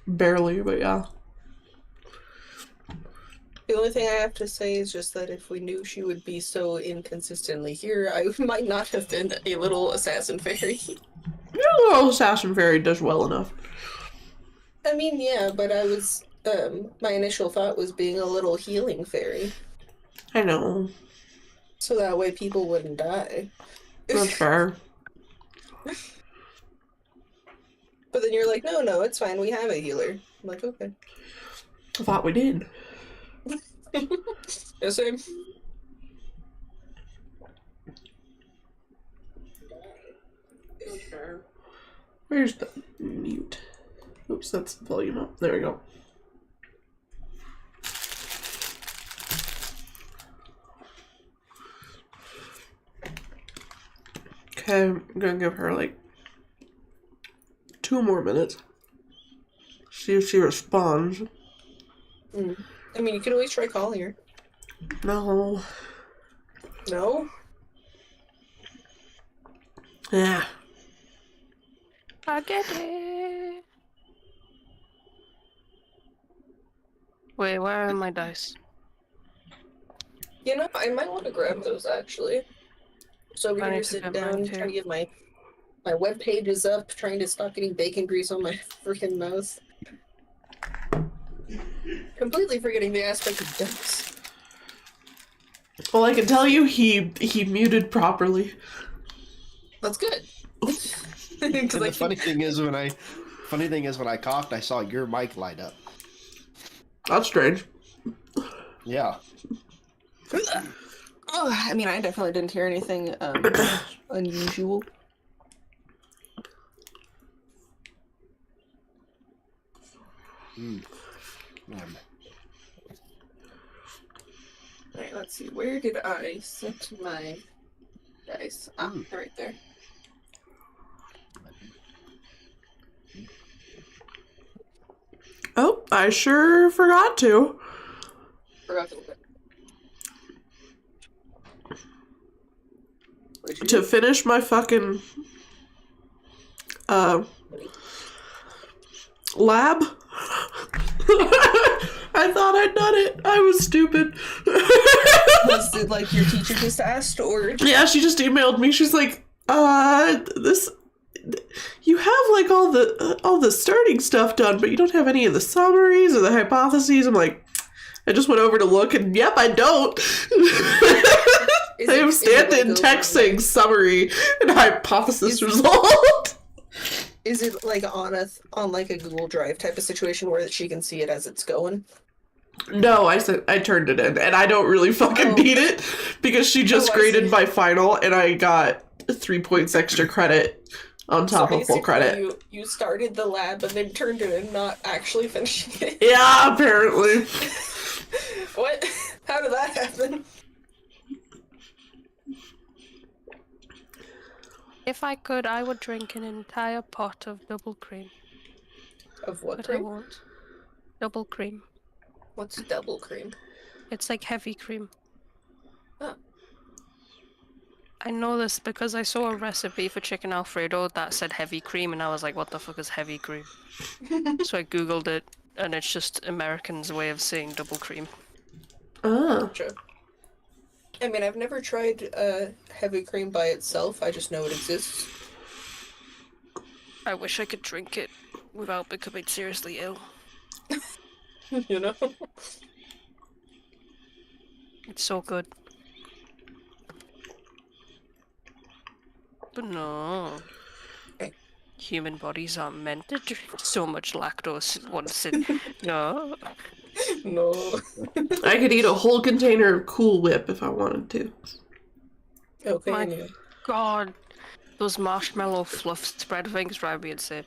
Barely, but yeah. The only thing I have to say is just that if we knew she would be so inconsistently here, I might not have been a little assassin fairy. Yeah, the little assassin fairy does well enough. I mean, yeah, but I was, my initial thought was being a little healing fairy. I know. So that way people wouldn't die. That's fair. But then you're like, no, it's fine, we have a healer. I'm like, okay. I thought we did. Yeah, same. Where's the mute? Oops, that's the volume up. There we go. Okay, I'm gonna give her like 2 more minutes. See if she responds. I mean, you can always try calling her. No. No? Yeah. I get it. Wait, where are my dice? You know, I might want to grab those, actually. So over I here need to sitting get mine, down, too. trying to get my web pages up, trying to stop getting bacon grease on my freaking mouse. Completely forgetting the aspect of dice. Well, I can tell you he muted properly. That's good. And the funny thing is when I coughed, I saw your mic light up. That's strange. Yeah. Oh, I mean, I definitely didn't hear anything unusual. Alright, let's see. Where did I set my dice? Ah, they're right there. Oh, I sure forgot to. Forgot to look at. To finish my fucking lab. I thought I'd done it. I was stupid. Was it like your teacher just asked, or? Yeah, she just emailed me. She's like, this, you have like all the starting stuff done, but you don't have any of the summaries or the hypotheses. I'm like, I just went over to look, and yep, I don't. I have stand-in text saying summary and hypothesis result. Is it like on like a Google Drive type of situation where she can see it as it's going? No, I turned it in, and I don't really fucking need it because she just graded my final, and I got 3 points extra credit on top of full credit. You started the lab and then turned it in, not actually finishing it. Yeah, apparently. What? How did that happen? If I could, I would drink an entire pot of double cream. Of what But cream? I won't. Double cream. What's double cream? It's like heavy cream. Oh. I know this because I saw a recipe for chicken Alfredo that said heavy cream, and I was like, what the fuck is heavy cream? So I googled it, and it's just Americans' way of saying double cream. Oh. Gotcha. I mean, I've never tried heavy cream by itself, I just know it exists. I wish I could drink it without becoming seriously ill. You know? It's so good. But no. Okay. Human bodies aren't meant to drink so much lactose at once. No. No. I could eat a whole container of Cool Whip if I wanted to. Okay, My anyway. God. Those marshmallow fluff spread things drive me insane.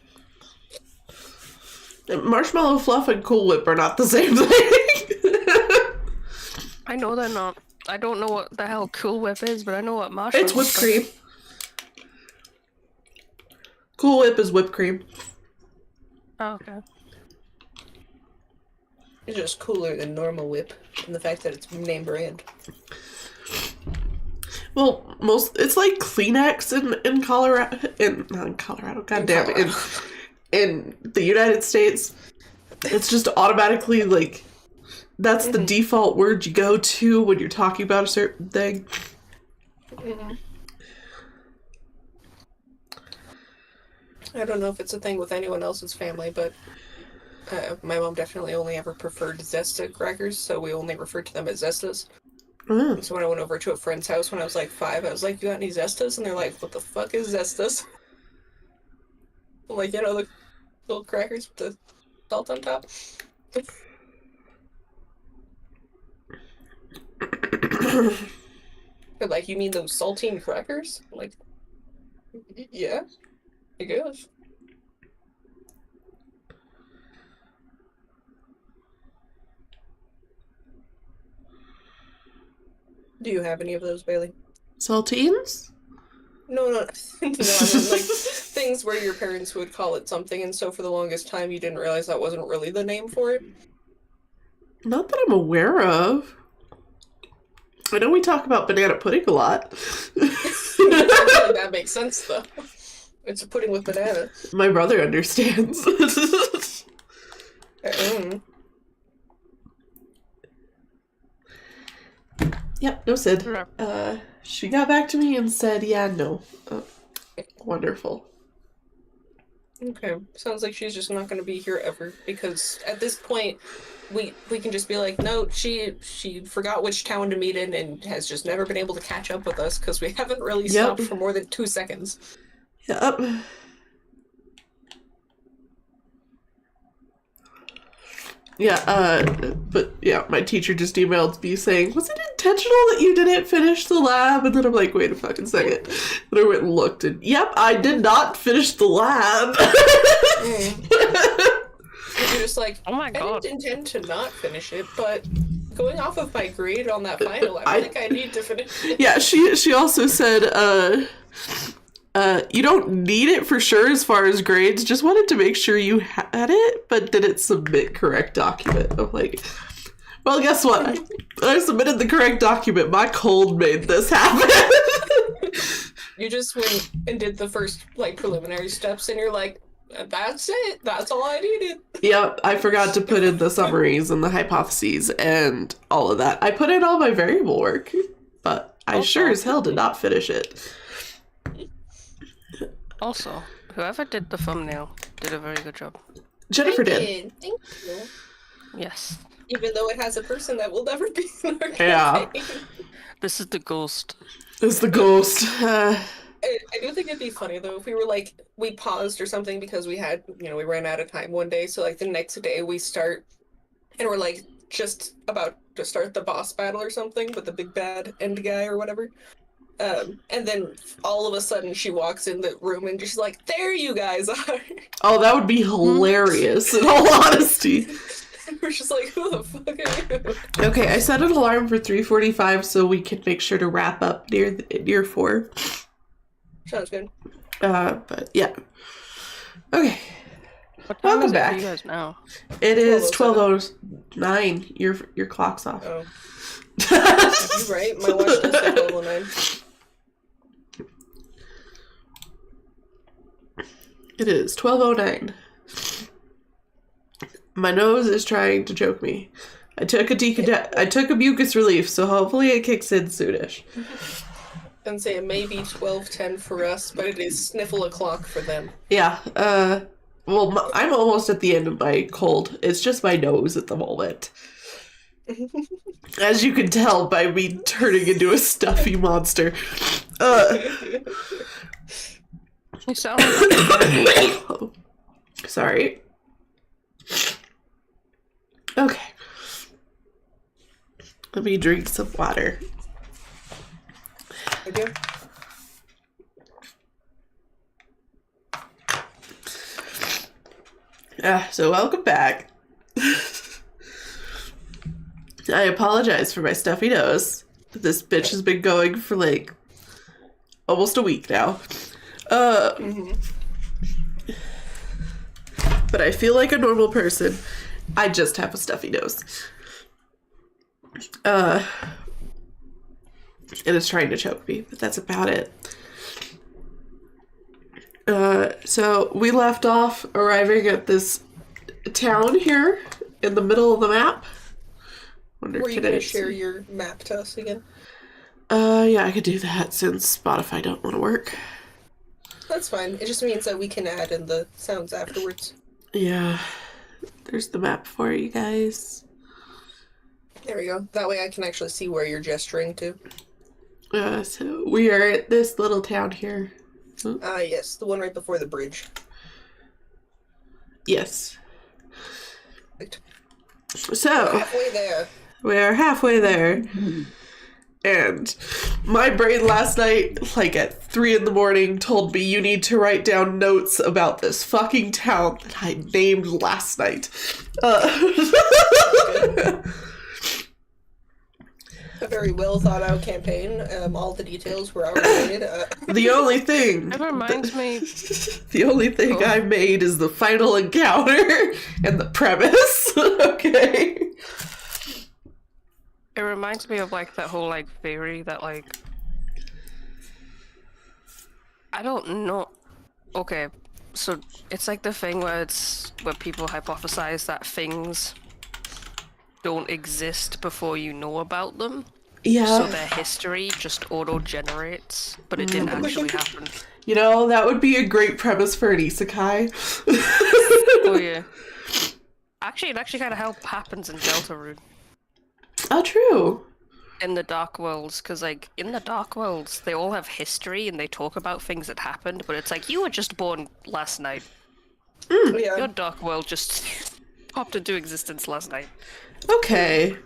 Marshmallow Fluff and Cool Whip are not the same thing. I know they're not. I don't know what the hell Cool Whip is, but I know what marshmallow It's whipped cream. Cool Whip is whipped cream. Oh, okay. It's just cooler than normal whip, and the fact that it's name brand. Well, it's like Kleenex in Colorado, not in Colorado, goddamn, in the United States. It's just automatically, like, that's the default word you go to when you're talking about a certain thing. I don't know if it's a thing with anyone else's family, but my mom definitely only ever preferred Zesta crackers, so we only referred to them as Zestas. Oh. So when I went over to a friend's house when I was like 5, I was like, "You got any Zestas?" And they're like, "What the fuck is Zestas?" Like, you know, the little crackers with the salt on top. They're like, "You mean those saltine crackers?" I'm like, yeah, I guess. Do you have any of those, Bailey? Saltines? No, no, no. I mean, like things where your parents would call it something, and so for the longest time you didn't realize that wasn't really the name for it. Not that I'm aware of. I know we talk about banana pudding a lot. That makes sense, though. It's a pudding with banana. My brother understands. Yep, no Sid. She got back to me and said, yeah, no. Wonderful. Okay, sounds like she's just not going to be here ever, because at this point, we can just be like, no, she forgot which town to meet in and has just never been able to catch up with us, because we haven't really stopped for more than 2 seconds. Yep. Yeah, but yeah, my teacher just emailed me saying, was it intentional that you didn't finish the lab? And then I'm like, wait a fucking second. And I went and looked, and yep, I did not finish the lab. You're just like, oh my god, I didn't intend to not finish it, but going off of my grade on that final, I think I need to finish it. Yeah, she also said, you don't need it for sure as far as grades, just wanted to make sure you had it, but didn't submit correct document. I'm like, well, guess what? I submitted the correct document. My cold made this happen. You just went and did the first, like, preliminary steps, and you're like, that's it. That's all I needed. Yep, I forgot to put in the summaries and the hypotheses and all of that. I put in all my variable work, but I sure as hell did not finish it. Also, whoever did the thumbnail did a very good job. Jennifer did. Thank you. Yes. Even though it has a person that will never be in our Yeah. campaign. This is the ghost. It's the ghost. I do think it'd be funny though if we were like, we paused or something because we had, you know, we ran out of time one day, so like the next day we start and we're like just about to start the boss battle or something with the big bad end guy or whatever. And then all of a sudden she walks in the room and she's like, there you guys are. Oh, that would be hilarious in all honesty. We're just like, who the fuck are you? Okay, I set an alarm for 3:45 so we can make sure to wrap up near 4. Sounds good. But yeah. Okay. What time Welcome is it back. for you guys now? It is 12:09. Your clock's off. Oh. You're right. My watch does say 12:09. It is 12:09. My nose is trying to choke me. I took a mucus relief, so hopefully it kicks in soonish. And say it may be 12:10 for us, but it is sniffle o'clock for them. Yeah. Well, I'm almost at the end of my cold. It's just my nose at the moment. As you can tell by me turning into a stuffy monster. You sound like Sorry. Okay. Let me drink some water. I do. So welcome back. I apologize for my stuffy nose. This bitch has been going for like almost a week now. But I feel like a normal person. I just have a stuffy nose. And it's trying to choke me, but that's about it. So we left off arriving at this town here in the middle of the map. Wonder Were you can I going to share your map to us again? Yeah, I could do that since Spotify don't want to work. That's fine. It just means that we can add in the sounds afterwards. Yeah. There's the map for you guys. There we go. That way I can actually see where you're gesturing to. So we are at this little town here. Yes, the one right before the bridge. Yes. Right. So Halfway there. we are halfway there. And my brain last night, like at 3 a.m, told me you need to write down notes about this fucking town that I named last night. A very well thought out campaign. All the details were already made. The only thing... It reminds me. The only thing I made is the final encounter and the premise. Okay. It reminds me of like that whole like theory that like I don't know. Okay, so it's like the thing where people hypothesize that things don't exist before you know about them. Yeah. So their history just auto-generates, but it didn't actually happen. You know, that would be a great premise for an isekai. Oh yeah. Actually, it actually kind of happens in Deltarune. Oh, true. In the Dark Worlds, because like in the Dark Worlds, they all have history and they talk about things that happened, but it's like you were just born last night. Yeah. Your Dark World just popped into existence last night. Okay.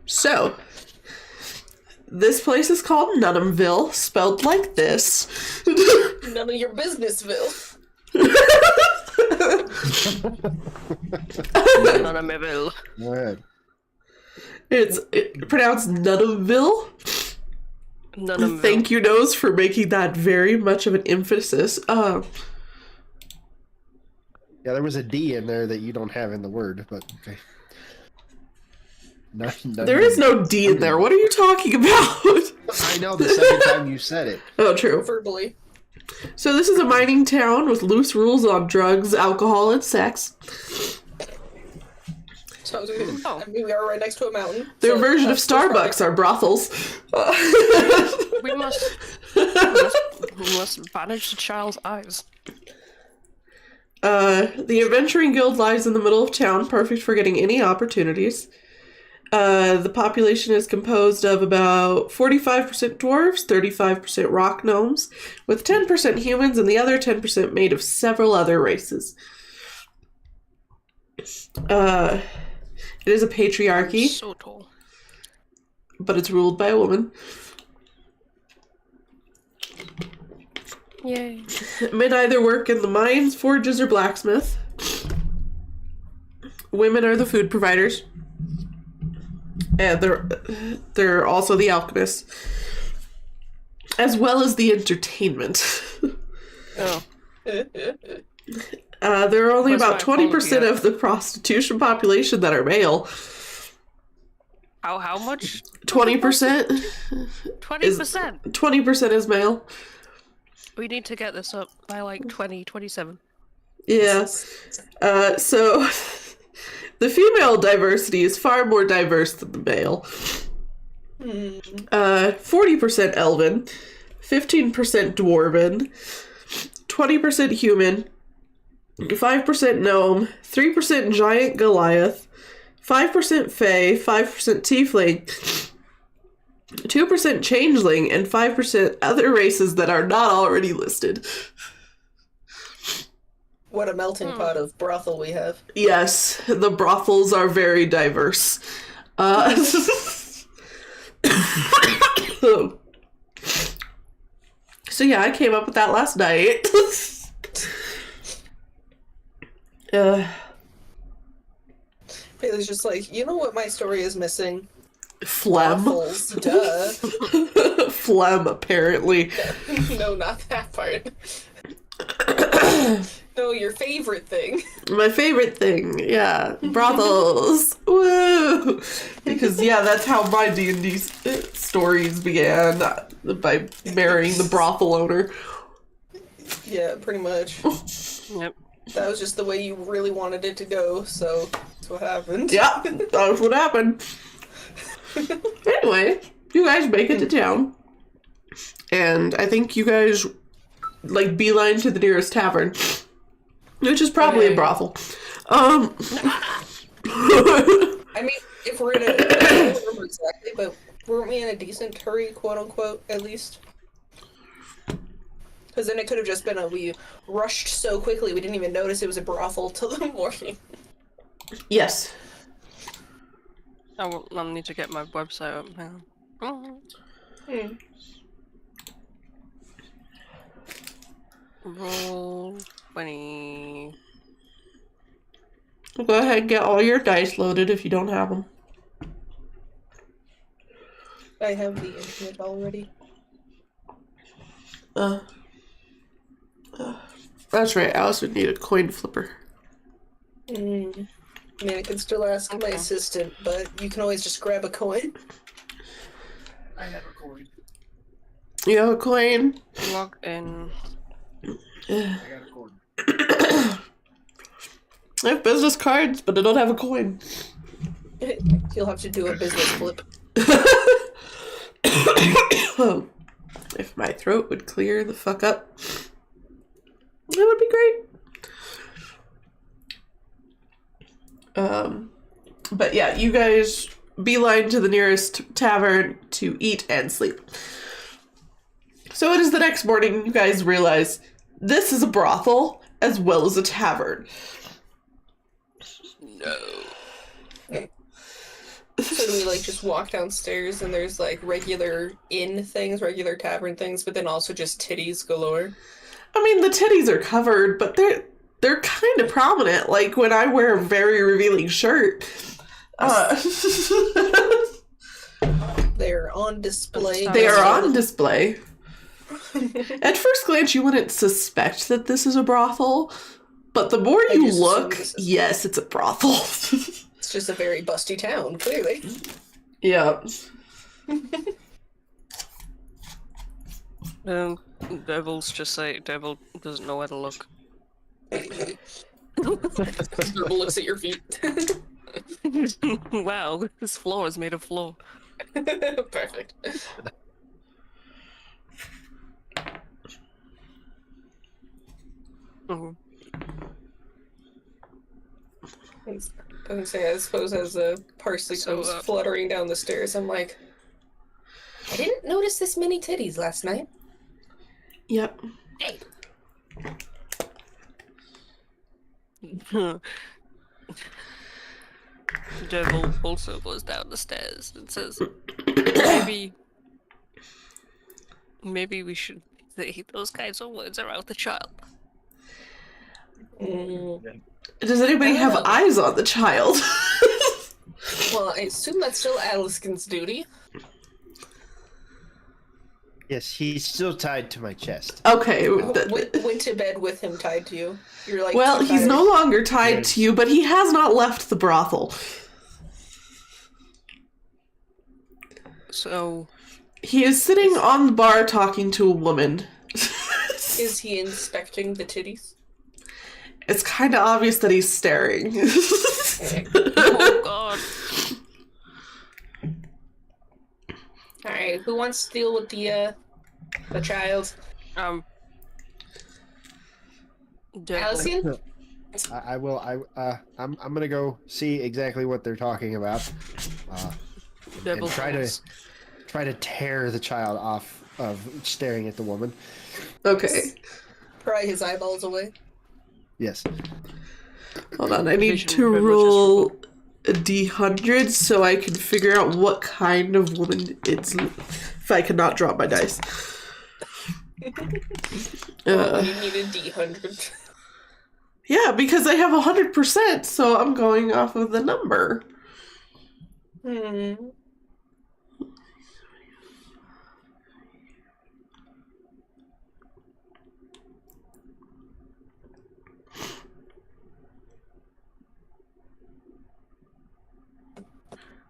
So, this place is called Nunhamville, spelled like this. None of your businessville. Nunhamville. Go ahead. It's pronounced Nunhamville. Nunhamville. Thank you, Nose, for making that very much of an emphasis. Yeah, there was a D in there that you don't have in the word, but okay. There is no D in there. What are you talking about? I know the second time you said it. Oh, true. Verbally. So this is a mining town with loose rules on drugs, alcohol, and sex. Sounds good. Oh. I mean, we are right next to a mountain. Their so version of that's Starbucks are brothels. We must banish the child's eyes. The Adventuring Guild lies in the middle of town, perfect for getting any opportunities. The population is composed of about 45% dwarves, 35% rock gnomes, with 10% humans and the other 10% made of several other races. It is a patriarchy, So tall. but it's ruled by a woman. Yay. Men either work in the mines, forges, or blacksmith. Women are the food providers. And they're also the alchemists. As well as the entertainment. Oh. There are only What's about my 20% apology? of the prostitution population that are male. How much? 20%? 20%. 20% is male. We need to get this up by like 2027. Yeah. So the female diversity is far more diverse than the male. 40% elven, 15% dwarven, 20% human, 5% gnome, 3% giant Goliath, 5% fae, 5% tiefling, 2% changeling, and 5% other races that are not already listed. What a melting pot of brothel we have. Yes, the brothels are very diverse. So yeah, I came up with that last night. Bailey's just like, you know what my story is missing? Phlegm. Brothels, duh. Phlegm, apparently. No, not that part. No, your favorite thing. My favorite thing, yeah. Brothels. Woo! Because, yeah, that's how my D&D stories began. By marrying the brothel owner. Yeah, pretty much. Yep. That was just the way you really wanted it to go, so that's what happened. Yeah, that was what happened. Anyway, you guys make it to town. And I think you guys, like, beeline to the nearest tavern. Which is probably a brothel. I mean, if we're in a... I don't remember exactly, but weren't we in a decent hurry, quote-unquote, at least? Because then it could have just been we rushed so quickly we didn't even notice it was a brothel till the morning. Yes. I'll need to get my website up now. Oh. Roll 20. Go ahead and get all your dice loaded if you don't have them. I have the internet already. That's right, Alice would need a coin flipper. I mean, I can still ask my assistant, but you can always just grab a coin. I have a coin. You have a coin? Log in. I got a coin. I have business cards, but I don't have a coin. You'll have to do a business flip. If my throat would clear the fuck up, that would be great. But yeah, you guys beeline to the nearest tavern to eat and sleep. So it is the next morning, you guys realize this is a brothel as well as a tavern. No. So do we like just walk downstairs and there's like regular inn things, regular tavern things, but then also just titties galore? I mean, the titties are covered, but they're kind of prominent. Like when I wear a very revealing shirt. They're on display. They are on display. At first glance, you wouldn't suspect that this is a brothel, but the more you look, yes, it's a brothel. It's just a very busty town, clearly. Yeah. Devil's just like, Devil doesn't know where to look. Durbul looks at your feet. Wow, this floor is made of floor. Perfect. Mhm. I suppose as Parsley comes fluttering down the stairs, I'm like, I didn't notice this many titties last night. Yep. Hey. Devil also goes down the stairs and says, maybe we should say those kinds of words around the child. Does anybody have eyes on the child? Well, I assume that's still Aliskan's duty. Yes, he's still tied to my chest. Okay. Went to bed with him tied to you. You're like, well, he's no longer tied to you, but he has not left the brothel. So... He is sitting on the bar talking to a woman. Is he inspecting the titties? It's kind of obvious that he's staring. Oh god. Alright, who wants to deal with the child? Devil. Aliskan? I will. I'm gonna go see exactly what they're talking about. Devil And try to tear the child off of staring at the woman. Okay. Pry his eyeballs away. Yes. Hold on, I need to roll a d100 so I can figure out what kind of woman it's if I cannot drop my dice. You need a D100. Yeah, because I have 100%, so I'm going off of the number.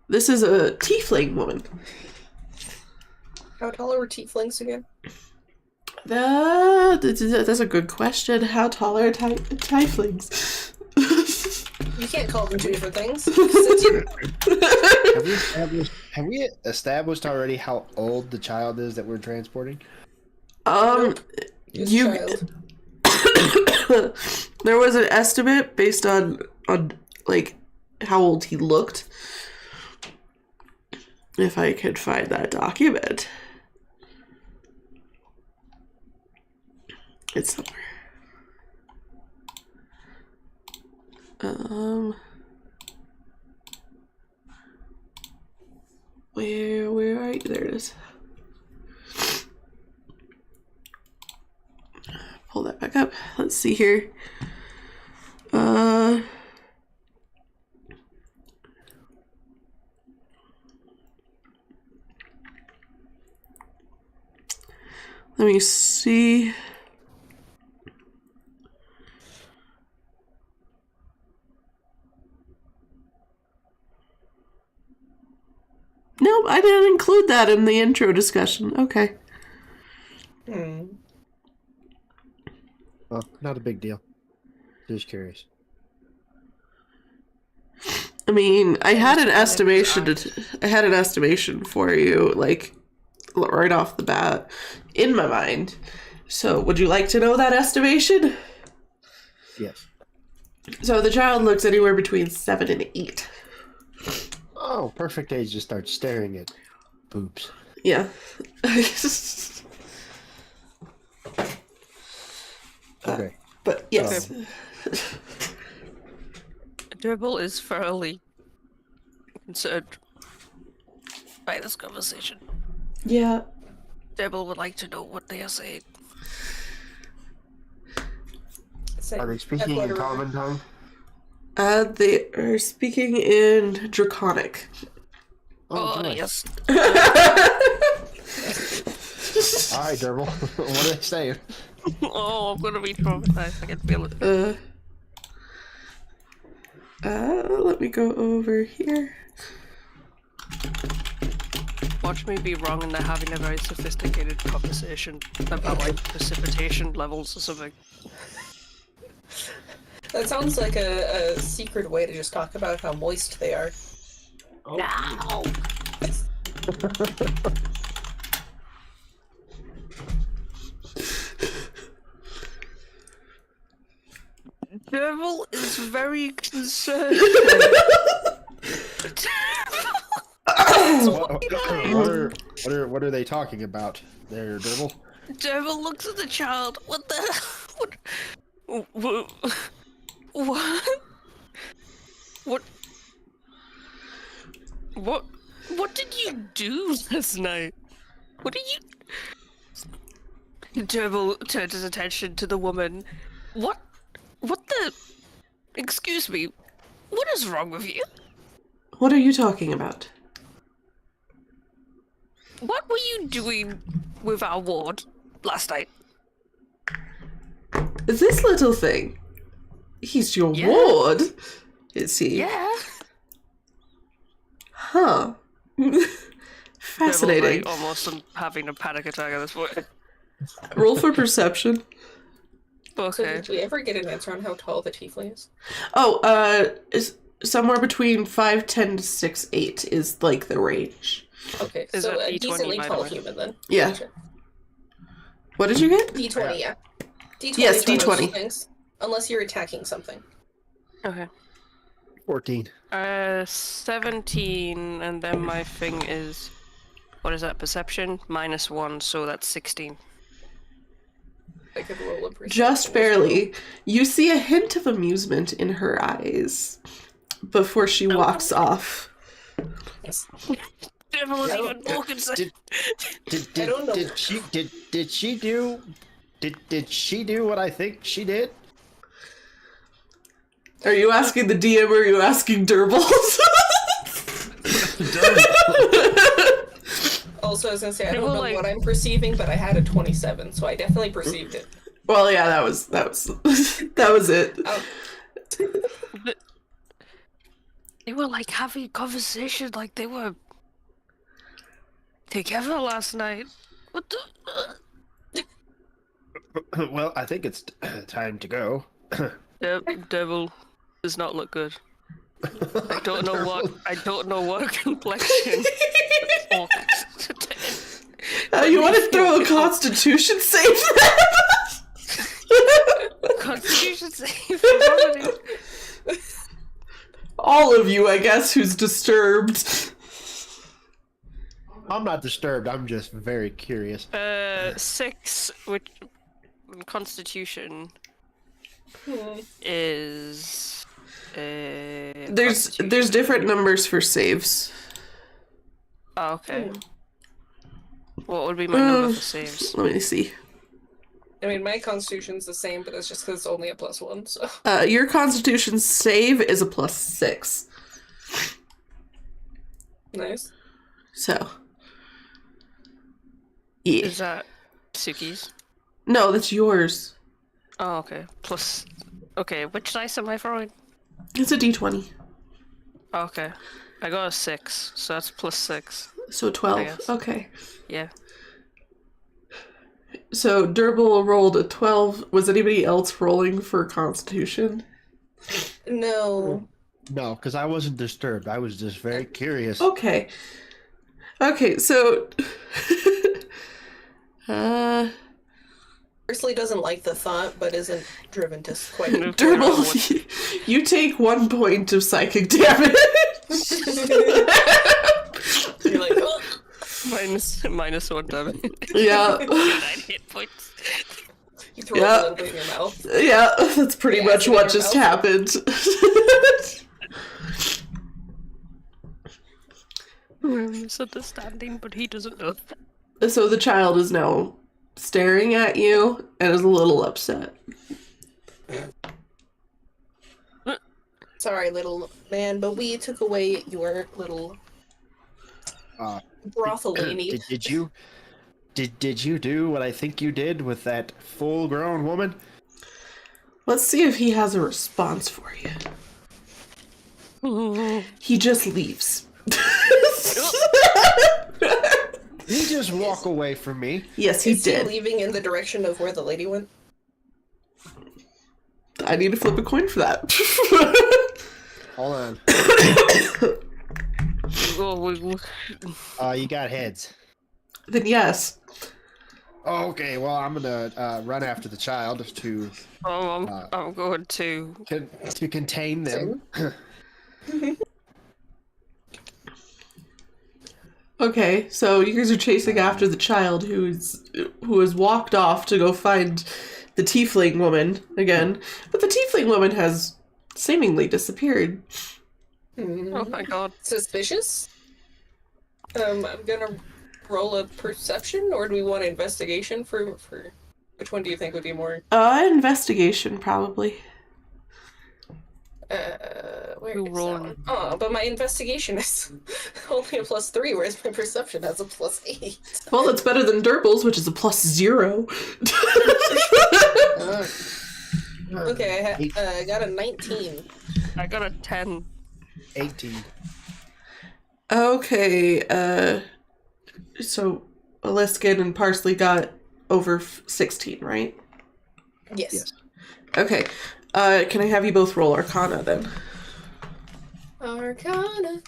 This is a tiefling woman. How tall are tieflings again? That's a good question. How tall are tieflings? You can't call them two different things. Have we established already how old the child is that we're transporting? Just You child. there was an estimate based on like how old he looked. If I could find that document. It's somewhere. Where are you? There it is. Pull that back up. Let's see here. Let me see. Nope, I didn't include that in the intro discussion. Okay. Well, not a big deal. Just curious. I mean, I had an estimation. I had an estimation for you, like right off the bat, in my mind. So, would you like to know that estimation? Yes. So the child looks anywhere between 7 and 8. Oh, perfect age to start staring at boobs. Yeah. Okay. But yes. Durbul is thoroughly concerned by this conversation. Yeah. Durbul would like to know what they are saying. Are they speaking in common tongue? They are speaking in Draconic. Oh, nice. yes. All right, Durbul. What are they saying? Oh, I'm gonna be traumatized. I can feel it. Let me go over here. Watch me be wrong and they're having a very sophisticated conversation about like precipitation levels or something. That sounds like a secret way to just talk about how moist they are. Oh. No! Durbul is very concerned. What are they talking about there, Durbul? Durbul looks at the child. What the? What? What did you do last night? What did you? Durbul turned his attention to the woman. What the? Excuse me. What is wrong with you? What are you talking about? What were you doing with our ward last night? This little thing. He's your Yeah. ward, is he? Yeah. Huh. Fascinating. Like, almost having a panic attack at this point. Roll for perception. So Okay. did we ever get an answer on how tall the tiefling is? Oh, is somewhere between 5'10" to 6'8" is like the range. Okay, Is so that a D20, decently by the tall way? human then. Yeah. Gotcha. What did you get? D20, yeah. D20 Yes, is one of those D20. things, unless you're attacking something. Okay. 14. 17, and then my thing is, what is that? Perception -1, so that's 16. I could roll a perception Just as barely. You see a hint of amusement in her eyes before she walks off. well. Yes. Devil is I even more concerned. I don't know. Did she do what I think she did? Are you asking the DM or are you asking Durbul? Also, I was gonna say, I They don't were know like- what I'm perceiving, but I had a 27, so I definitely perceived it. Well, yeah, that was that was it. They were like having a conversation like they were together last night. What the? Well, I think it's time to go. Durbul does not look good. I don't know what complexion. You want to throw a Constitution save? Constitution save. All of you, I guess, who's disturbed. I'm not disturbed. I'm just very curious. 6, which Constitution is. There's different numbers for saves. Oh, okay. What would be my number for saves? Let me see. I mean, my constitution's the same, but it's just because it's only a +1, so. Your Constitution save is a +6. Nice. So. Yeah. Is that Suki's? No, that's yours. Oh, okay. Plus. Okay, which dice am I throwing? It's a D20. Oh, okay. I got a 6, so that's +6. So 12. Okay. Yeah. So Durbul rolled a 12. Was anybody else rolling for Constitution? No. No, because I wasn't disturbed. I was just very curious. Okay. Okay, so Parsley doesn't like the thought, but isn't driven to quite. Durbul, you take 1 point of psychic damage. You're like, oh. -1 damage. Yeah. 9 hit points. You throw a little bit in your mouth. Yeah, that's pretty much what just happened. We're misunderstanding, but he doesn't know. So the child is now staring at you and is a little upset. Sorry, little man, but we took away your little brothel lady. Did you do what I think you did with that full-grown woman? Let's see if he has a response for you. He just leaves. Did he just walk away from me? Yes, he Is did. he leaving in the direction of where the lady went? I need to flip a coin for that. Hold on. You got heads. Then yes. Oh, okay, well, I'm gonna run after the child to I'm going to contain them. Okay, so you guys are chasing after the child who has walked off to go find the tiefling woman again, but the tiefling woman has seemingly disappeared. Oh my god. Suspicious? I'm gonna roll a perception, or do we want investigation for which one do you think would be more? Investigation, probably. Where Who is rolled? that one? Oh, but my investigation is only a +3, whereas my perception has a +8. Well, it's better than Durbul's, which is a +0. Okay, I got a 19. I got a 10. 18. Okay, so Aliskan and Parsley got over 16, right? Yes. Okay, can I have you both roll Arcana then? Arcana.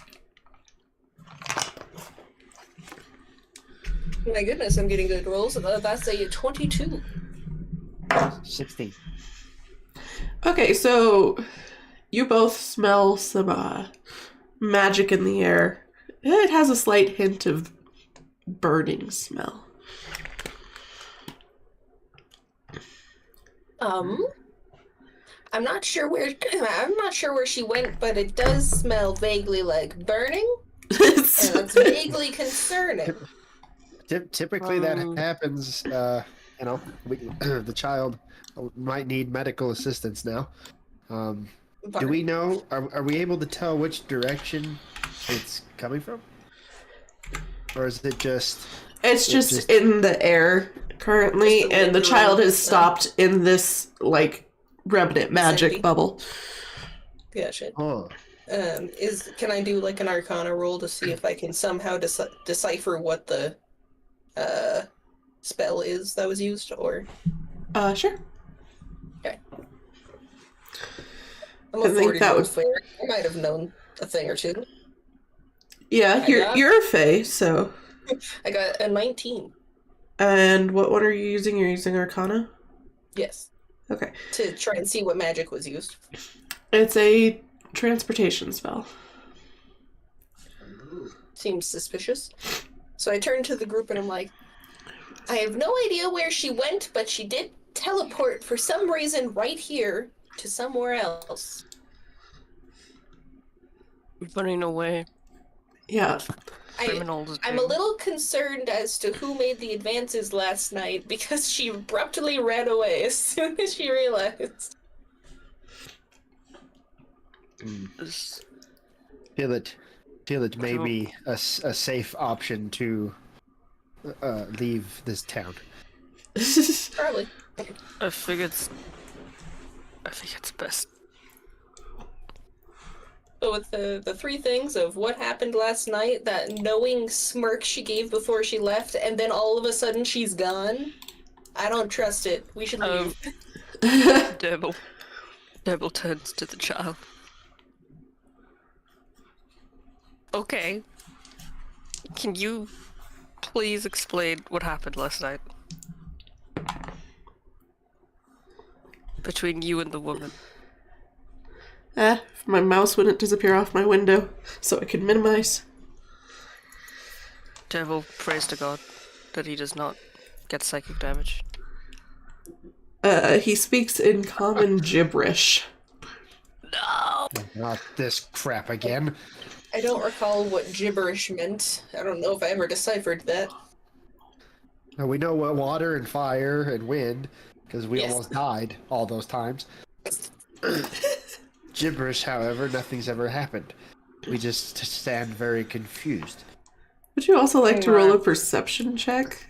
My goodness, I'm getting good rolls. That's a 22. 16. Okay, so you both smell some magic in the air. It has a slight hint of burning smell. I'm not sure where she went, but it does smell vaguely like burning, and it's vaguely concerning. Typically, that happens. The child might need medical assistance now. Do we know? Are we able to tell which direction it's coming from, or is it just? It's just in the air currently, Just the and the wind child blowing has stopped in this remnant magic Vicinity. bubble. Gotcha. Huh. Can I do like an Arcana roll to see if I can somehow decipher what the spell is that was used, or? Sure. Okay. I'm I a think that 40-year-old would- fair. I might have known a thing or two. Yeah, I you're got- you're a fae, so. I got a 19. And what one are you using? You're using Arcana? Yes. Okay. To try and see what magic was used. It's a transportation spell. Seems suspicious. So I turned to the group and I'm like, I have no idea where she went, but she did teleport for some reason right here to somewhere else. Running away. Yeah. Criminals. I'm a little concerned as to who made the advances last night because she abruptly ran away as soon as she realized. Feel it may be a safe option to leave this town. Probably. I think it's best. So with the three things of what happened last night, that knowing smirk she gave before she left, and then all of a sudden she's gone, I don't trust it. We should leave. Durbul turns to the child. Okay. Can you please explain what happened last night? Between you and the woman. If my mouse wouldn't disappear off my window, so I could minimize. Durbul prays to God that he does not get psychic damage. He speaks in common gibberish. No! Not this crap again. I don't recall what gibberish meant. I don't know if I ever deciphered that. Now, we know what water and fire and wind, because we Yes. almost died all those times. Gibberish, however, nothing's ever happened. We just stand very confused. Would you also like to roll a perception check?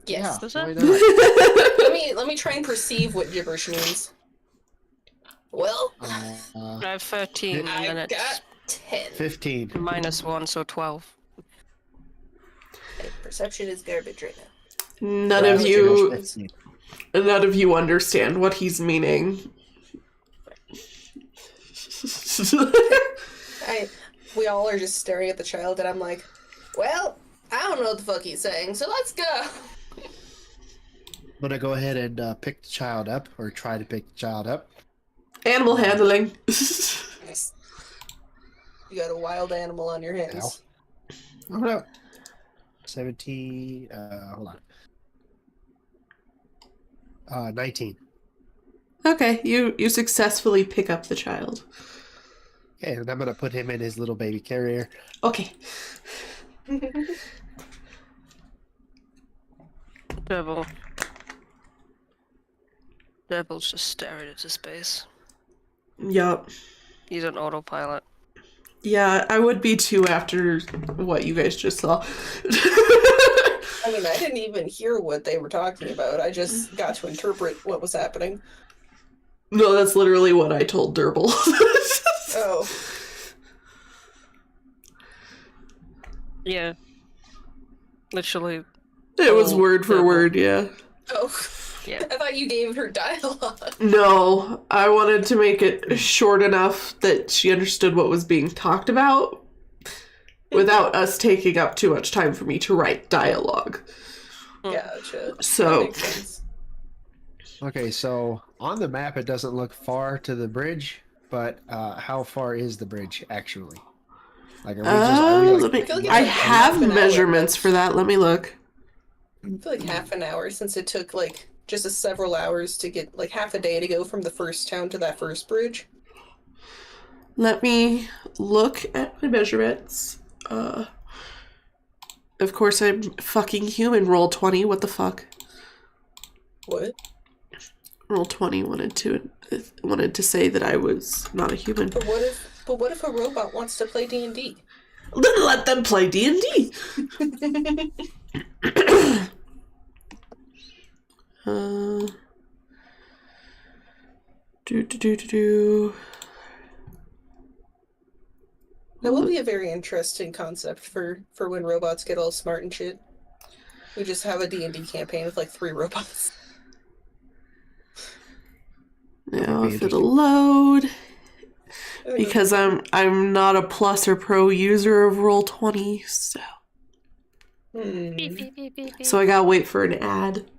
Yes. Does why it? not? Let me try and perceive what gibberish means. Well, I have 13 and then I it's got 10. 15. -1, so 12. Okay, perception is garbage right now. None Well, of you 15. none of you understand what he's meaning. We all are just staring at the child, and I'm like, well, I don't know what the fuck he's saying, so let's go. I'm gonna go ahead and pick the child up, or try to pick the child up. Animal handling. You got a wild animal on your hands. Oh no. 17. Hold on. 19. Okay, you successfully pick up the child. Okay, and I'm gonna put him in his little baby carrier. Okay. Durbul's just staring into space. Yup. He's on autopilot. Yeah, I would be too after what you guys just saw. I mean, I didn't even hear what they were talking about. I just got to interpret what was happening. No, that's literally what I told Durbul. Oh. Yeah. Literally. It was Oh, word for Durbul. word, yeah. Oh. Yeah. I thought you gave her dialogue. No, I wanted to make it short enough that she understood what was being talked about without us taking up too much time for me to write dialogue. Gotcha. So- That makes sense. Okay, so on the map it doesn't look far to the bridge, but how far is the bridge actually? Like, are we Let me- I feel like it's I like have half an hour, measurements but- for that. Let me look. I feel like half an hour since it took like just several hours to get like half a day to go from the first town to that first bridge. Let me look at my measurements. Of course, I'm fucking human. Roll 20. What the fuck? What? Roll 20 wanted to say that I was not a human. But what if a robot wants to play D&D? Then let them play D&D. That will be a very interesting concept for when robots get all smart and shit. We just have a D&D campaign with like 3 robots. Now if it'll load, because I'm not a plus or pro user of Roll20, so I gotta wait for an ad.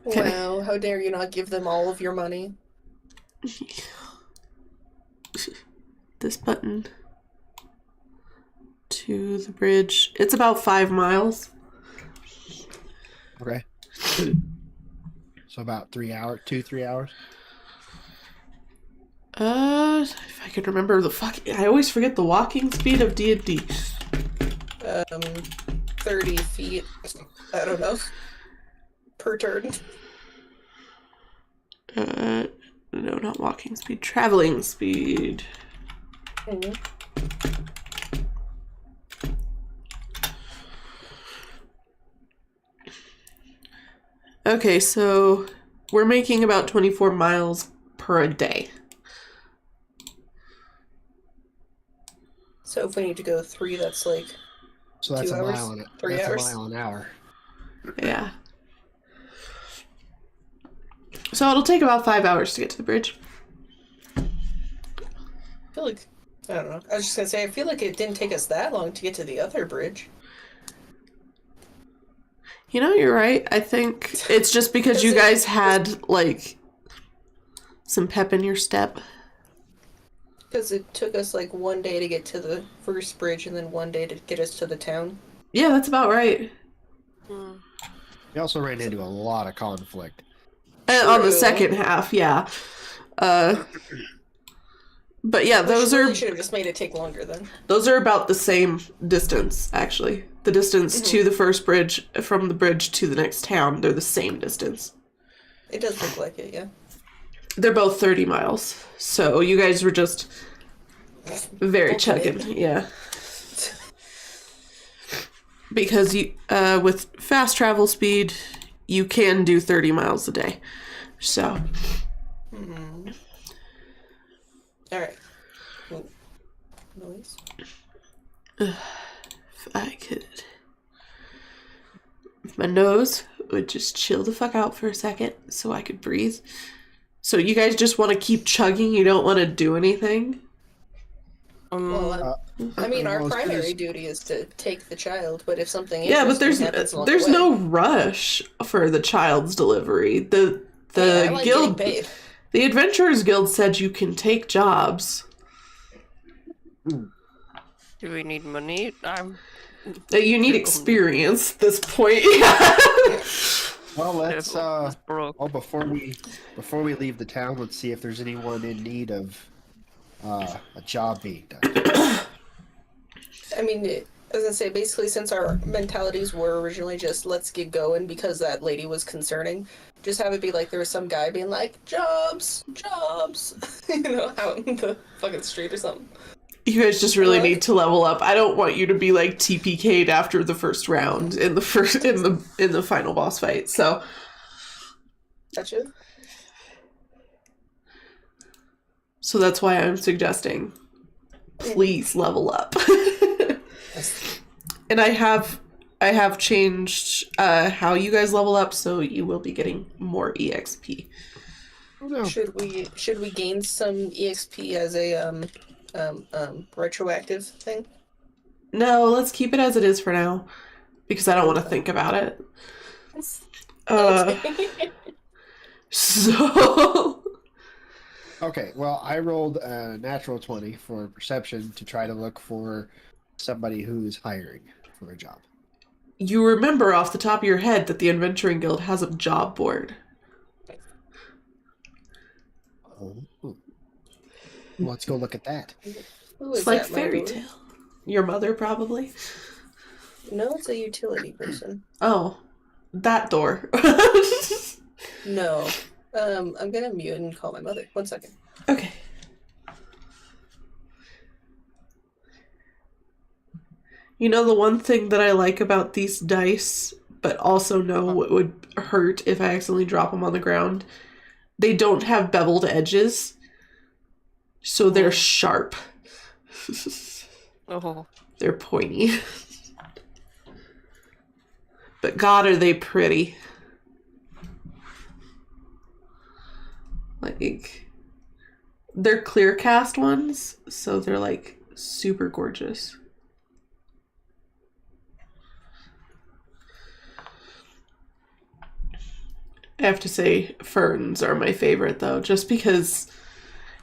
Okay. Wow, how dare you not give them all of your money? This button to the bridge. It's about 5 miles. Okay. So about 3 hours, 2-3 hours. If I could remember I always forget the walking speed of D&D. 30 feet. I don't know. Per turn. No, not walking speed. Traveling speed. Mm-hmm. Okay, so we're making about 24 miles per day. So if we need to go 3, that's like So that's 2 a hours? mile an 3 that's hours? a mile an hour. Yeah. So it'll take about 5 hours to get to the bridge. I feel like, I don't know. I was just gonna say, I feel like it didn't take us that long to get to the other bridge. You know, you're right. I think it's just because you guys had, like, some pep in your step. Because it took us like 1 day to get to the first bridge and then 1 day to get us to the town. Yeah, that's about right. We also ran into a lot of conflict. On the True. second half, yeah. But yeah, those really are should have just made it take longer then. those are about the same distance, actually. The distance to the first bridge, from the bridge to the next town, they're the same distance. It does look like it, yeah. They're both 30 miles. So you guys were just very chugging, yeah. Because you with fast travel speed, you can do 30 miles a day. So Alright. Noise. If my nose would just chill the fuck out for a second so I could breathe. So you guys just want to keep chugging? You don't want to do anything? Well, I mean, our well, it's primary pretty- duty is to take the child, but if something Yeah, but interesting happens along there's the way, no rush for the child's delivery. The I like guild, getting paid. the Adventurers Guild said you can take jobs. Do we need money? That you need experience at this point. Well, let's broke. before we leave the town, let's see if there's anyone in need of a job being done. I mean, as I say, basically, since our mentalities were originally just let's get going because that lady was concerning, just have it be like there was some guy being like, jobs, you know, out in the fucking street or something. You guys just really need to level up. I don't want you to be like TPK'd after the first round in the final boss fight. So Gotcha. So that's why I'm suggesting please level up. And I have changed how you guys level up, so you will be getting more EXP. Oh, no. Should we gain some EXP as a retroactive thing? No, let's keep it as it is for now, because I don't want to think about it. So Okay, well, I rolled a natural 20 for perception to try to look for somebody who's hiring for a job. you remember off the top of your head that the Adventuring Guild has a job board. Oh. Let's go look at that. Who It's is like that, fairy Margot? tale. Your mother, probably. No, it's a utility person. Oh, that door. No. I'm gonna mute and call my mother. 1 second. Okay. You know, the one thing that I like about these dice, but also know what would hurt if I accidentally drop them on the ground? They don't have beveled edges, so they're sharp. Oh, They're pointy. But God, are they pretty. Like, they're clear cast ones, so they're like super gorgeous. I have to say ferns are my favorite though, just because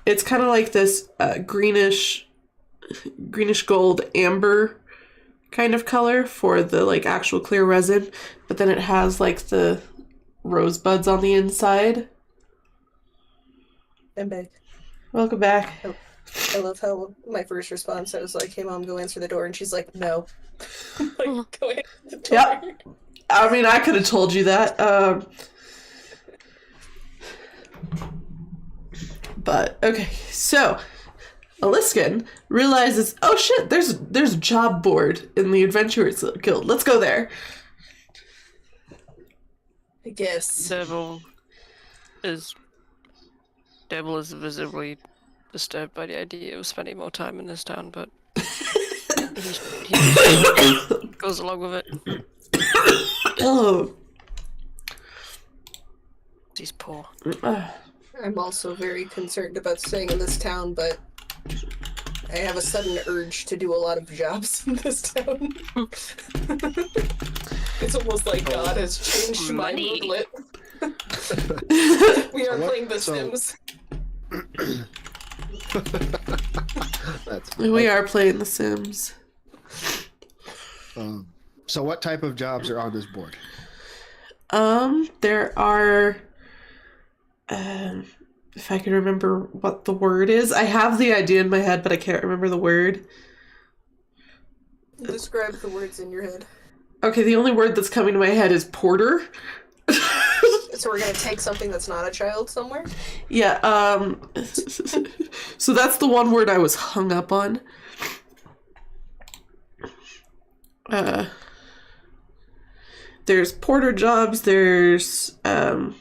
it's kind of like this greenish gold amber kind of color for the like actual clear resin, but then it has like the rosebuds on the inside. I'm back. Welcome back. I love how my first response, I was like, hey mom, go answer the door, and she's like, no. Like, go answer the door. Yep. I mean, I could have told you that. But okay, so Aliskan realizes, oh shit, there's a job board in the Adventurers Guild. Let's go there. I guess. Durbul is visibly disturbed by the idea of spending more time in this town, but he goes along with it. Oh. He's poor. I'm also very concerned about staying in this town, but I have a sudden urge to do a lot of jobs in this town. It's almost like God has changed my moodlet. We are playing The Sims. We are playing The Sims. So what type of jobs are on this board? There are, if I can remember what the word is. I have the idea in my head, but I can't remember the word. Describe the words in your head. Okay, the only word that's coming to my head is porter. So we're gonna take something that's not a child somewhere? Yeah, so that's the one word I was hung up on. There's porter jobs, there's, the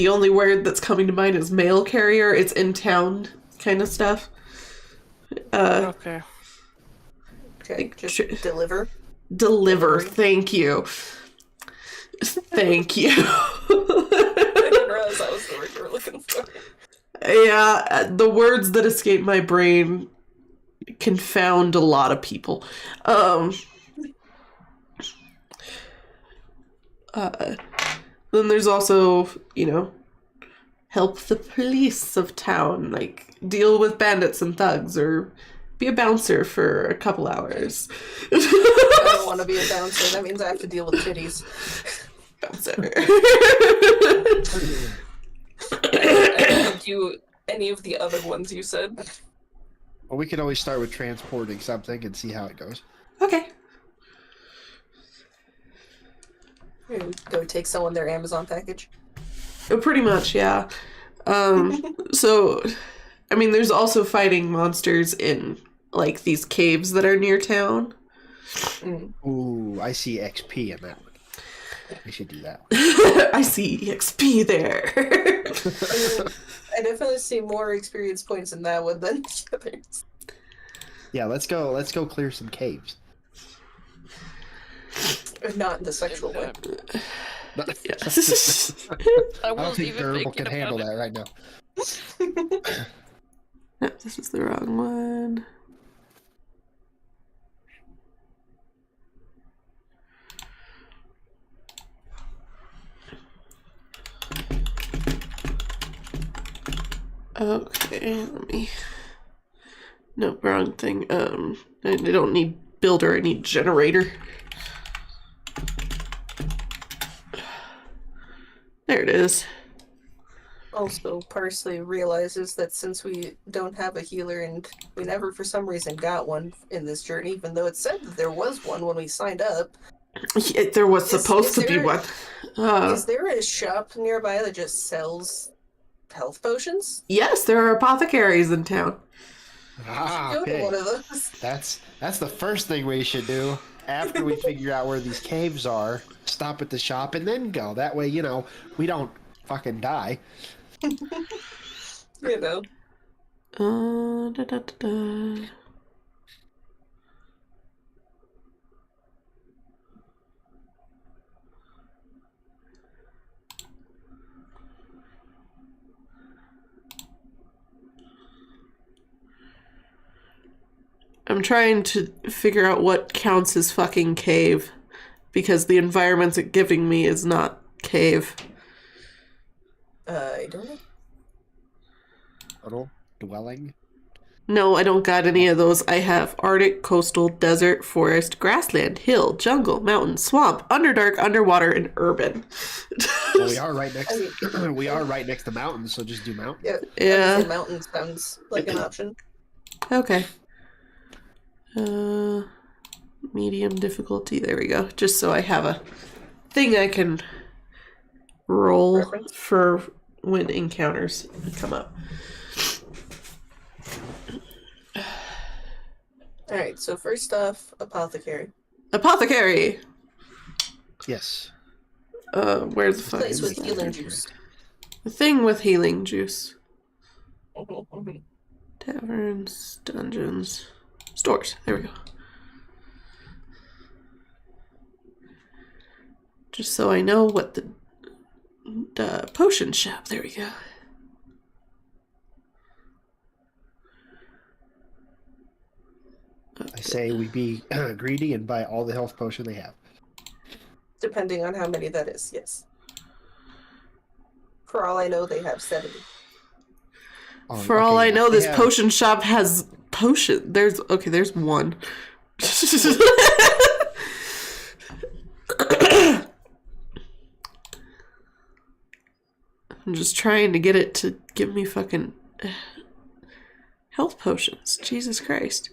only word that's coming to mind is mail carrier. It's in town kind of stuff. Okay. Okay, just deliver. Deliver, thank you. Thank you. I didn't realize that was the word you were looking for. Yeah, the words that escape my brain confound a lot of people. Then there's also, help the police of town, like deal with bandits and thugs, or be a bouncer for a couple hours. I don't want to be a bouncer. That means I have to deal with titties. Bouncer. I don't do any of the other ones you said. Well, we could always start with transporting something and see how it goes. Okay. Go take someone their Amazon package. Pretty much, yeah. So, I mean, there's also fighting monsters in, like, these caves that are near town. Ooh, I see XP in that one. We should do that one. I see XP there. I definitely see more experience points in that one than the others. Yeah, let's go clear some caves. Not in the sexual way. I I don't think Durbul can handle that right now. No, this is the wrong one. Okay, let me... No, wrong thing. I don't need builder, I need generator. There it is. Also, Parsley realizes that since we don't have a healer and we never for some reason got one in this journey, even though it said that there was one when we signed up. Yeah, there was supposed to be one. Is there a shop nearby that just sells health potions? Yes, there are apothecaries in town. Ah, Go to okay. one of those. That's the first thing we should do after we figure out where these caves are. Stop at the shop and then go. That way, we don't fucking die. You know. Da, da, da, da. I'm trying to figure out what counts as fucking cave. Because the environment it's giving me is not cave. I don't know. Tunnel? Dwelling? No, I don't got any of those. I have Arctic, coastal, desert, forest, grassland, hill, jungle, mountain, swamp, underdark, underwater, and urban. Well, we are right next. We are right next to mountains, so just do mountains. Yeah. Mountain sounds like an option. Okay. Medium difficulty. There we go. Just so I have a thing I can roll Reference? for when encounters come up. Alright, so first off, apothecary. Apothecary! Yes. Where's the fuck Place is with that? healing juice. The thing with healing juice. Mhm. Taverns, dungeons, stores. There we go. Just so I know what the potion shop. There we go. I say we be greedy and buy all the health potion they have. Depending on how many that is, yes. For all I know, they have 70. For all I know, this have- potion shop has potion. There's one. I'm just trying to get it to give me fucking health potions. Jesus Christ.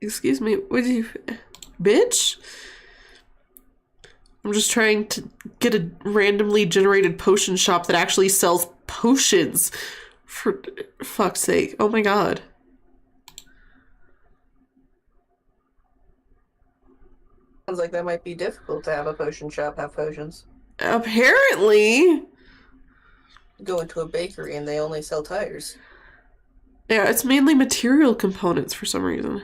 Excuse me, what do you... Bitch? I'm just trying to get a randomly generated potion shop that actually sells potions. For fuck's sake. Oh my god. Sounds like that might be difficult to have a potion shop have potions. Apparently. Go into a bakery and they only sell tires. Yeah, it's mainly material components for some reason.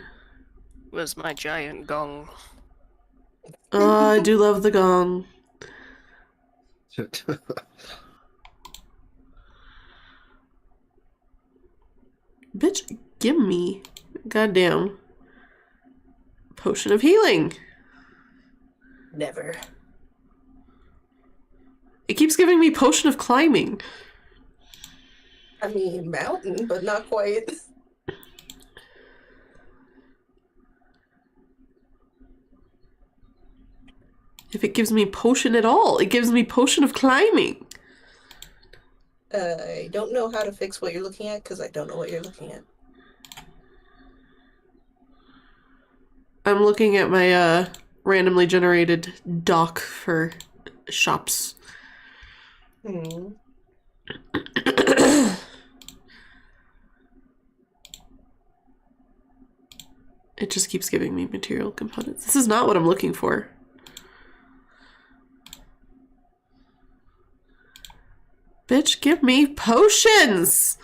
Where's my giant gong? I do love the gong. Bitch, give me. Goddamn. Potion of healing. Never. It keeps giving me potion of climbing. I mean, mountain, but not quite. If it gives me potion at all, it gives me potion of climbing. I don't know how to fix what you're looking at because I don't know what you're looking at. I'm looking at my randomly generated doc for shops. It just keeps giving me material components. This is not what I'm looking for. Bitch, give me potions!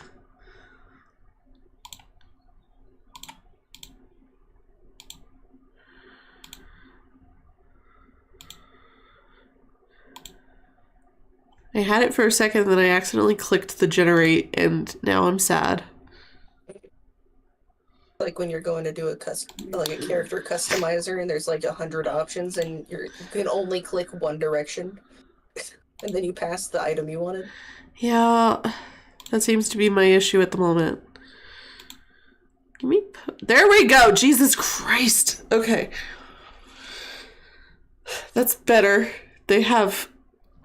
I had it for a second, then I accidentally clicked the generate, and now I'm sad. Like when you're going to do a character customizer and there's like 100 options and you can only click one direction and then you pass the item you wanted. Yeah, that seems to be my issue at the moment. Give me there we go! Jesus Christ! Okay. That's better. They have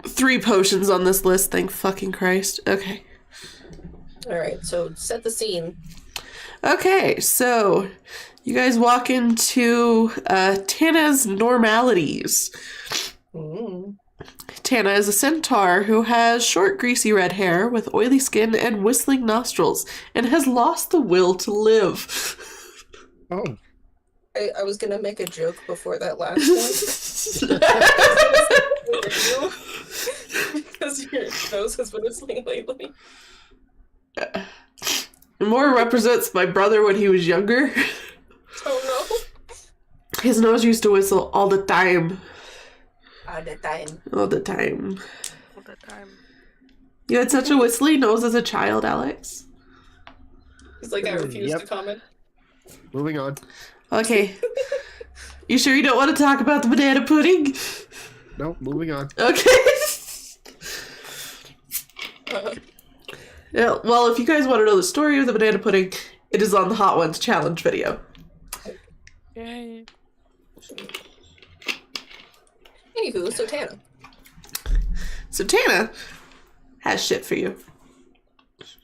3 potions on this list, thank fucking Christ. Okay. Alright, so set the scene. Okay, so you guys walk into Tana's normalities. Tana is a centaur who has short, greasy red hair with oily skin and whistling nostrils, and has lost the will to live. Oh. I was gonna make a joke before that last one. Because your nose has been whistling lately. It more represents my brother when he was younger. Oh no. His nose used to whistle all the time. All the time. All the time. All the time. You had such a whistly nose as a child, Alex. It's like I refuse to comment. Moving on. Okay. You sure you don't want to talk about the banana pudding? No, moving on. Okay. Yeah, well, if you guys want to know the story of the banana pudding, it is on the Hot Ones challenge video. Yay. Anywho, so Tana. So Tana has shit for you.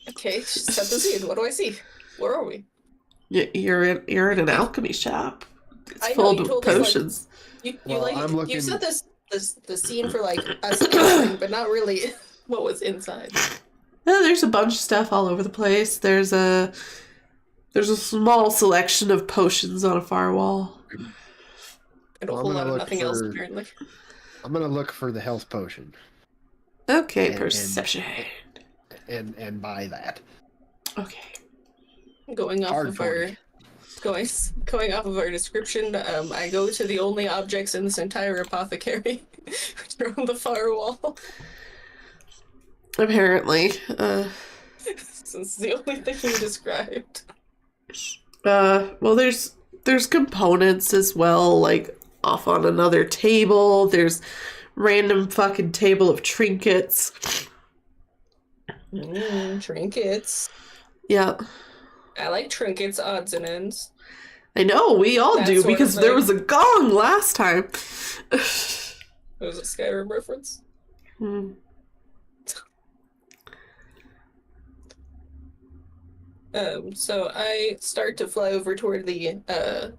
Okay, set the scene. What do I see? Where are we? You're in an alchemy shop. It's I know, full you of told us, like, potions. You set the scene for like us entering, but not really what was inside. There's a bunch of stuff all over the place. There's a small selection of potions on a far wall. And a whole lot of nothing else, apparently. I'm gonna look for the health potion. Okay, perception. And buy that. Okay. Going off of our description, I go to the only objects in this entire apothecary, which are on the far wall. Apparently. This is the only thing you described. Well, there's components as well, like off on another table. There's random fucking table of trinkets. Trinkets. Yeah. I like trinkets, odds and ends. I know, we all That do, sort of because there thing. was a gong last time. It was a Skyrim reference. So I start to fly over toward the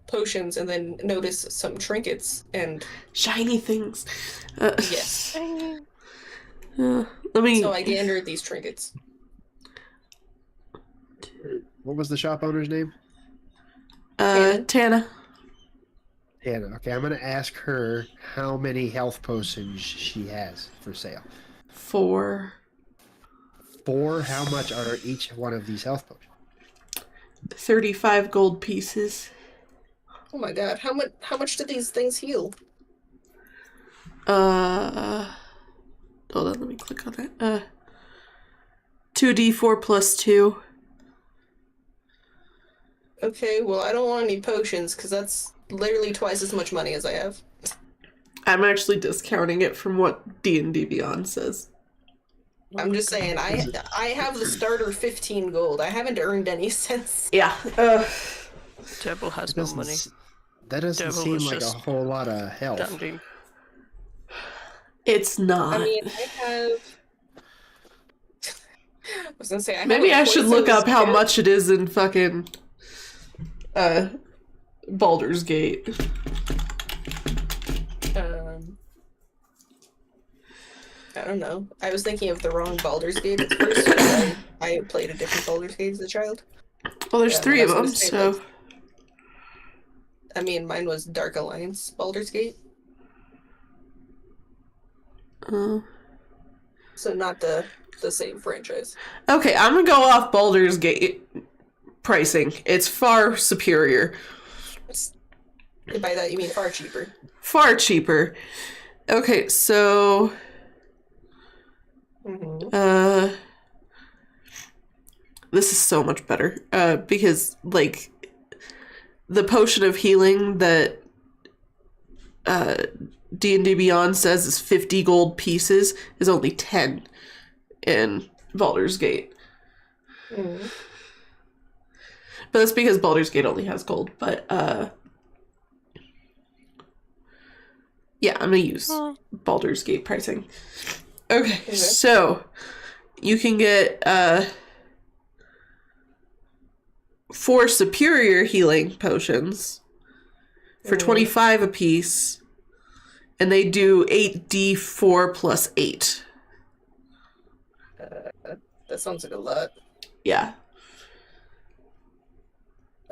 potions and then notice some trinkets and Shiny things. yes. Let me... So I gander at these trinkets. What was the shop owner's name? Tana. Hannah. Okay, I'm gonna ask her how many health potions she has for sale. 4. 4? How much are each one of these health potions? 35 gold pieces. Oh my god, how much do these things heal? Hold on, let me click on that. 2d4 plus 2. Okay, well I don't want any potions because that's literally twice as much money as I have. I'm actually discounting it from what D&D Beyond says. I'm just saying, I have the starter 15 gold. I haven't earned any since. Yeah. Durbul has no money. That doesn't Durbul seem was like a just whole lot of health. Dandy. It's not. I mean, I have... I was gonna say, I have Maybe like I should twice look as up how good. much it is in fucking Baldur's Gate. I don't know. I was thinking of the wrong Baldur's Gate at first. Because I played a different Baldur's Gate as a child. Well, there's Yeah, 3 I of was them, gonna say so... I mean, mine was Dark Alliance Baldur's Gate. So not the same franchise. Okay, I'm gonna go off Baldur's Gate pricing. It's far superior. And by that you mean far cheaper. Far cheaper. Okay, so... This is so much better. Because, like, the potion of healing that D&D Beyond says is 50 gold pieces is only 10 in Baldur's Gate. But that's because Baldur's Gate only has gold. But, yeah, I'm gonna use Baldur's Gate pricing. Okay, so you can get 4 superior healing potions for 25 apiece, and they do 8d4 plus 8. That sounds like a lot. Yeah.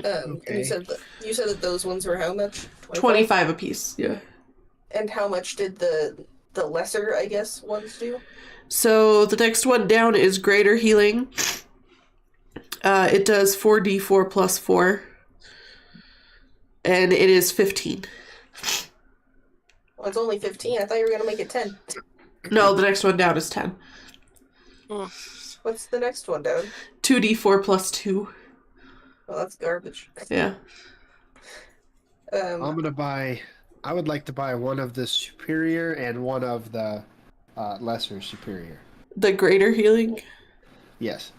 And you said that those ones were how much? 25 apiece, yeah. And how much did the lesser, I guess, ones do? So the next one down is greater healing. It does 4d4 plus 4. And it is 15. Oh, it's only 15. I thought you were gonna make it 10. No, the next one down is 10. What's the next one down? 2d4 plus 2. Oh, that's garbage. Yeah. I'm gonna buy. I would like to buy one of the superior and one of the lesser superior. The greater healing? Yes.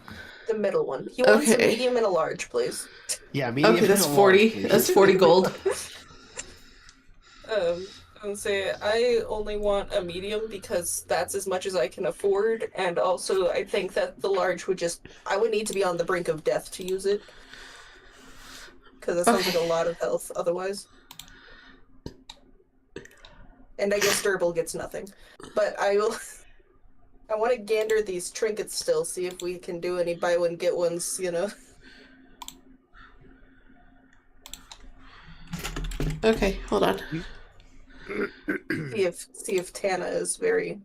The middle one. He wants a Okay. medium and a large, please. Yeah, medium. Okay, that's and a 40. large, please. That's 40 gold. I would say I only want a medium because that's as much as I can afford, and also I think that the large would I would need to be on the brink of death to use it. Because it sounds like a lot of health otherwise. And I guess Durbul gets nothing. But I want to gander these trinkets still, see if we can do any buy one get ones, you know. Okay, hold on. See if Tana is very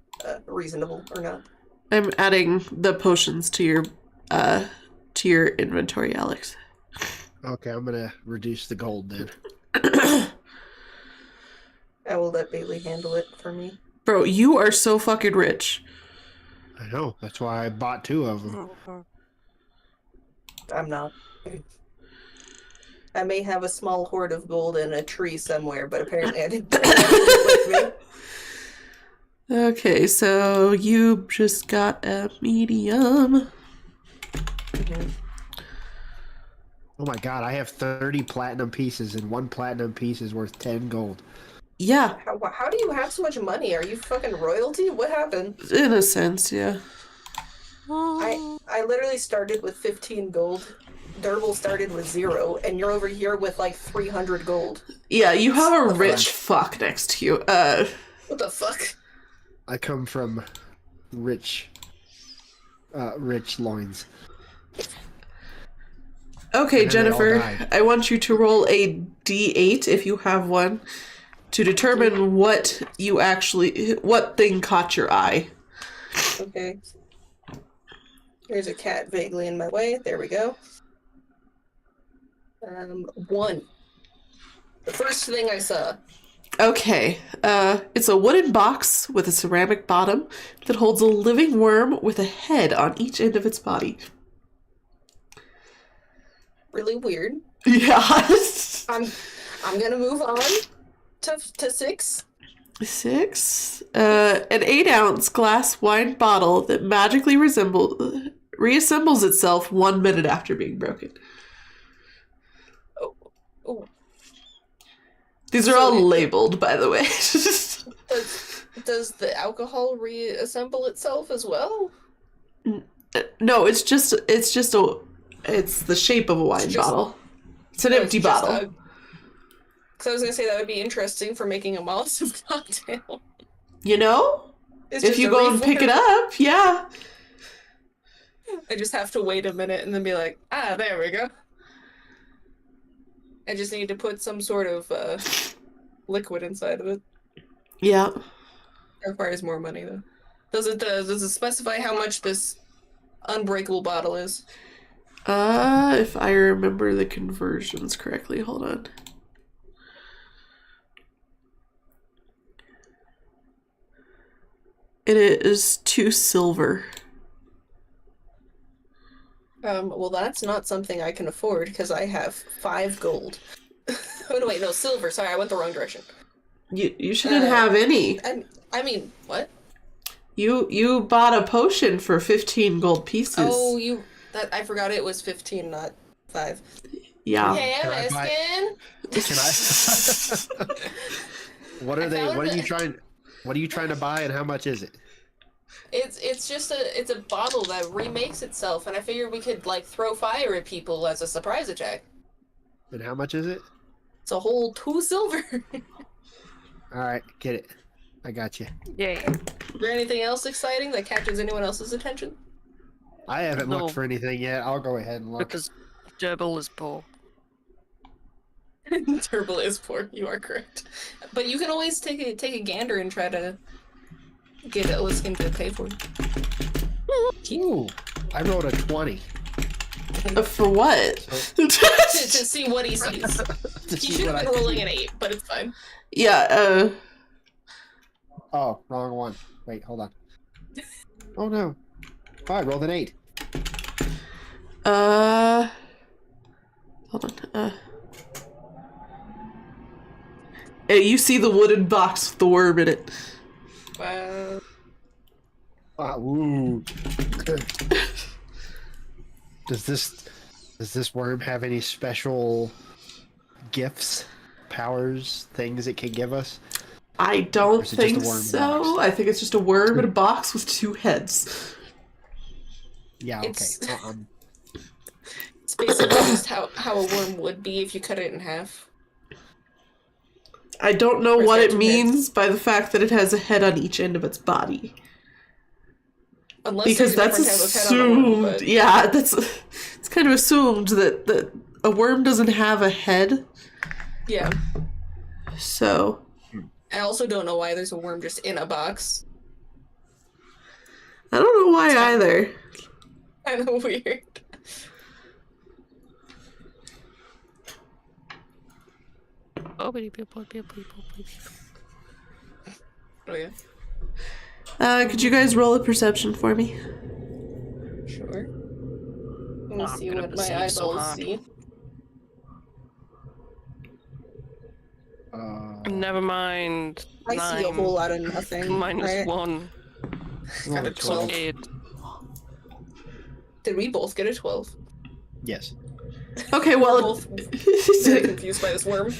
reasonable or not. I'm adding the potions to your inventory, Alex. Okay, I'm gonna reduce the gold then. I will let Bailey handle it for me. Bro, you are so fucking rich. I know. That's why I bought 2 of them. I'm not. I may have a small hoard of gold in a tree somewhere, but apparently I didn't bring it with me. Okay, so you just got a medium. Mm-hmm. Oh my god, I have 30 platinum pieces, and 1 platinum piece is worth 10 gold. Yeah, How do you have so much money? Are you fucking royalty? What happened? in a sense, yeah. I literally started with 15 gold. Durbul started with 0, and you're over here with like 300 gold. Yeah, you have a rich fuck next to you. What the fuck? I come from rich loins. Okay, And then they all Jennifer, died. I want you to roll a d8 if you have one to determine what thing caught your eye. Okay. There's a cat vaguely in my way. There we go. 1. The first thing I saw. Okay, it's a wooden box with a ceramic bottom that holds a living worm with a head on each end of its body. Really weird. Yeah. I'm gonna move on to 6. 6. An 8-ounce glass wine bottle that magically reassembles itself 1 minute after being broken. Oh. These are all labeled, by the way. Does the alcohol reassemble itself as well? No, it's the shape of a wine bottle. It's an empty bottle. Because I was gonna say that would be interesting for making a Molotov cocktail. You know? It's If just you a go and pick it up, yeah. I just have to wait a minute and then be like, there we go. I just need to put some sort of liquid inside of it. Yeah. It requires more money though. Does it specify how much this unbreakable bottle is? If I remember the conversions correctly, hold on. It is 2 silver. Well, that's not something I can afford because I have 5 gold. Oh no, wait, no, silver. Sorry, I went the wrong direction. You shouldn't have any. I mean, what? You bought a potion for 15 gold pieces. Oh, I forgot it was 15, not 5. Yeah. Hey, Aliskan. Can I? What are they? What are you trying to buy, and how much is it? It's just a bottle that remakes itself, and I figured we could like throw fire at people as a surprise attack. And how much is it? It's a whole 2 silver. All right, get it. I got you. Yay. Is there anything else exciting that catches anyone else's attention? I haven't No. looked for anything yet. I'll go ahead and look. Because Durbul is poor. Durbul is poor. You are correct, but you can always take a gander and try to get Aliskan to pay for it. Ooh, I rolled a 20. For what? to see what he sees. To He see should what have I been rolling see. an 8, but it's fine. Yeah, Oh, wrong one. Wait, hold on. Oh no. Oh, I rolled an 8. Hold on. Hey, you see the wooden box with the worm in it. Wow. Ooh. Does this worm have any special gifts, powers, things it can give us? I don't Or is it just a think worm in a so. box? I think it's just a worm in a box with 2 heads. Yeah, okay. It's basically just how a worm would be if you cut it in half. I don't know Or is what that it 2 means heads? by the fact that it has a head on each end of its body. Unless Because there's a that's different type of head on the worm, assumed. but Yeah, it's kind of assumed that a worm doesn't have a head. yeah. So I also don't know why there's a worm just in a box. I don't know why either. Kind of weird. Oh, Oh yeah, Could you guys roll a perception for me? sure. Let me I'm see gonna what my perceive so eyeballs hard. see. never mind. I see a 9 whole lot of nothing. minus right? Roll 1. Got a a 12. 8. Did we both get a 12? Yes. Okay, We're well, both very confused by this worm.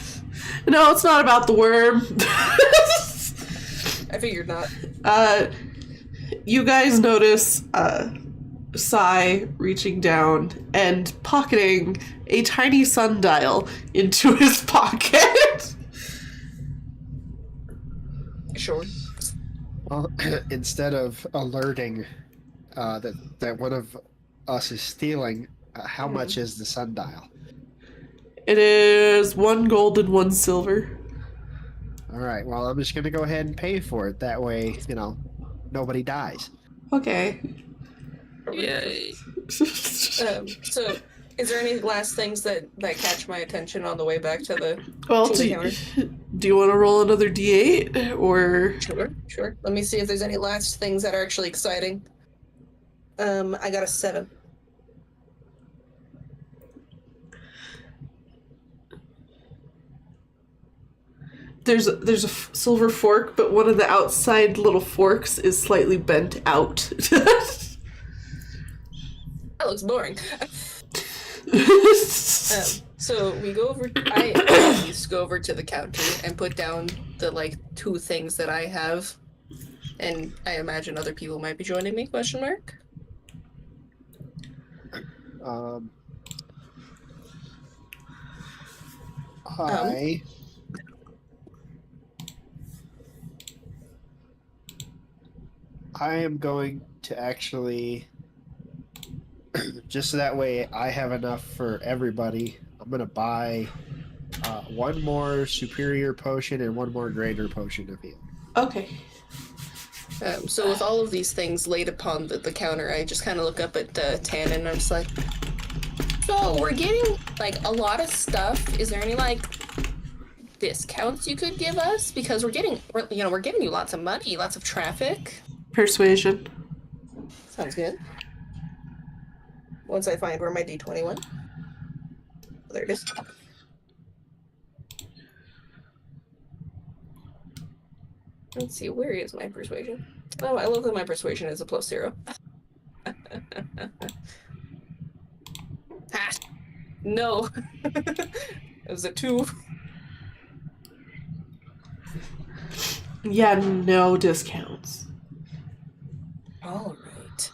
no, it's not about the worm. I figured not. You guys notice Sighe reaching down and pocketing a tiny sundial into his pocket. Sure. Well, instead of alerting that one of us is stealing, how much is the sundial? It is 1 gold and 1 silver. All right. Well, I'm just gonna go ahead and pay for it. That way, nobody dies. Okay. Yay. So, is there any last things that catch my attention on the way back to the Well, to the counter? do you want to roll another d8 or? Sure. Let me see if there's any last things that are actually exciting. I got a 7. There's a silver fork, but one of the outside little forks is slightly bent out. That looks boring. So we go over. I at least go over to the counter and put down the 2 things that I have, and I imagine other people might be joining me? Question mark. I am going to actually, just so that way I have enough for everybody, I'm going to buy 1 more superior potion and 1 more greater potion of heal. Okay. So with all of these things laid upon the counter, I just kind of look up at Tan and I'm just like, so we're getting a lot of stuff. Is there any discounts you could give us? Because we're giving you lots of money, lots of traffic. Persuasion. Sounds good. Once I find where my D20 went. There it is. Let's see, where is my persuasion? Oh, I love that my persuasion is a +0. Ha! No. It was a 2. Yeah, no discounts. Alright.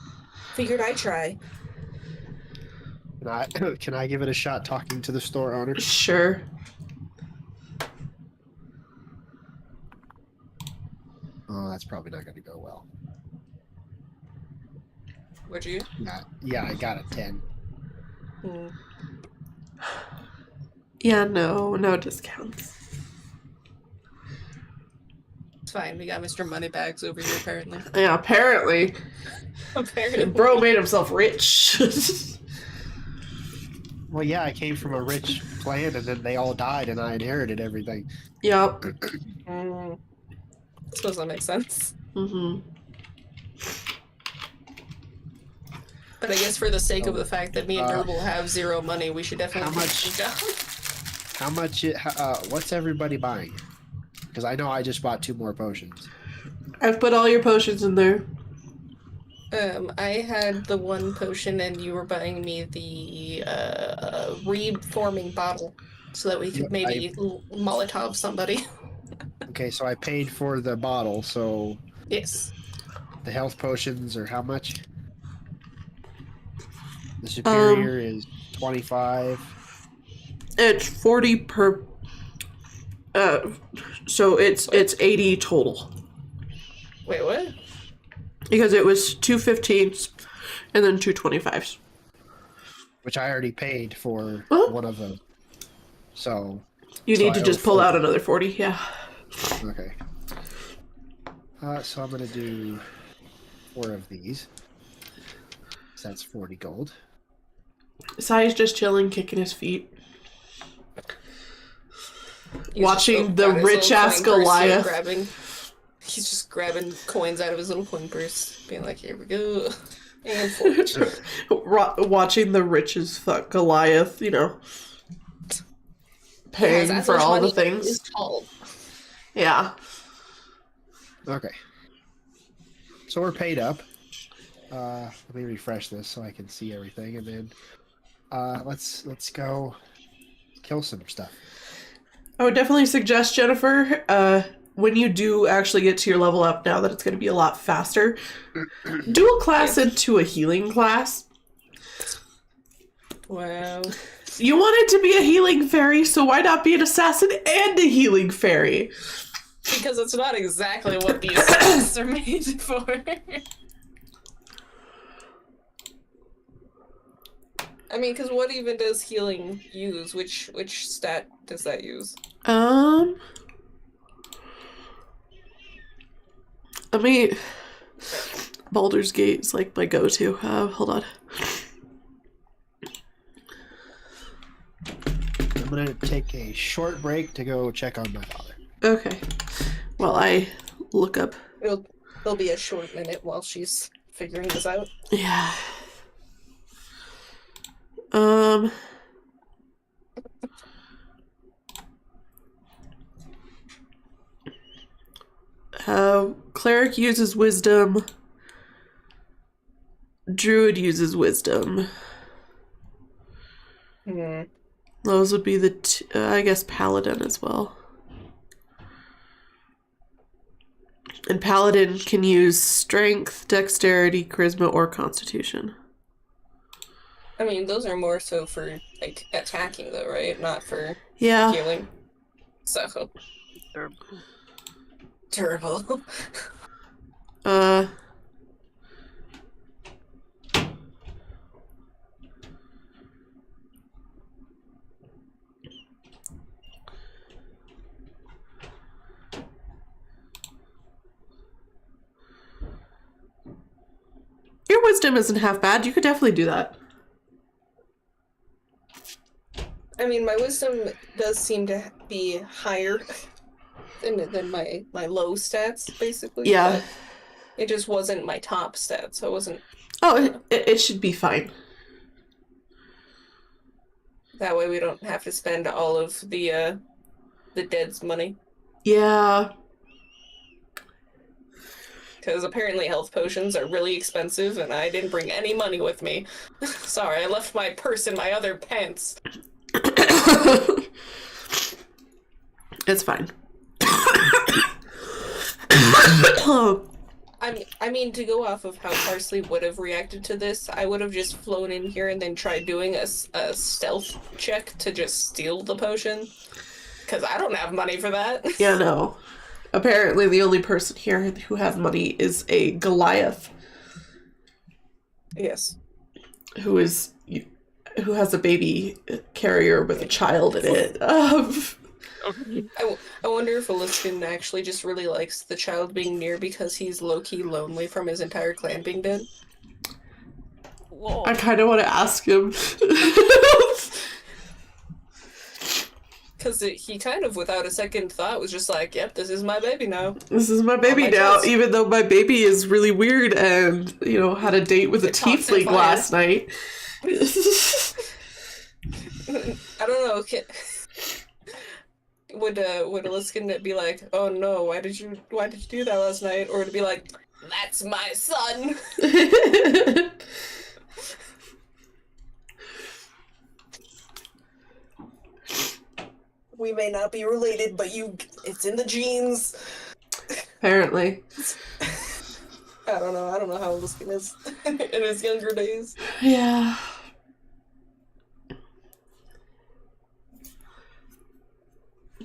Figured I'd try. Can I give it a shot talking to the store owner? Sure. Oh, that's probably not going to go well. Would you? Yeah, I got a 10. Yeah, no discounts. It's fine. We got Mr. Moneybags over here, apparently. Yeah, apparently. Bro made himself rich. Well, yeah, I came from a rich clan, and then they all died, and I inherited everything. Yup. suppose that makes sense. Mm-hmm. But I guess for the sake of the fact that me and Durbul have 0 money, we should definitely How much? What's everybody buying? Because I know I just bought 2 more potions. I've put all your potions in there. I had the 1 potion, and you were buying me the reforming bottle, so that we could maybe Molotov somebody. Okay, so I paid for the bottle. So Yes. the health potions are how much? The superior is 25. It's 40 per. So it's 80 total. Wait, what? Because it was 2 15s and then 2 25s. Which I already paid for one of them. So You need to just pull 40. out another 40, yeah. Okay. So I'm gonna do 4 of these. So that's 40 gold. Sai's just chilling, kicking his feet. Watching the rich-ass Goliath. He's just grabbing coins out of his little coin purse, being like, here we go. And 4. Watching the rich as fuck Goliath, you know. Paying for all the things. Yeah. Okay. So we're paid up. Let me refresh this so I can see everything, and then let's go kill some stuff. I would definitely suggest, Jennifer, when you do actually get to your level up, now that it's going to be a lot faster, dual class into a healing class. Wow. You want it to be a healing fairy, so why not be an assassin and a healing fairy? Because it's not exactly what these stats are made for. I mean, because what even does healing use? Which stat does that use? I mean, Baldur's Gate is like my go-to. Hold on. I'm gonna take a short break to go check on my father. Okay. Well, I look up. It'll be a short minute while she's figuring this out. Yeah. Cleric uses wisdom. Druid uses wisdom. Those would be the I guess paladin as well. And paladin can use strength, dexterity, charisma, or constitution. I mean, those are more so for like attacking, though, right? Not for healing. So terrible. Your wisdom isn't half bad. You could definitely do that. I mean, my wisdom does seem to be higher than my low stats, basically. Yeah. It just wasn't my top stat, so it wasn't... Oh, it should be fine. That way we don't have to spend all of the dead's money. Yeah. Because apparently health potions are really expensive, and I didn't bring any money with me. Sorry, I left my purse in my other pants. It's fine. I mean, to go off of how Parsley would have reacted to this, I would have just flown in here and then tried doing a stealth check to just steal the potion. Because I don't have money for that. Yeah, no. Apparently the only person here who has money is a Goliath. Yes. Who has a baby carrier with a child in it. I wonder if Aliskan actually just really likes the child being near because he's low-key lonely from his entire clan being dead. I kind of want to ask him. Because he kind of, without a second thought, was just like, "Yep, this is my baby now." This is my baby my now, chest. even though my baby is really weird and, had a date with a It talks in tiefling fire. last night. I don't know. Would Aliskan be like, "Oh no, why did you do that last night?" Or would it be like, "That's my son." We may not be related, but it's in the genes. Apparently. I don't know. I don't know how Aliskan is in his younger days. Yeah.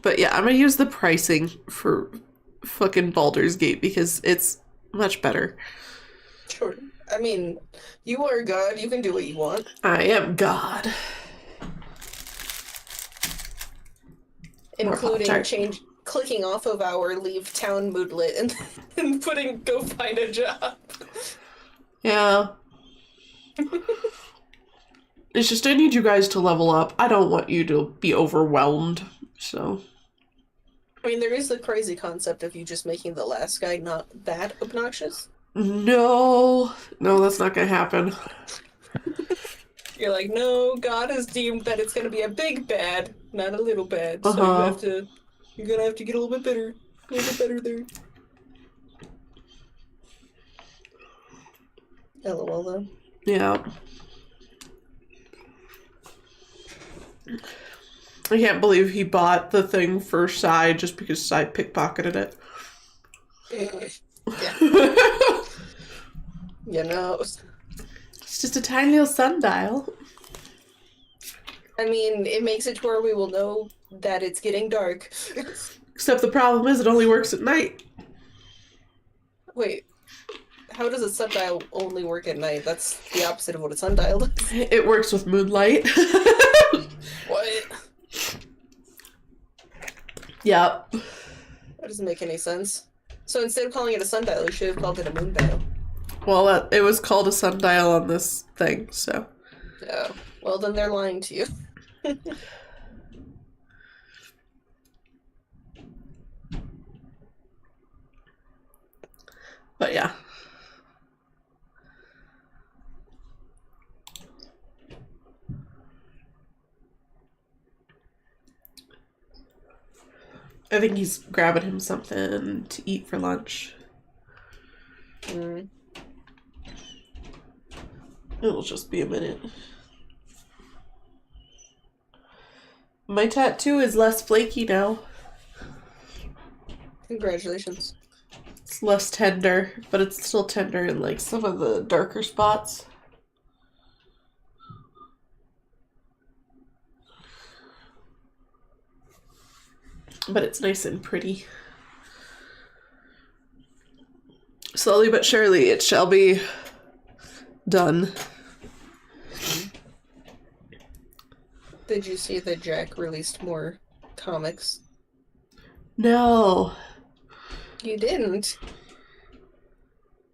But yeah, I'm gonna use the pricing for fucking Baldur's Gate because it's much better. Sure. I mean, you are God. You can do what you want. I am God. Including clicking off of our leave town moodlet and putting go find a job. Yeah. It's just I need you guys to level up. I don't want you to be overwhelmed. So. I mean, there is the crazy concept of you just making the last guy not that obnoxious. No, that's not gonna happen. You're like, no, God has deemed that it's gonna be a big bad, not a little bad. So you're gonna have to get a little bit better there. LOL though. Yeah. I can't believe he bought the thing for Sighe just because Sighe pickpocketed it. Yeah. You know. It's just a tiny little sundial. I mean, it makes it to where we will know that it's getting dark. Except the problem is it only works at night. Wait, how does a sundial only work at night? That's the opposite of what a sundial does. It works with moonlight. What? Yep. That doesn't make any sense. So instead of calling it a sundial, you should have called it a moondial. Well, it was called a sundial on this thing, so. Oh, well then they're lying to you. But yeah. I think he's grabbing him something to eat for lunch. It'll just be a minute. My tattoo is less flaky now. Congratulations. It's less tender, but it's still tender in like some of the darker spots. But it's nice and pretty. Slowly but surely it shall be done. Did you see that Jack released more comics? No. You didn't?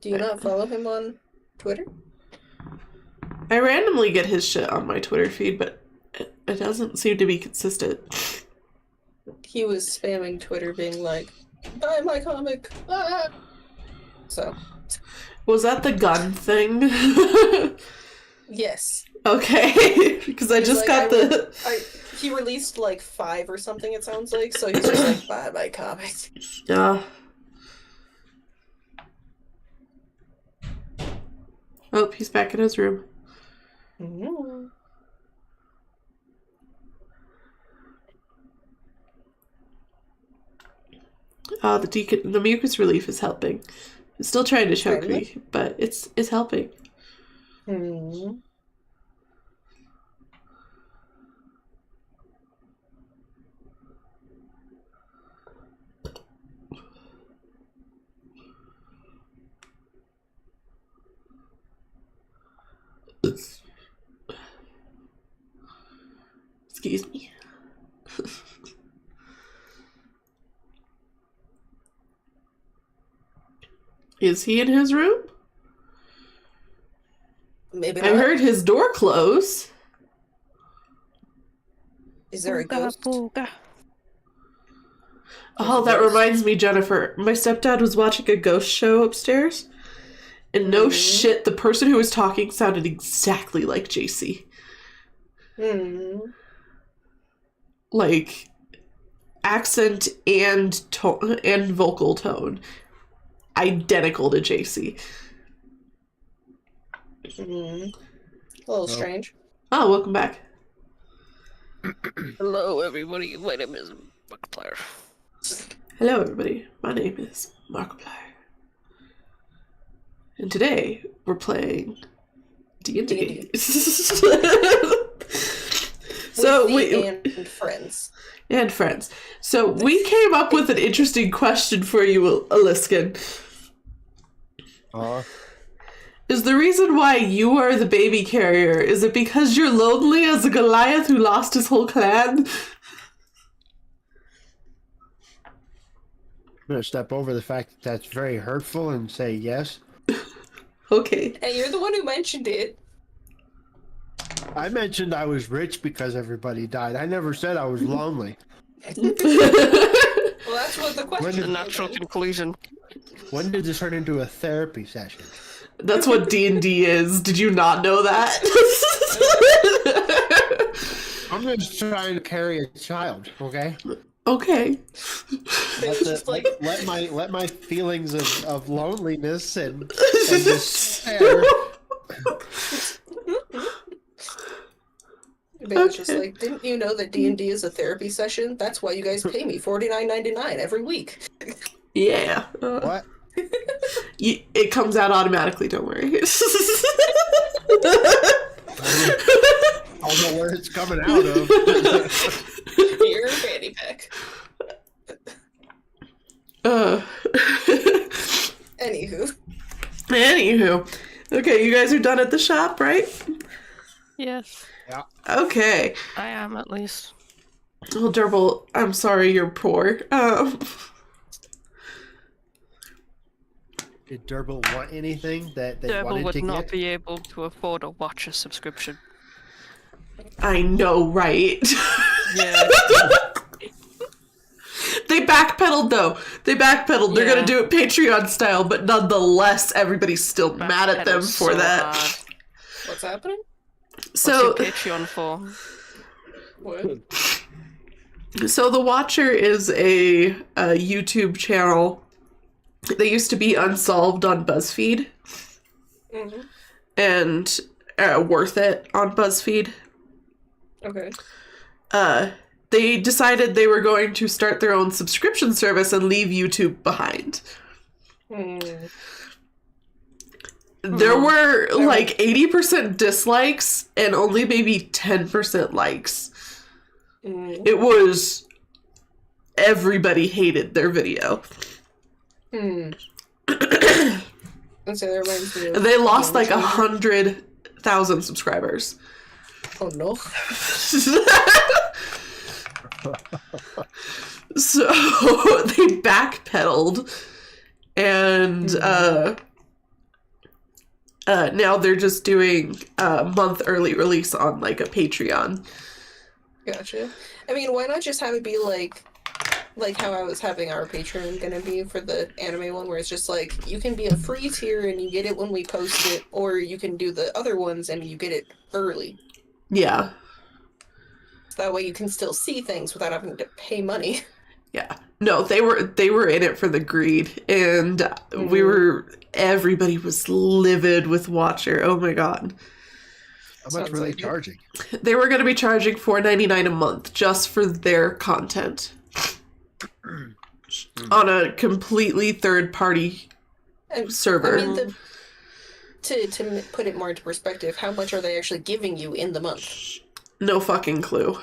Do you not follow him on Twitter? I randomly get his shit on my Twitter feed, but it doesn't seem to be consistent. He was spamming Twitter being like, buy my comic! Ah! So. Was that the gun thing? Yes. Okay. Because I just got he released like 5 or something, it sounds like, so he's just like, buy my comic. Yeah. Oh, he's back in his room. Mm-hmm. The mucus relief is helping. It's still trying to choke me, but it's helping. Hmm. Excuse me. Is he in his room? Maybe not. I heard his door close. Is there a ghost? Booga. Oh, that reminds me, Jennifer. My stepdad was watching a ghost show upstairs. And no shit, the person who was talking sounded exactly like JC. Like, accent and tone and vocal tone. Identical to JC. A little strange. Oh, welcome back. Hello, everybody. My name is Markiplier. Hello, everybody. My name is Markiplier. And today, we're playing D&D. So and friends. And friends. So we came up with an interesting question for you, Aliskan. Is the reason why you are the baby carrier, is it because you're lonely as a Goliath who lost his whole clan? I'm going to step over the fact that that's very hurtful and say yes. Okay. And you're the one who mentioned it. I mentioned I was rich because everybody died. I never said I was lonely. Well, that's what the question The natural conclusion. When did this turn into a therapy session? That's what D&D is. Did you not know that? I'm just trying to carry a child, okay? Okay. Let my feelings of loneliness and despair. It's just like, didn't you know that D&D is a therapy session? That's why you guys pay me $49.99 every week. Yeah. What? It comes out automatically, don't worry. I don't know where it's coming out of. Your fanny pack. Anywho. Okay, you guys are done at the shop, right? Yes. Yeah. Okay. I am, at least. Well, Durbul, I'm sorry you're poor. Did Durbul want anything that they Durbul wanted would to not get? be able to afford a Watcher subscription. I know, right? Yeah. They backpedaled, though. They backpedaled. They're Yeah. gonna do it Patreon style, but nonetheless, everybody's still mad at them Backpedaled for so that. hard. What's happening? So, What's your Patreon for? What? so the Watcher is a YouTube channel. They used to be Unsolved on BuzzFeed. Mm-hmm. And Worth It on BuzzFeed. Okay. They decided they were going to start their own subscription service and leave YouTube behind. There were like 80% dislikes and only maybe 10% likes. It was... Everybody hated their video. And so that reminds me of They lost like 100,000 subscribers. Oh no. So they backpedaled and now they're just doing a month early release on like a Patreon. Gotcha. I mean, why not just have it be like how I was having our Patreon gonna be for the anime one, where it's just like, you can be a free tier and you get it when we post it, or you can do the other ones and you get it early. Yeah. So that way you can still see things without having to pay money. Yeah. No, they were in it for the greed, and everybody was livid with Watcher. Oh my god. How much were they charging? They were going to be charging $4.99 a month just for their content. On a completely third-party server. I mean, to put it more into perspective, how much are they actually giving you in the month? No fucking clue.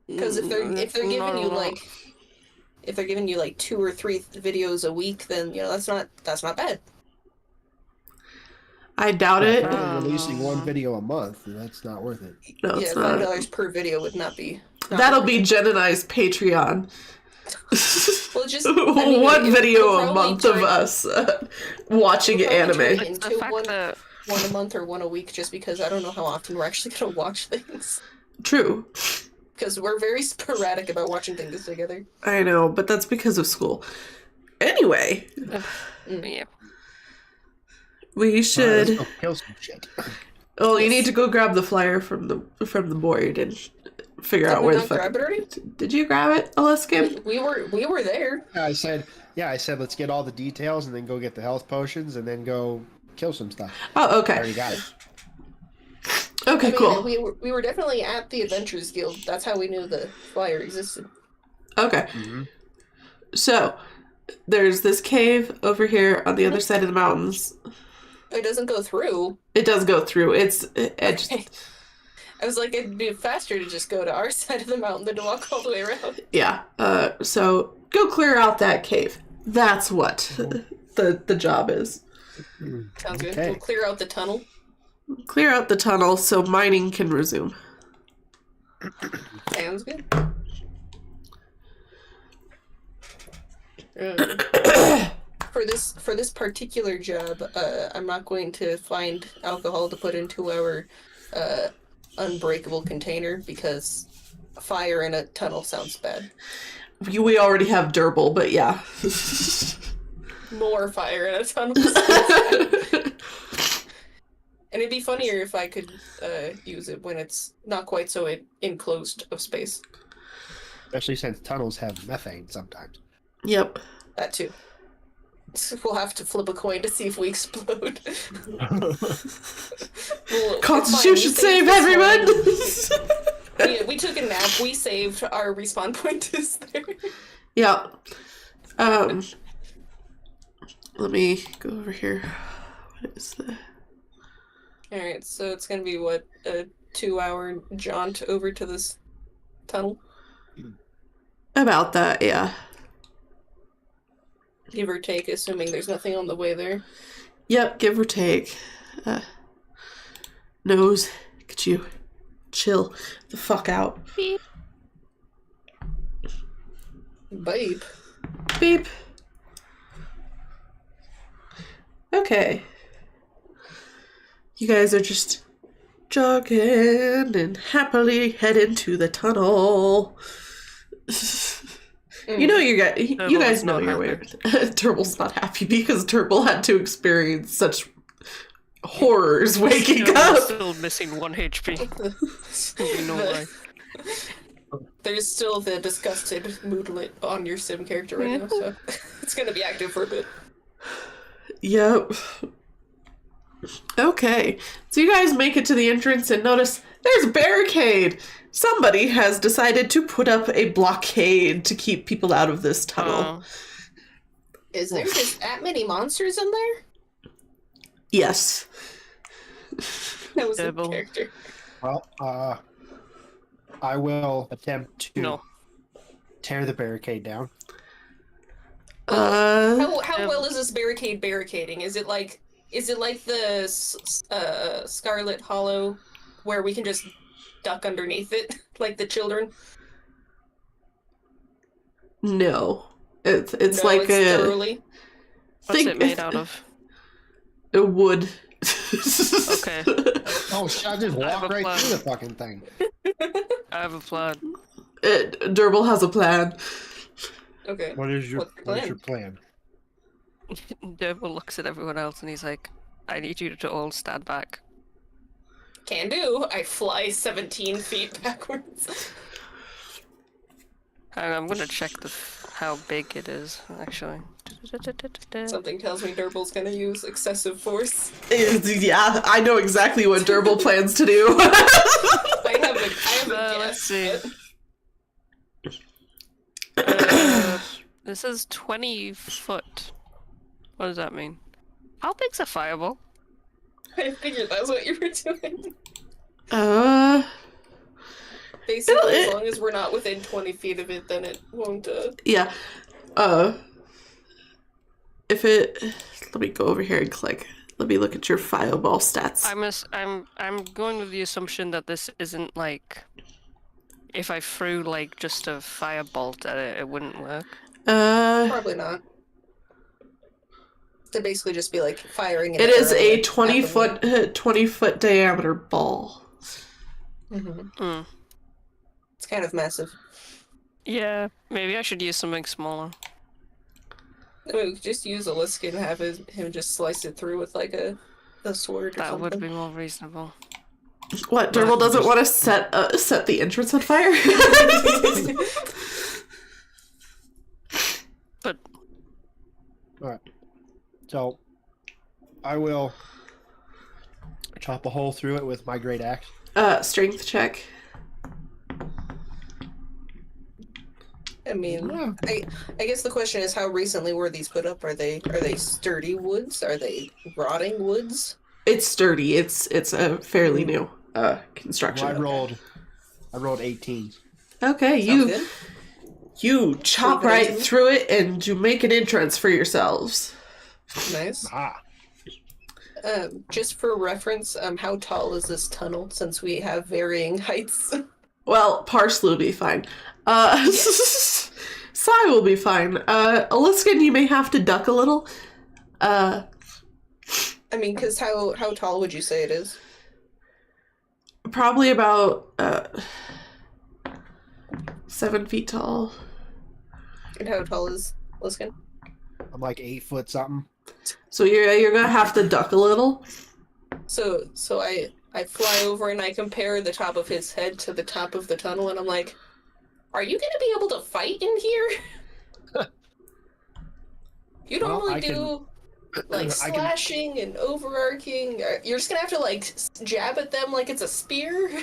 Because if they're giving you like 2 or 3 videos a week, then that's not bad. I doubt it. Releasing one video a month, that's not worth it. No, it's not. $5 per video would not be. That'll be Jen and I's Patreon. Well, just one video a month of us watching anime. Into one a month or one a week, just because I don't know how often we're actually gonna watch things. True. because we're very sporadic about watching things together. I know, but that's because of school. Anyway, Yeah. we should. Let's go kill some shit. Well, you Yes. need to go grab the flyer from the board and figure Did out we where the not fuck. grab it already? Did you grab it, Aliskan? We were there. I said let's get all the details and then go get the health potions and then go kill some stuff. Oh, I okay. already got it. Okay, I mean, cool. we were definitely at the Adventurers Guild. That's how we knew the flyer existed. Okay. Mm-hmm. So, there's this cave over here on the other side of the mountains. It doesn't go through. It does go through. It just, I was like, it'd be faster to just go to our side of the mountain than to walk all the way around. yeah. So go clear out that cave. That's what the job is. Sounds good. Okay. We'll clear out the tunnel. Clear out the tunnel so mining can resume. Sounds good. For this particular job, I'm not going to find alcohol to put into our unbreakable container because fire in a tunnel sounds bad. We already have Durbul, but yeah. More fire in a tunnel sounds bad. And it'd be funnier if I could use it when it's not quite so enclosed of space. Especially since tunnels have methane sometimes. Yep. That too. We'll have to flip a coin to see if we explode. Constitution save, everyone! We took a nap. We saved. Our respawn point is there. Yeah. Let me go over here. What is the... Alright, so it's gonna be, what, a 2-hour jaunt over to this tunnel? About that, yeah. Give or take, assuming there's nothing on the way there. Yep, give or take. Nose, could you chill the fuck out? Beep. Babe. Beep. Okay. You guys are just jogging and happily head into the tunnel. You know you guys know your way. Turbul's not happy because Durbul had to experience such horrors waking up. Still missing 1 HP. You know why. There's still the disgusted moodlet on your sim character right now, so it's gonna be active for a bit. Yep. Okay, so you guys make it to the entrance and notice there's a barricade. Somebody has decided to put up a blockade to keep people out of this tunnel. Is there just that many monsters in there? Yes. That was a Durbul. character. Well, I will attempt to No. tear the barricade down. How well is this barricade barricading? Is it like the Scarlet Hollow, where we can just duck underneath it, like the children? No. It's No, like it's a thoroughly. What's it made out of? a wood. Okay. Oh shit, I just I have walk a right plan. through the fucking thing. I have a plan. Durbul has a plan. Okay. What is your What's the plan? Durbul looks at everyone else and he's like, I need you to all stand back. Can do. I fly 17 feet backwards. I'm gonna check how big it is, actually. Something tells me Durbul's gonna use excessive force. Yeah, I know exactly what Durbul plans to do. I have a guess. Let's see. This is 20 foot. What does that mean? How big's a fireball? I figured that's what you were doing. Basically, as long as we're not within 20 feet of it, then it won't. Yeah. If it, let me go over here and click. Let me look at your fireball stats. I'm going with the assumption that this isn't like, if I threw like just a firebolt at it, it wouldn't work. Probably not. To basically just be like firing. It is a 20 foot diameter ball. Mm-hmm. It's kind of massive. Yeah, maybe I should use something smaller. I mean, we could just use Aliskan and have him just slice it through with like a sword or That something. would be more reasonable. What, Durbul doesn't want to set the entrance on fire? But Alright. So, I will chop a hole through it with my great axe. Strength check. I mean, Yeah. I guess the question is, how recently were these put up? Are they sturdy woods? Are they rotting woods? It's sturdy. It's a fairly new construction. Well, I rolled 18. Okay, Sounds good. you chop Leave it right into me? through it and you make an entrance for yourselves. Nice. Ah. Just for reference, how tall is this tunnel? Since we have varying heights. Well, Parsley will be fine. Sighe will be fine. Aliskan, you may have to duck a little. I mean, because how tall would you say it is? Probably about 7 feet tall. And how tall is Aliskan? I'm like 8 foot something. So you're gonna have to duck a little. So I fly over and I compare the top of his head to the top of the tunnel, and I'm like, "Are you gonna be able to fight in here? You Well, normally I do like I can- slashing and overarching. You're just gonna have to like jab at them like it's a spear."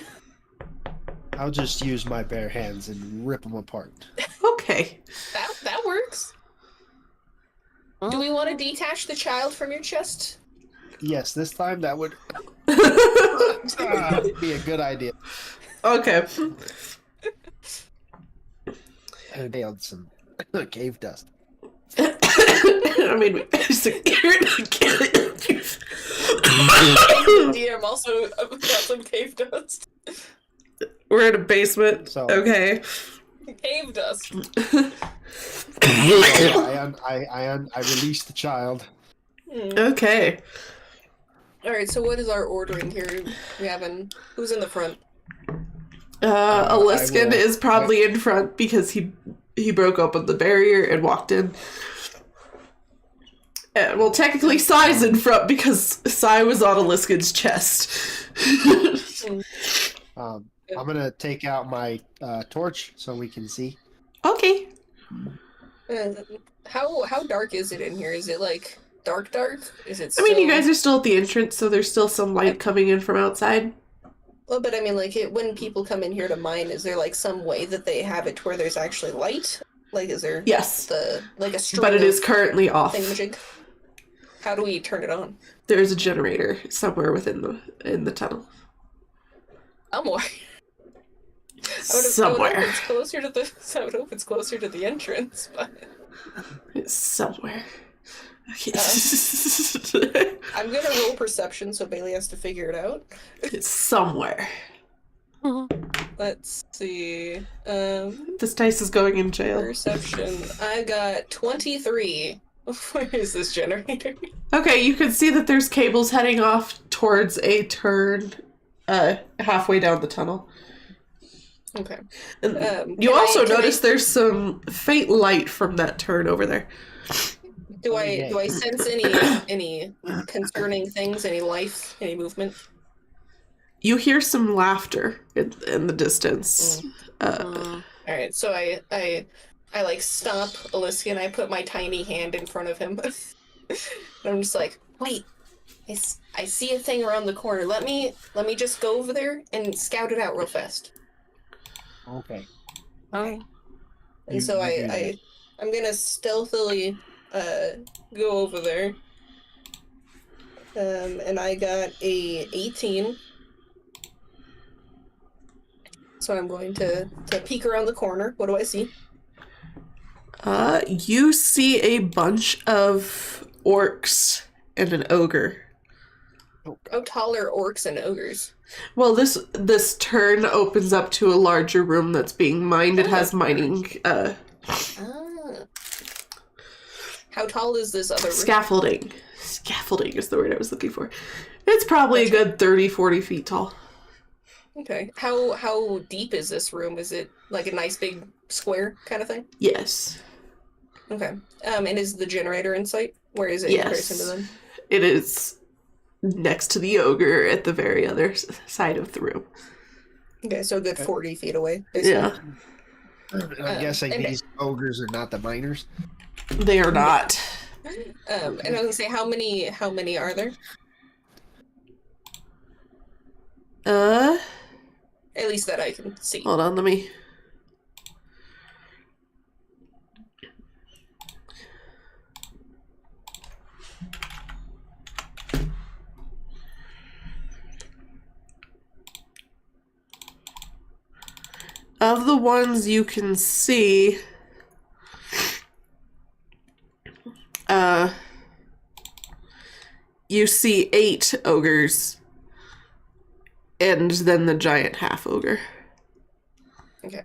I'll just use my bare hands and rip them apart. Okay. That works. Do we want to detach the child from your chest? Yes, this time that would be a good idea. Okay. I nailed some cave dust. I mean, we DM also got some cave dust. we're in a basement. So- Okay. Cave dust. I released the child. Okay. All right. So what is our ordering here? We having who's in the front? Aliskan I will- is probably in front because he broke open the barrier and walked in. Well, technically, Sighe's in front because Sighe was on Aliskan's chest. I'm gonna take out my torch so we can see. Okay. How dark is it in here? Is it like dark? Is it? I mean, you still- guys are still at the entrance, so there's still some light coming in from outside. Well, but I mean, like, when people come in here to mine, is there like some way that they have it to where there's actually light? Like, is there Yes, like a string but it of is currently off. thingamajig? How do we turn it on? There's a generator somewhere within the tunnel. Somewhere. I would Somewhere. hope it's closer to the. I would hope it's closer to the entrance, but It's somewhere. Okay. I'm gonna roll perception, so Bailey has to figure it out. It's somewhere. Let's see. This dice is going in jail. Perception. I got 23. Where is this generator? Okay, you can see that there's cables heading off towards a turn halfway down the tunnel. Okay. And you can also can notice there's some faint light from that turn over there. Do I sense any concerning things? Any life? Any movement? You hear some laughter in the distance. All right. So I like stop Aliskan and I put my tiny hand in front of him. And I'm just like, wait, I see a thing around the corner. Let me just go over there and scout it out real fast. Okay. Okay. And so I'm gonna stealthily go over there. And I got a 18. So I'm going to peek around the corner. What do I see? You see a bunch of orcs and an ogre. Oh, taller orcs and ogres. Well, this turn opens up to a larger room that's being mined. It has mining Ah. How tall is this other room? scaffolding. Scaffolding is the word I was looking for. It's probably a good 30, 40 feet tall. Okay. How deep is this room? Is it like a nice big square kind of thing? Yes. Okay. And is the generator in sight? Where is it in comparison to Yes. them? It is next to the ogre at the very other side of the room. Okay, so a good 40 feet away, basically. Yeah. I'm guessing and- these ogres are not the miners. They are not. And I was gonna say, how many are there? At least that I can see. Hold on, let me. Of the ones you can see, you see 8 ogres, and then the giant half ogre. Okay.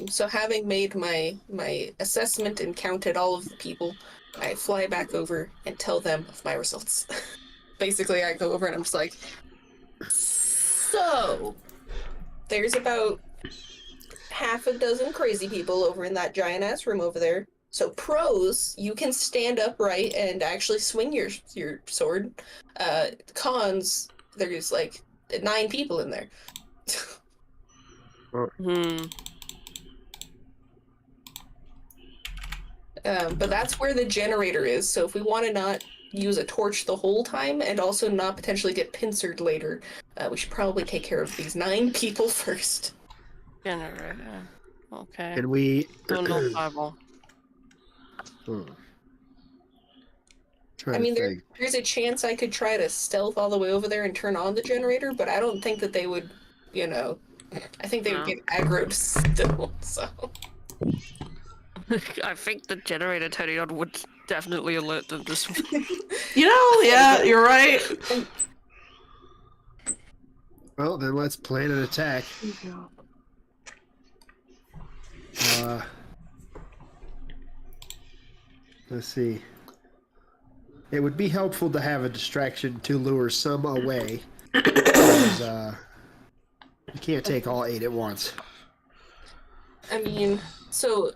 So having made my assessment and counted all of the people, I fly back over and tell them of my results. Basically, I go over and I'm just like, so there's about half a dozen crazy people over in that giant ass room over there. So pros, you can stand upright and actually swing your sword. Cons, there's like 9 people in there. But that's where the generator is, so if we want to not use a torch the whole time and also not potentially get pincered later, we should probably take care of these 9 people first. Generator. Okay. And we... No fireball. I mean, there's a chance I could try to stealth all the way over there and turn on the generator, but I don't think that they would, I think they would get aggroed still, so... I think the generator turning on would definitely alert them to something. Yeah, you're right. Well, then let's plan an attack. Let's see. It would be helpful to have a distraction to lure some away. Because, you can't take all 8 at once. I mean, so...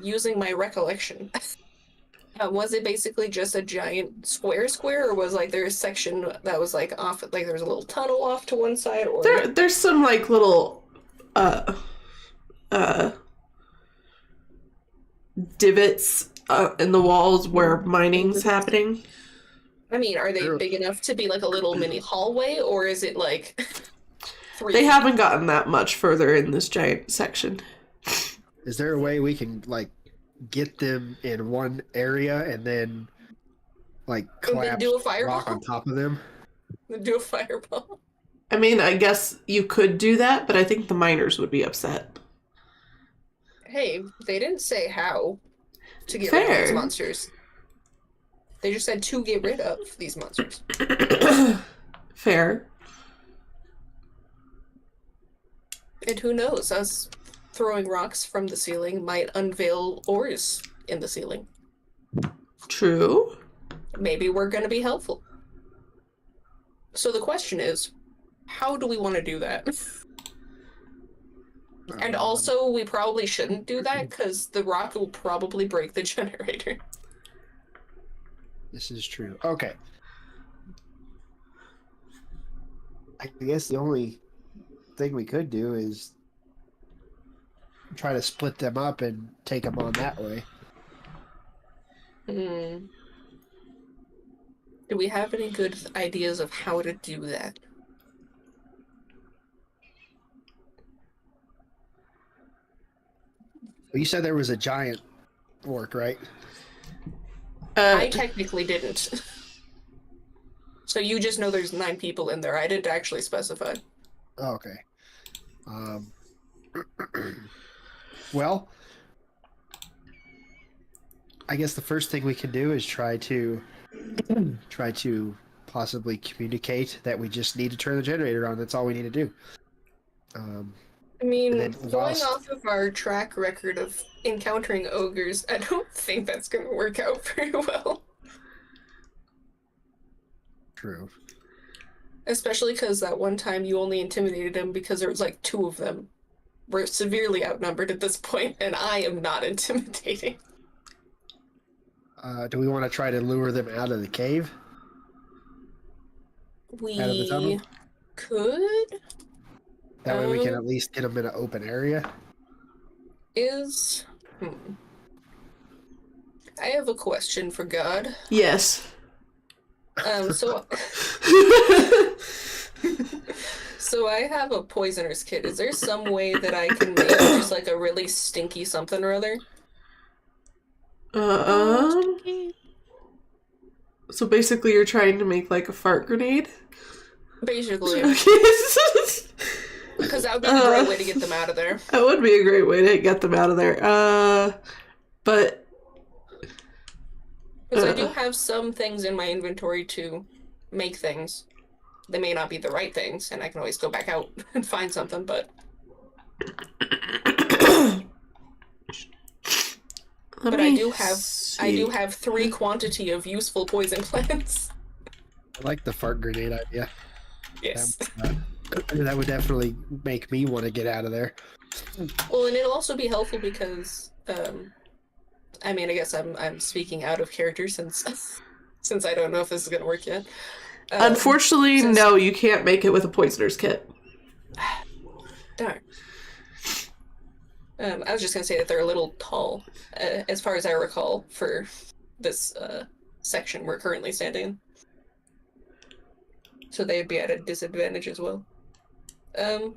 using my recollection, was it basically just a giant square, or was like there a section that was like off, like there was a little tunnel off to one side, or There's some like little divots in the walls where mining's happening. I mean, are they big enough to be like a little mini hallway, or is it like 3 They feet? haven't gotten that much further in this giant section. Is there a way we can, like, get them in one area and then, like, collapse do a fireball? rock on top of them? Do a fireball? I mean, I guess you could do that, but I think the miners would be upset. Hey, they didn't say how to get rid of Fair. these monsters. They just said to get rid of these monsters. Fair. And who knows, us throwing rocks from the ceiling might unveil ores in the ceiling. True. Maybe we're going to be helpful. So the question is, how do we want to do that? And also, we probably shouldn't do that because the rock will probably break the generator. This is true. Okay. I guess the only thing we could do is try to split them up and take them on that way. Do we have any good ideas of how to do that? You said there was a giant orc, right? I technically didn't. So you just know there's 9 people in there. I didn't actually specify. Oh, okay. Well, I guess the first thing we can do is try to possibly communicate that we just need to turn the generator on. That's all we need to do. I mean, then going whilst- off of our track record of encountering ogres, I don't think that's going to work out very well. True. Especially because that one time you only intimidated him because there was like 2 of them. We're severely outnumbered at this point, and I am not intimidating. Do we want to try to lure them out of the cave? Out of the tunnel? We could. That way we can at least get them in an open area. I have a question for God. Yes. So I have a poisoner's kit. Is there some way that I can make just like a really stinky something or other? So basically you're trying to make like a fart grenade? Basically. Okay. Because that would be a great way to get them out of there. That would be a great way to get them out of there. But... Because I do have some things in my inventory to make things. They may not be the right things, and I can always go back out and find something, but... But I do have 3 quantity of useful poison plants. I like the fart grenade idea. Yes. That would definitely make me want to get out of there. Well, and it'll also be helpful because, I mean, I guess I'm speaking out of character since I don't know if this is going to work yet. Unfortunately, no, you can't make it with a poisoner's kit. Darn. I was just going to say that they're a little tall, as far as I recall, for this section we're currently standing in. So they'd be at a disadvantage as well. Can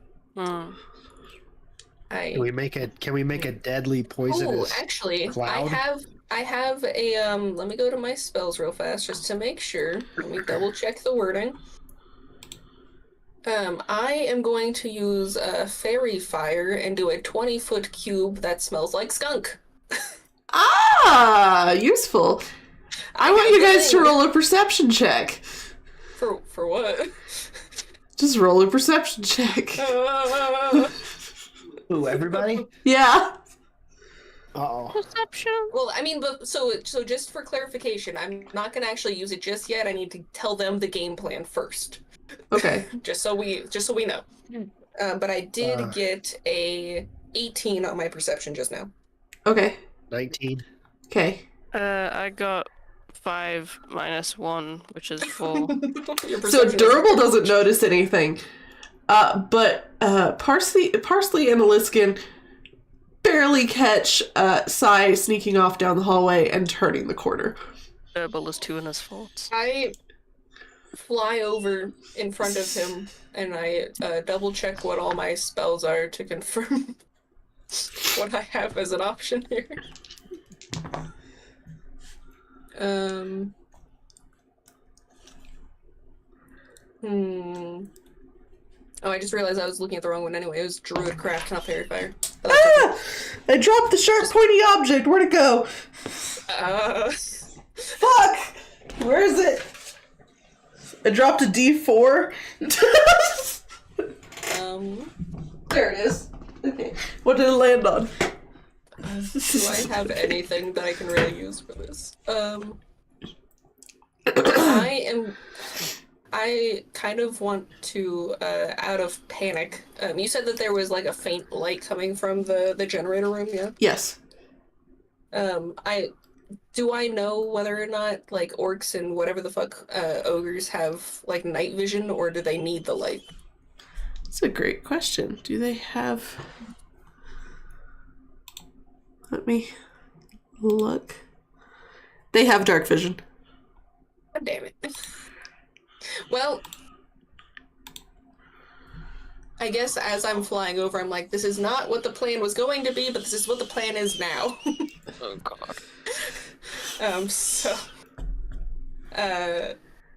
we make a deadly poisonous actually, cloud? I have a let me go to my spells real fast just to make sure. Let me double check the wording. I am going to use fairy fire and do a 20-foot cube that smells like skunk. Useful. I want you guys to roll a perception check. For what? Just roll a perception check. Ooh, everybody? Yeah. Uh-oh. Perception. Well, I mean, but so just for clarification, I'm not gonna actually use it just yet. I need to tell them the game plan first. Okay. just so we know. But I did get a 18 on my perception just now. Okay. 19. Okay. I got 5 minus 1, which is 4. So Durbul doesn't notice anything. But Parsley and Aliskan barely catch Sighe sneaking off down the hallway and turning the corner. Durbul is 2 in his faults. I fly over in front of him and I double check what all my spells are to confirm what I have as an option here. Oh, I just realized I was looking at the wrong one anyway. It was Druidcraft, not Fairy Fire. I dropped the sharp pointy object. Where'd it go? Fuck! Where is it? I dropped a D4. There it is. Okay. What did it land on? Do I have anything that I can really use for this? I kind of want to, out of panic. You said that there was like a faint light coming from the generator room, yeah? Yes. Do I know whether or not like orcs and whatever the fuck ogres have like night vision, or do they need the light? That's a great question. Do they have... Let me look. They have dark vision. God damn it. Well, I guess as I'm flying over, I'm like, this is not what the plan was going to be, but this is what the plan is now. Oh god.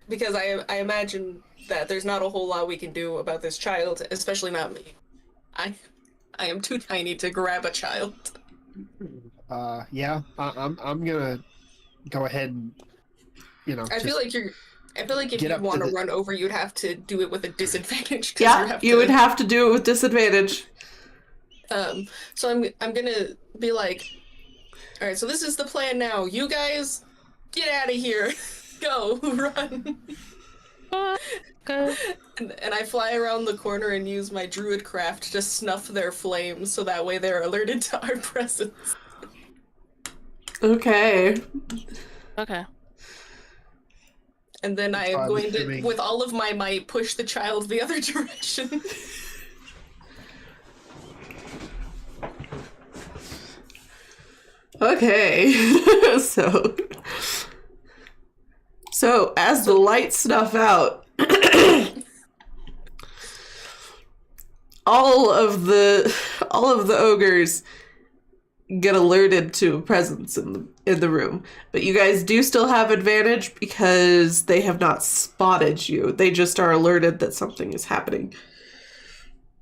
Because I imagine that there's not a whole lot we can do about this child, especially not me. I am too tiny to grab a child. Yeah, I'm gonna go ahead and, I feel like if you want to run over, you'd have to do it with a disadvantage. Yeah, you would have to do it with disadvantage. So I'm gonna be like, all right, so this is the plan now. You guys, get out of here. Go, run. Okay. And I fly around the corner and use my druid craft to snuff their flames so that way they're alerted to our presence. Okay. Okay. And then I am I'm going assuming- to, with all of my might, push the child the other direction. Okay. So as the lights snuff out, all of the ogres get alerted to a presence in the room. But you guys do still have advantage because they have not spotted you. They just are alerted that something is happening.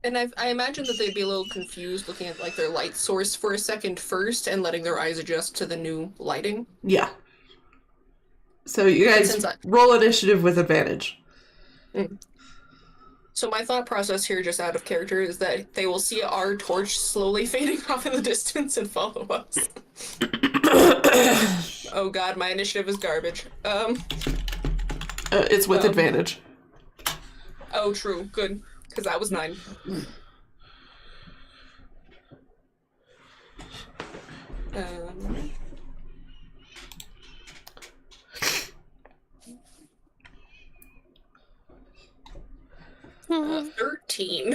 And I imagine that they'd be a little confused looking at like their light source for a second first and letting their eyes adjust to the new lighting. Yeah. So you guys Since roll initiative with advantage. So my thought process here, just out of character, is that they will see our torch slowly fading off in the distance and follow us. Oh god, my initiative is garbage. It's with advantage. Oh, true. Good. Because that was 9. 13.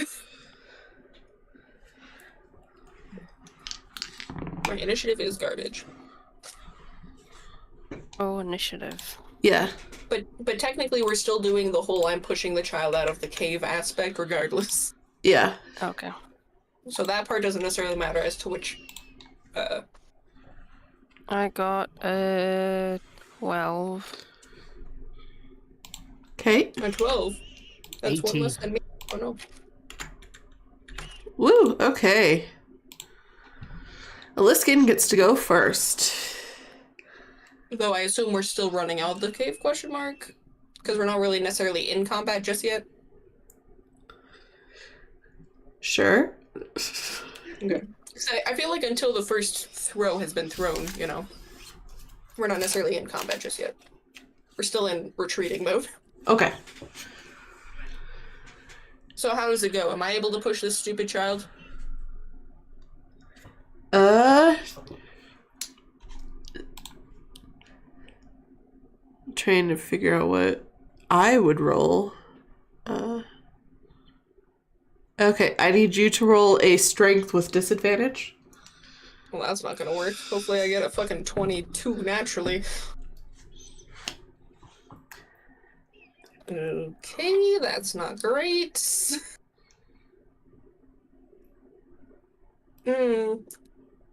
My initiative is garbage. Oh, initiative. Yeah. But technically we're still doing the whole I'm pushing the child out of the cave aspect regardless. Yeah. Okay. So that part doesn't necessarily matter as to which I got 12. Okay. 12. That's 1 18. less than me. Oh no. Woo. Okay. Aliskan gets to go first. Though I assume we're still running out of the cave, question mark? Because we're not really necessarily in combat just yet. Sure. Okay. So I feel like until the first throw has been thrown, you know, we're not necessarily in combat just yet. We're still in retreating mode. Okay. So how does it go? Am I able to push this stupid child? Trying to figure out what I would roll. Okay, I need you to roll a strength with disadvantage. Well, that's not gonna work. Hopefully I get a fucking 22 naturally. Okay, that's not great.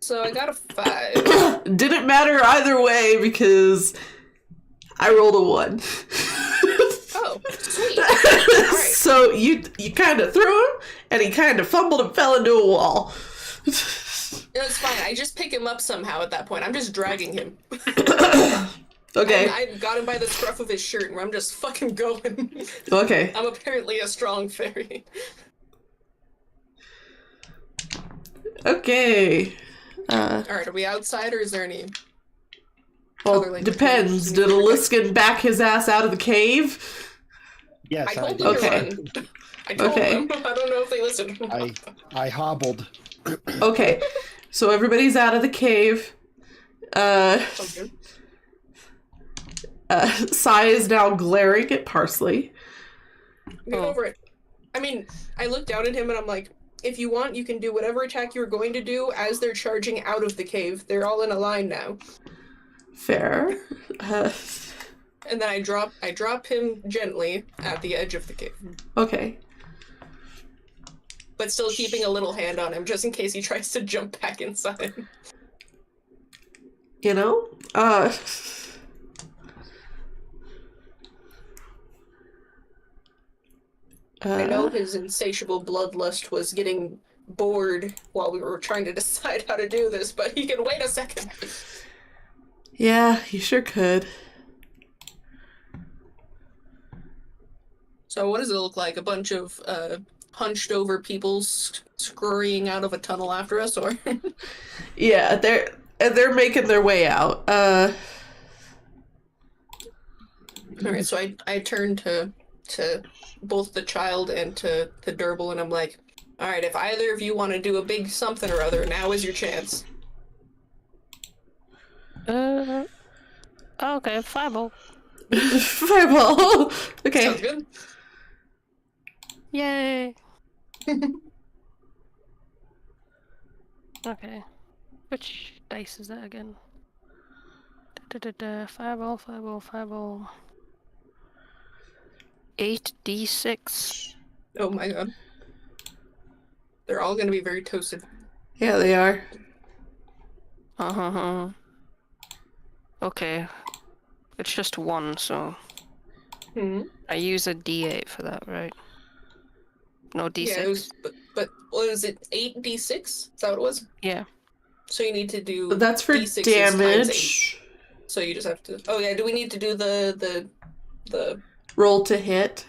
So I got a 5. Didn't matter either way because I rolled a 1. Oh, sweet. Alright. So you kind of threw him, and he kind of fumbled and fell into a wall. It's fine. I just pick him up somehow at that point. I'm just dragging him. Okay. I got him by the scruff of his shirt, and I'm just fucking going. Okay. I'm apparently a strong fairy. Okay. Alright, are we outside, or is there any... Well, other language depends. we Did need to Aliskan back his ass out of the cave? Yes, I told did. them Okay. to run. I told Okay. them. I don't know if they listened. I hobbled. Okay. So everybody's out of the cave. Okay. Sighe is now glaring at Parsley. Get over it. I mean, I look down at him and I'm like, if you want, you can do whatever attack you're going to do as they're charging out of the cave. They're all in a line now. Fair. And then I drop him gently at the edge of the cave. Okay. But still keeping a little hand on him just in case he tries to jump back inside. You know? I know his insatiable bloodlust was getting bored while we were trying to decide how to do this, but he can wait a second. Yeah, you sure could. So what does it look like? A bunch of hunched over people scurrying out of a tunnel after us, or? Yeah, they're making their way out. Alright, so I turn to to both the child and to Durbul, and I'm like, all right, if either of you want to do a big something or other, now is your chance. Okay, fireball. Fireball. Okay. Sounds good. Yay. Okay. Which dice is that again? Fireball, fireball, fireball. 8d6. Oh my god. They're all going to be very toasted. Yeah, they are. Okay. It's just one, so Hmm. I use a d8 for that, right? No, d6? Yeah, it was, but what was it, 8d6? Is that what it was? Yeah. So you need to do That's for d6s times 8. damage. So you just have to... Oh yeah, do we need to do the Roll to hit.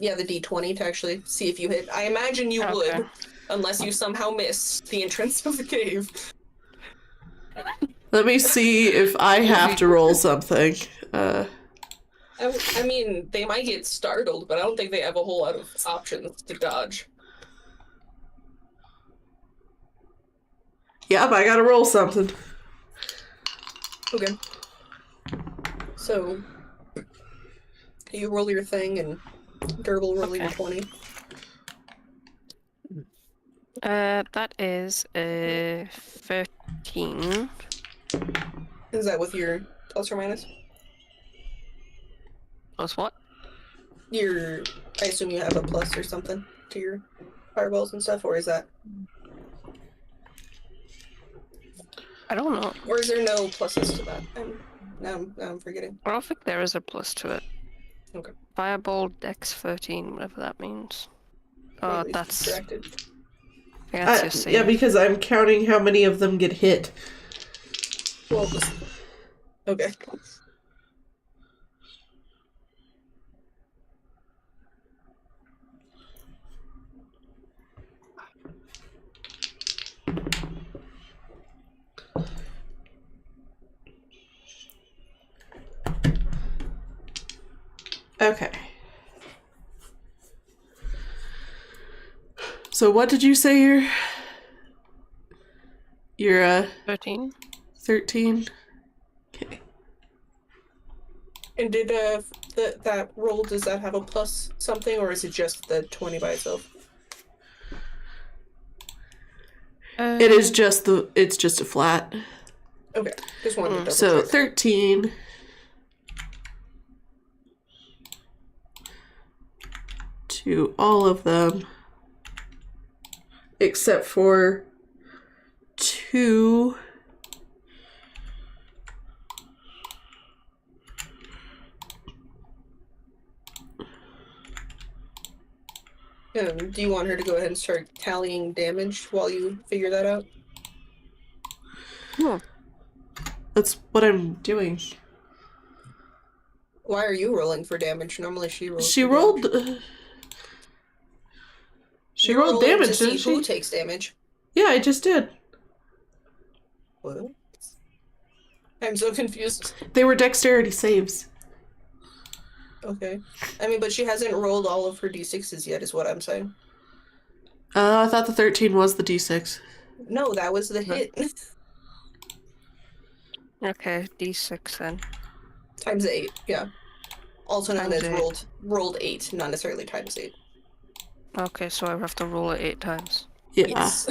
yeah, the d20 to actually see if you hit? I imagine you would, unless you somehow miss the entrance of the cave. Let me see if I have to roll something. I mean, they might get startled, but I don't think they have a whole lot of options to dodge. Yep, I gotta roll something. Okay. So, you roll your thing, and Durbul roll your 20. That is a 13. Is that with your plus or minus? Plus what? I assume you have a plus or something to your fireballs and stuff, or is that... I don't know. Or is there no pluses to that? Now I'm forgetting. I don't think there is a plus to it. Okay. Fireball Dex 13, whatever that means. Oh, Maybe that's... distracted. Yeah, that's your save. Yeah, because I'm counting how many of them get hit. Well, okay. Okay. So what did you say you're 13? 13? Okay. And did that roll, does that have a plus something, or is it just the 20 by itself? It's just a flat. Okay, just wanted to double So check. 13 to all of them except for 2. Do you want her to go ahead and start tallying damage while you figure that out? That's what I'm doing. Why are you rolling for damage? Normally she rolls. She for rolled. damage. She You're rolled rolling damage, to see didn't who she? takes damage. Yeah, I just did. What? I'm so confused. They were dexterity saves. Okay. I mean, but she hasn't rolled all of her d6s yet, is what I'm saying. I thought the 13 was the d6. No, that was the hit. Okay, d6 then. Times 8, yeah. Also known Times as 8. rolled 8, not necessarily times 8. Okay, so I have to roll it 8 times. Yeah. Yes.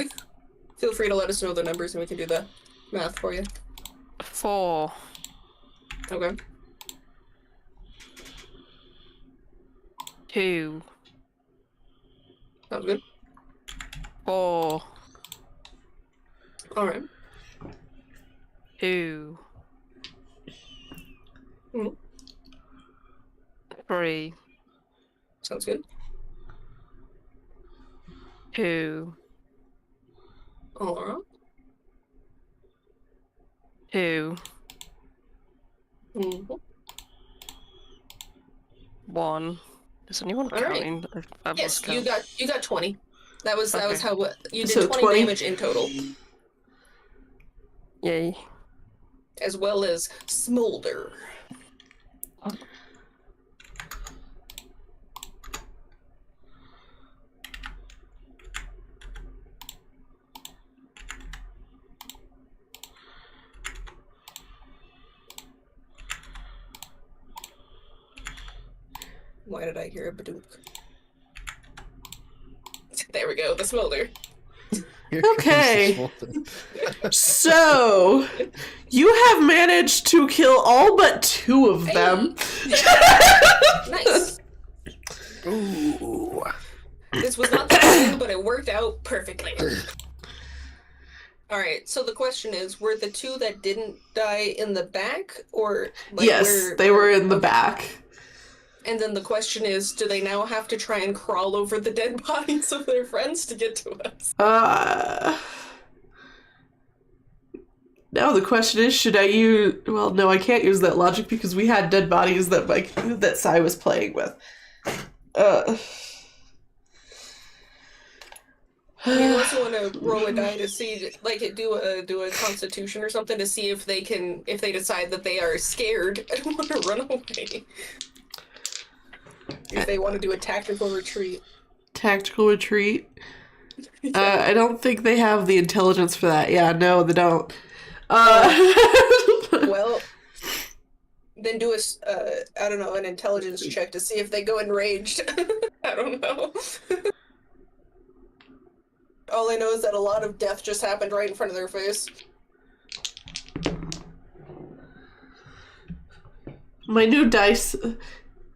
Feel free to let us know the numbers and we can do the math for you. 4. Okay. 2. Sounds good. 4. Alright. 2. Mhm. 3. Sounds good. 2. Alright. 2. Mm-hmm. 1. Is anyone All right. counting? I've Yes, lost count. you got 20. That was Okay. how you did So 20 20? damage in total, Yay. as well as smolder. Why did I hear a badook? There we go, the smolder. Here comes the Okay. smolder. So, you have managed to kill all but 2 of them. Nice. Ooh. This was not the plan, but it worked out perfectly. Alright, so the question is, were the 2 that didn't die in the back, or... like, Yes, they were in the okay. back. And then the question is, do they now have to try and crawl over the dead bodies of their friends to get to us? Now the question is, should I use... Well, no, I can't use that logic because we had dead bodies that that Sighe was playing with. You also want to roll a die to see, like, do a constitution or something to see if they decide that they are scared and want to run away. If they want to do a tactical retreat. Tactical retreat? I don't think they have the intelligence for that. Yeah, no, they don't. Well, then do I don't know, an intelligence check to see if they go enraged. I don't know. All I know is that a lot of death just happened right in front of their face. My new dice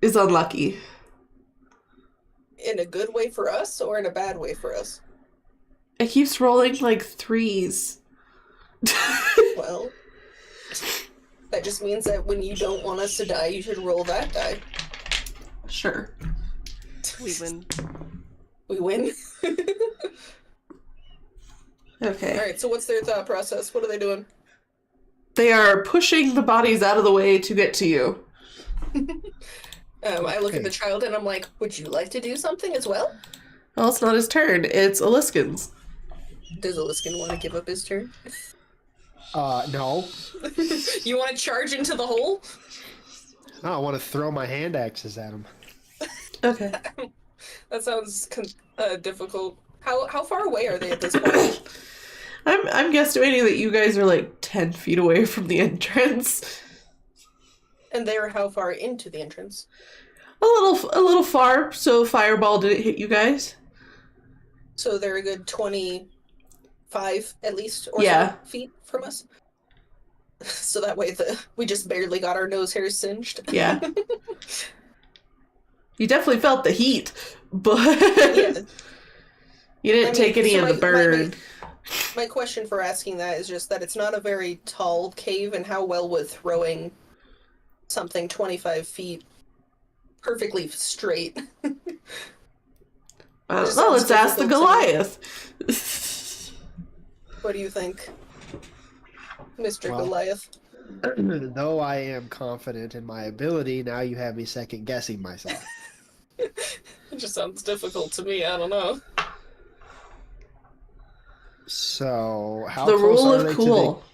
is unlucky. In a good way for us, or in a bad way for us? It keeps rolling like 3s. Well, that just means that when you don't want us to die, you should roll that die. Sure. We win. We win. Okay. Alright, so what's their thought process? What are they doing? They are pushing the bodies out of the way to get to you. I look at the child and I'm like, would you like to do something as well? Well, it's not his turn. It's Aliskan's. Does Aliskan want to give up his turn? No. You want to charge into the hole? I don't want to throw my hand axes at him. Okay. That sounds difficult. How far away are they at this point? I'm guesstimating that you guys are like 10 feet away from the entrance. And they're how far into the entrance? A little far, so fireball didn't hit you guys. So they're a good 25 at least, or Yeah. so feet from us. So that way we just barely got our nose hairs singed. Yeah. You definitely felt the heat, but Yeah. you didn't take any so of the burn. My question for asking that is just that it's not a very tall cave, and how well would throwing something 25 feet perfectly straight? Well, let's ask the Goliath. What do you think, Mr. Well, Goliath? Though I am confident in my ability, now you have me second guessing myself. It just sounds difficult to me. I don't know. So, how The close rule are of they cool.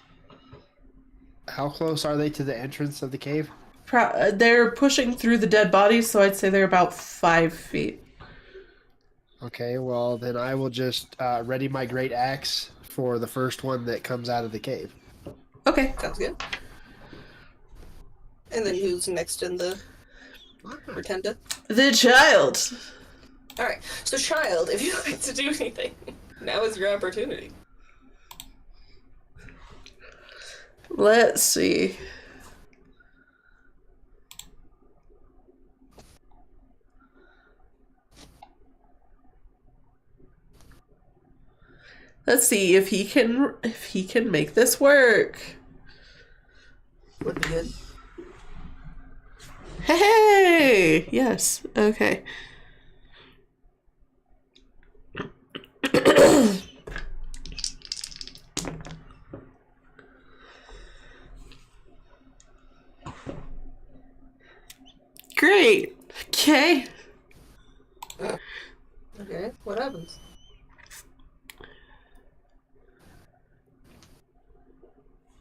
how close are they to the entrance of the cave? They're pushing through the dead bodies, so I'd say they're about 5 feet. Okay, well then I will just ready my great axe for the first one that comes out of the cave. Okay. Sounds good. And then who's next in the pretender? The child. Alright, so child, if you'd like to do anything, now is your opportunity. Let's see. Let's see if he can make this work. Would be good. Hey! Yes. Okay. Great. Okay. Okay, what happens?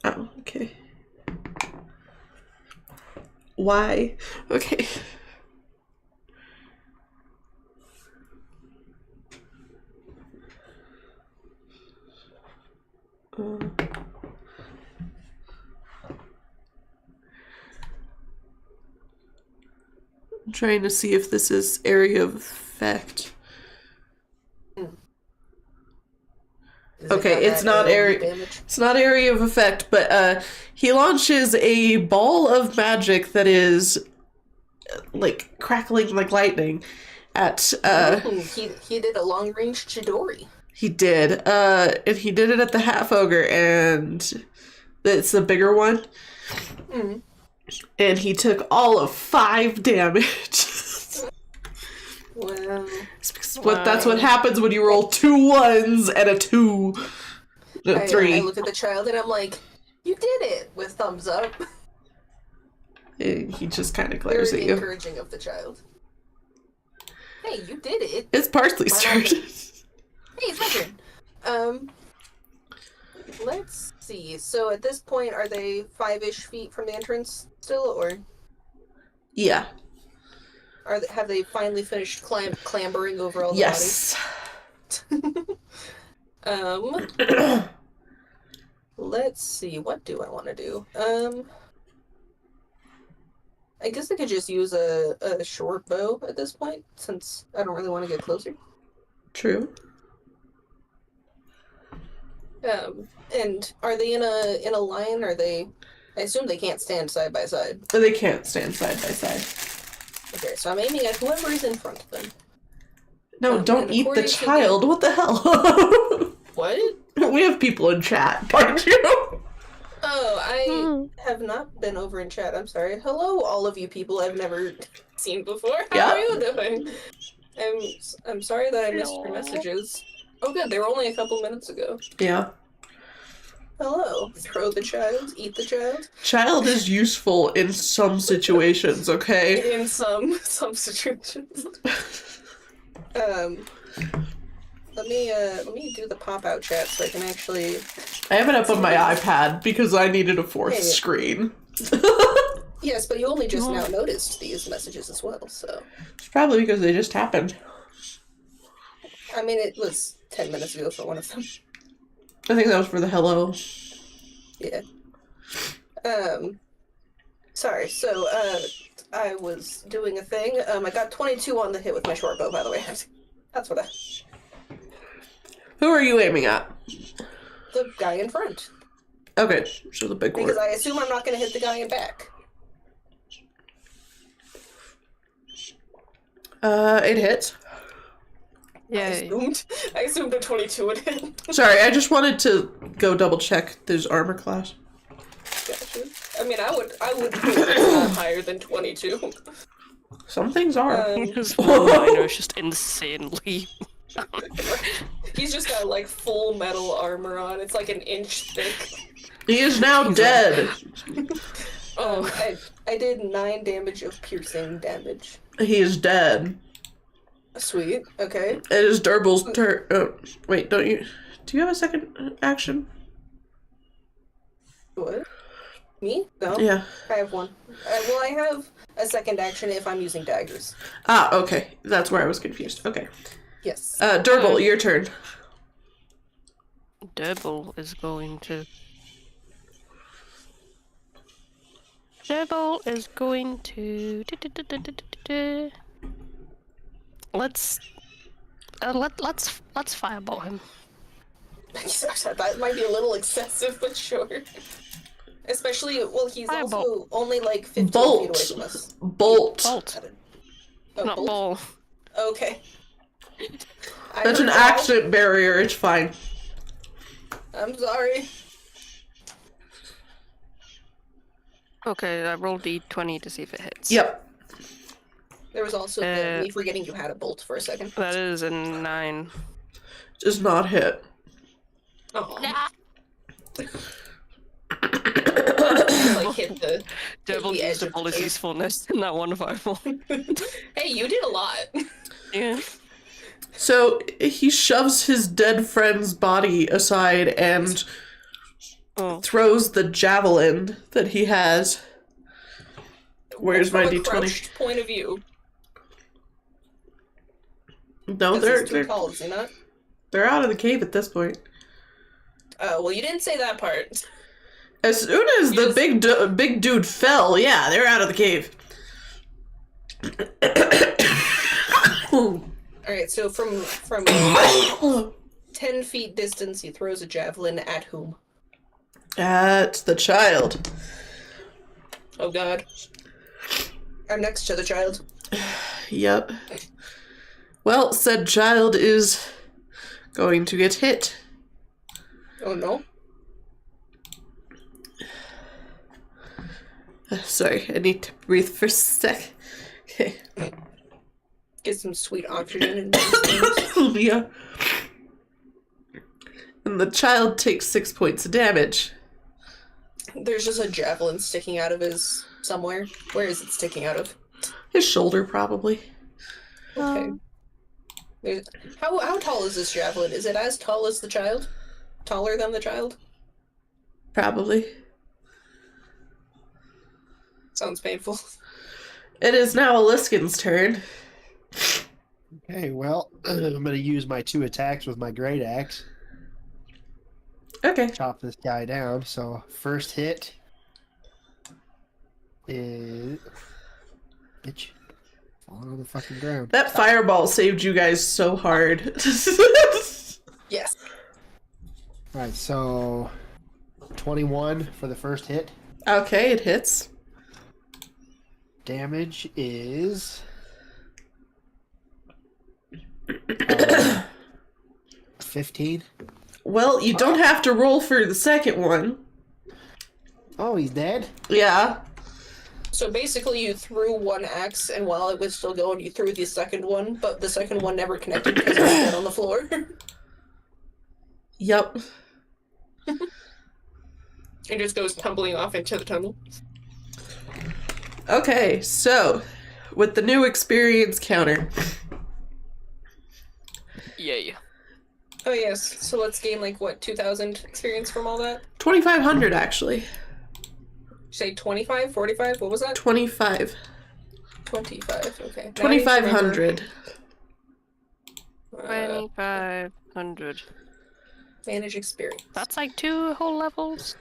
Oh, okay. Why? Okay. I'm trying to see if this is area of effect. Okay, it's not area. It's not area of effect, but he launches a ball of magic that is like crackling like lightning at he did a long range Chidori. He did. And he did it at the half ogre, and it's the bigger one. Mm. And he took all of 5 damage. Wow. That's what happens when you roll 2 1s and a 2. No, 3. I look at the child and I'm like, you did it, with thumbs up. And he just kind of glares Very at you. encouraging of the child. Hey, you did it. It's Parsley's turn. Hey, it's my turn. Let's see. So at this point, are they 5-ish feet from the entrance still, or Yeah. have they finally finished clambering over all the Yes. bodies? Let's see. What do I want to do? I guess I could just use a short bow at this point, since I don't really want to get closer. True. And are they in a line? Are they? I assume they can't stand side by side. They can't stand side by side. Okay, so I'm aiming at whoever is in front of them. No, don't and eat the according to child. What the hell? What? We have people in chat, don't you? Oh, I have not been over in chat. I'm sorry. Hello, all of you people I've never seen before. How are you doing? I'm sorry that I missed your messages. Oh, good. They were only a couple minutes ago. Yeah. Hello. Throw the child. Eat the child. Child is useful in some situations, okay? In some situations. Let me do the pop out chat so I can actually. I have it up on my iPad because I needed a 4th screen. Yes, but you only just now noticed these messages as well, so. It's probably because they just happened. I mean, it was 10 minutes ago for one of them. I think that was for the hello. Yeah. Sorry, so, I was doing a thing. I got 22 on the hit with my short bow, by the way. That's what I... Who are you aiming at? The guy in front. Okay, so the big one. Because I assume I'm not going to hit the guy in back. It hits. Yay. I assumed a 22 would hit. Sorry, I just wanted to go double check there's armor class. Gotcha. I mean, I would hope it's not higher than 22. Some things are. His one liner is just insanely. He's just got like full metal armor on. It's like an inch thick. He is now dead. I did 9 damage of piercing damage. He is dead. Sweet. Okay. It is Durbul's turn. Oh, wait, don't you? Do you have a second action? What? Me? No. Yeah. I have one. Well, I have a second action if I'm using daggers. Ah, okay. That's where I was confused. Okay. Yes. Durbul, your turn. Durbul is going to. Durbul is going to. Let's fireball him. That might be a little excessive, but sure. Especially, well, he's also only like 15 feet away from us. Bolt. Oh, Not ball. Okay. That's an accent barrier. It's fine. I'm sorry. Okay, I rolled d20 to see if it hits. Yep. There was also me forgetting you had a bolt for a second. That is a 9. Does not hit. Oh. Like hit the Durbul edge used of up all the his cave. usefulness in that one fireball. Hey, you did a lot. Yeah. So he shoves his dead friend's body aside and throws the javelin that he has. Where's my From a d20? crouched point of view. No, He's too tall, is he not? they're out of the cave at this point. Oh, well, you didn't say that part. As soon as the big dude fell, yeah, they're out of the cave. Alright, so from 10 feet distance, he throws a javelin at whom? At the child. Oh god. I'm next to the child. Yep. Well, said child is going to get hit. Oh no. Sorry, I need to breathe for a sec. Okay. Get some sweet oxygen in these things. Yeah. And the child takes 6 points of damage. There's just a javelin sticking out of his somewhere. Where is it sticking out of? His shoulder, probably. Okay. How tall is this javelin? Is it as tall as the child? Taller than the child? Probably. Sounds painful. It is now Aliskan's turn. Okay, well, I'm going to use my 2 attacks with my great axe. Okay. Chop this guy down. So, first hit is... Bitch. Fall on the fucking ground. That fireball saved you guys so hard. Yes. Alright, so... 21 for the first hit. Okay, it hits. Damage is... 15. Well, you don't have to roll for the second one. Oh, he's dead? Yeah. So basically you threw one axe, and while it was still going, you threw the second one, but the second one never connected because it was dead on the floor. Yep. It just goes tumbling off into the tunnel. Okay, so, with the new experience counter. Yay. Oh yes, so let's gain like, what, 2,000 experience from all that? 2,500, actually. Say 25? 45? What was that? 25. 25, okay. 2,500. 2,500. Manage experience. That's like 2 whole levels?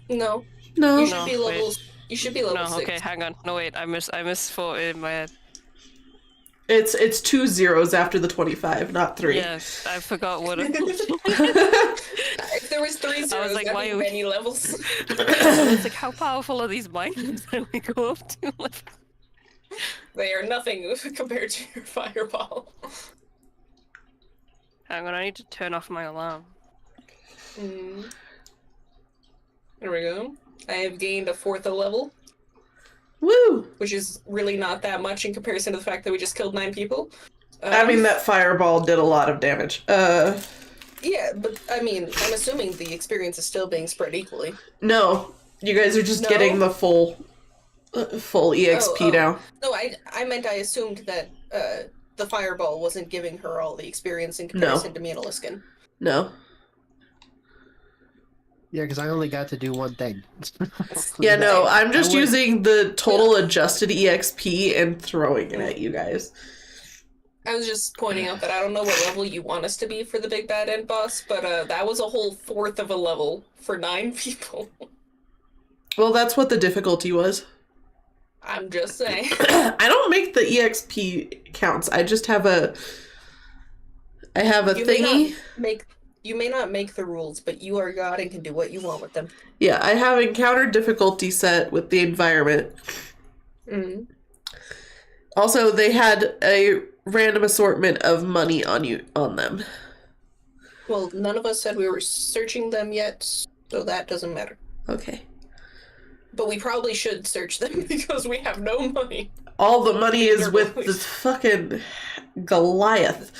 No. No. You should No, be wait. levels. You should be level No, 6. okay, hang on. No, wait, I misthought it in my head. It's 2 zeros after the 25, not 3. Yes, I forgot what it If there was 3 zeros, I was like, that'd why be are we- many levels. It's like, how powerful are these mines that we go up to? They are nothing compared to your fireball. Hang on, I need to turn off my alarm. There we go. I have gained a 4th level, Woo! which is really not that much in comparison to the fact that we just killed 9 people. I mean, that fireball did a lot of damage. Yeah, but I mean, I'm assuming the experience is still being spread equally. No. You guys are just No? getting the full EXP now. No, I meant I assumed that the fireball wasn't giving her all the experience in comparison to me and Aliskan. No. Yeah, because I only got to do one thing. Yeah, no, I'm just I went- using the total adjusted EXP and throwing it at you guys. I was just pointing out that I don't know what level you want us to be for the big bad end boss, but that was a whole 4th of a level for 9 people. Well, that's what the difficulty was. I'm just saying. I don't make the EXP counts. I just have a... I have a thingy. You may not make the rules, but you are God and can do what you want with them. Yeah, I have encounter difficulty set with the environment. Also, they had a random assortment of money on them. Well, none of us said we were searching them yet, so that doesn't matter. Okay. But we probably should search them because we have no money. All the money is with this fucking Goliath.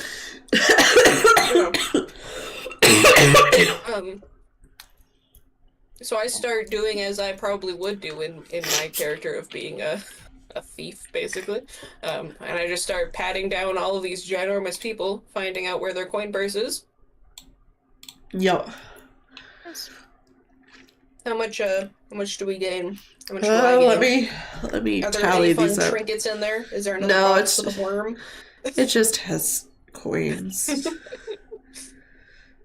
So I start doing as I probably would do in my character of being a thief, basically. And I just start patting down all of these ginormous people, finding out where their coin purse is. Yup. How much do we gain? How much do I gain? Let me Are there tally any fun these up. trinkets in there? Is there another No, box with a worm? It just has coins.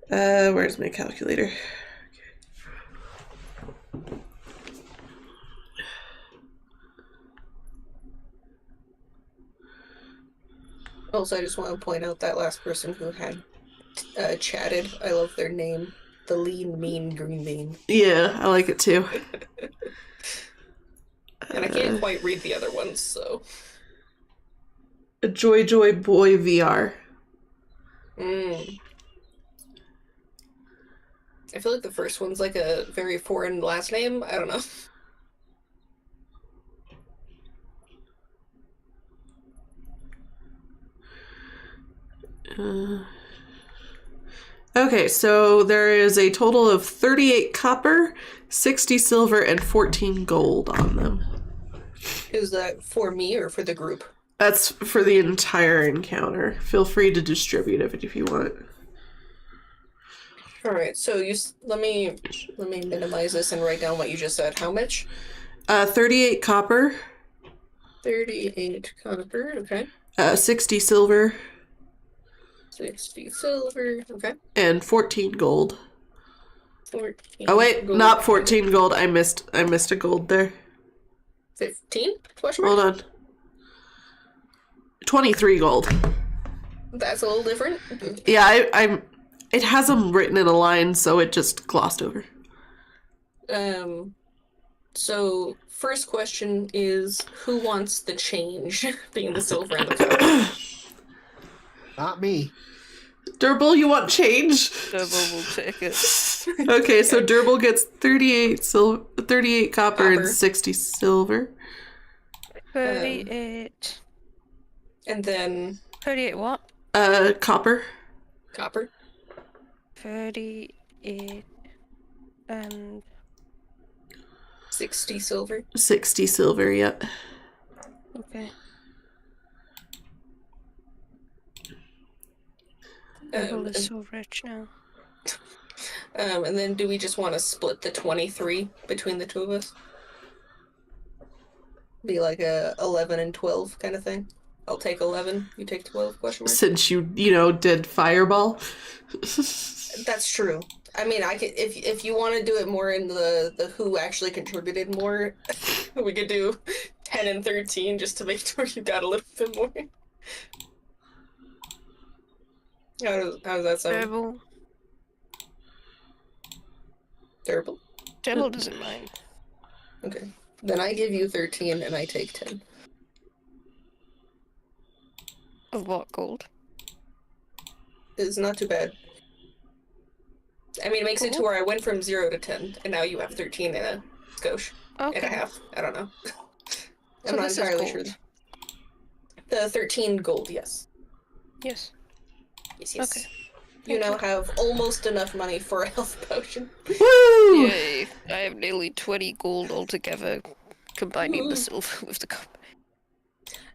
Where's my calculator? Also, I just want to point out that last person who had chatted. I love their name. The lean, mean green bean. Yeah, I like it too. And I can't quite read the other ones, so. Joy Joy Boy VR. I feel like the first one's like a very foreign last name. I don't know. Okay, so there is a total of 38 copper, 60 silver, and 14 gold on them. Is that for me or for the group? That's for the entire encounter. Feel free to distribute it if you want. All right, so let me minimize this and write down what you just said. How much? 38 copper. 38 copper. Okay. 60 silver. 60 silver. Okay. And 14 gold. 14. Oh wait, gold. not 14 gold. I missed a gold there. 15? Question mark? Hold on. 23 gold. That's a little different. Yeah, I'm. It has them written in a line, so it just glossed over. So first question is, who wants the change? Being the silver and the gold. Not me. Durbul, you want change? Durbul will take it. Okay, so Durbul gets 38 copper and 60 silver. 38. And then 38 what? Copper. copper. 38 and 60 silver. 60 silver, yep. okay. Durbul is so rich now. And then do we just want to split the 23 between the two of us? Be like a 11 and 12 kind of thing? I'll take 11, you take 12, question mark? Since you did fireball. That's true. I mean, I could if you want to do it more in the who actually contributed more, we could do 10 and 13 just to make sure you got a little bit more. How does that sound? Durbul. Terrible. Durbul doesn't mind. Okay. Then I give you 13 and I take 10. Of what gold? It's not too bad. I mean, it makes it to where I went from 0 to 10, and now you have 13 and a skosh. Okay. And a half. I don't know. So I'm not this is entirely sure. gold. The 13 gold, yes. Yes. Yes, yes. Okay. You now have almost enough money for a health potion. Woo! Yay! I have nearly 20 gold altogether, combining the silver with the copper.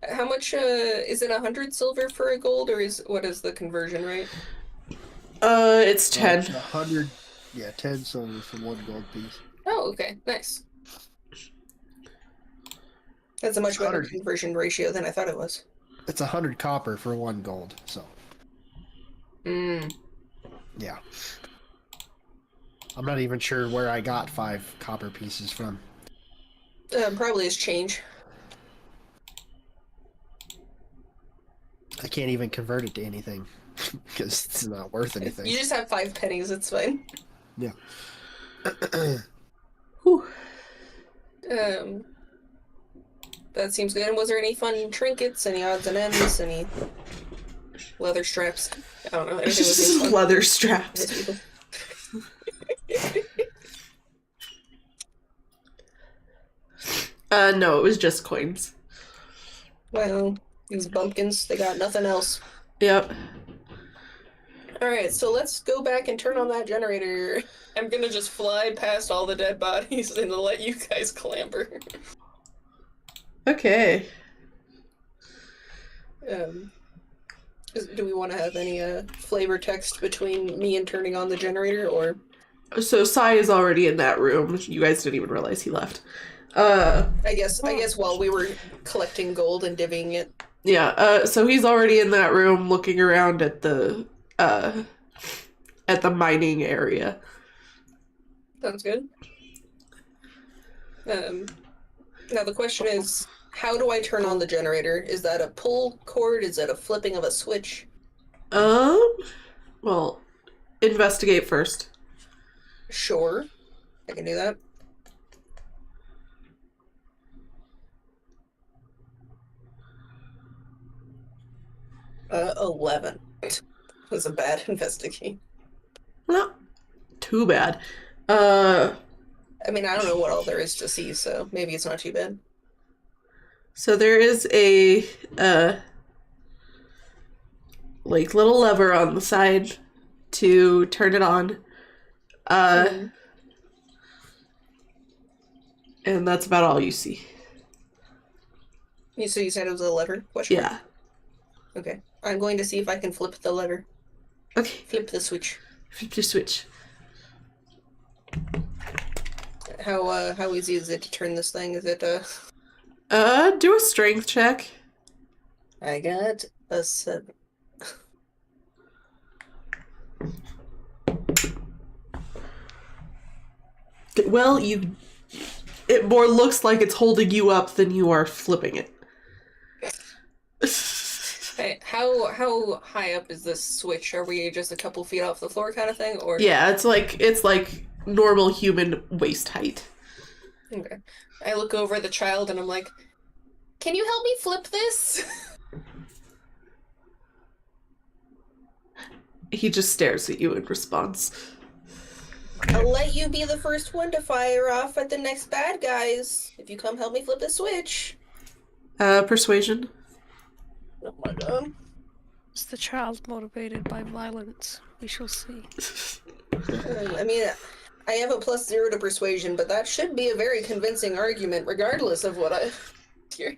How much, is it 100 silver for a gold, or what is the conversion rate? It's 10. 100. Yeah, 10 silver for 1 gold piece. Oh, okay. Nice. That's a much better 100. conversion ratio than I thought it was. It's 100 copper for 1 gold, so. Yeah. I'm not even sure where I got 5 copper pieces from. Probably is change. I can't even convert it to anything because it's not worth anything. You just have 5 pennies, it's fine. Yeah. Whew. That seems good. And was there any fun trinkets, any odds and ends, any leather straps? I don't know. Anything was fun. Leather straps. No, it was just coins. Well, these bumpkins, they got nothing else. Yep. Alright, so let's go back and turn on that generator. I'm gonna just fly past all the dead bodies and let you guys clamber. Okay. Do we want to have any flavor text between me and turning on the generator, or? So Sighe is already in that room. You guys didn't even realize he left. I guess while we were collecting gold and divvying it. Yeah, so he's already in that room looking around at the mining area. Sounds good. Now the question is, How do I turn on the generator? Is that a pull cord? Is that a flipping of a switch? Well, investigate first. Sure. I can do that. Uh, 11. Was a bad investigation. Not too bad. I mean, I don't know what all there is to see, so maybe it's not too bad. So there is a, like, little lever on the side to turn it on. And that's about all you see. So you said it was a lever? Question mark? Yeah. Okay. I'm going to see if I can flip the lever. Okay. Flip the switch. Flip your switch. How easy is it to turn this thing? Is it, Do a strength check. I got a 7. Well, it more looks like it's holding you up than you are flipping it. Hey, how high up is this switch? Are we just a couple feet off the floor kind of thing, or? Yeah, it's like normal human waist height. Okay. I look over at the child and I'm like, "Can you help me flip this?" He just stares at you in response. I'll let you be the first one to fire off at the next bad guys if you come help me flip the switch. Persuasion. Oh my god. Is the child motivated by violence? We shall see. I mean, I have a +0 to persuasion, but that should be a very convincing argument, regardless of what I hear.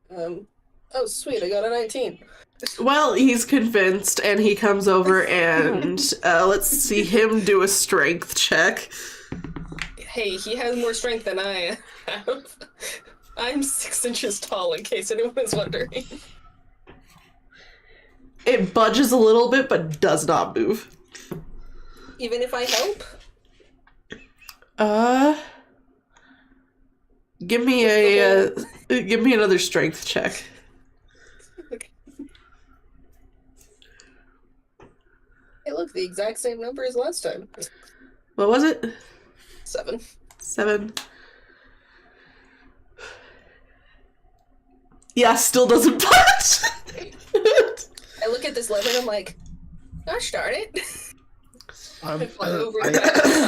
Oh sweet, I got a 19. Well, he's convinced, and he comes over and let's see him do a strength check. Hey, he has more strength than I have. I'm 6 inches tall, in case anyone is wondering. It budges a little bit, but does not move. Even if I help? Give me another strength check. Okay. Hey, look, the exact same number as last time. What was it? 7. 7. Yeah, still doesn't budge. I look at this lever and I'm like, gosh darn it. I fly over to I- the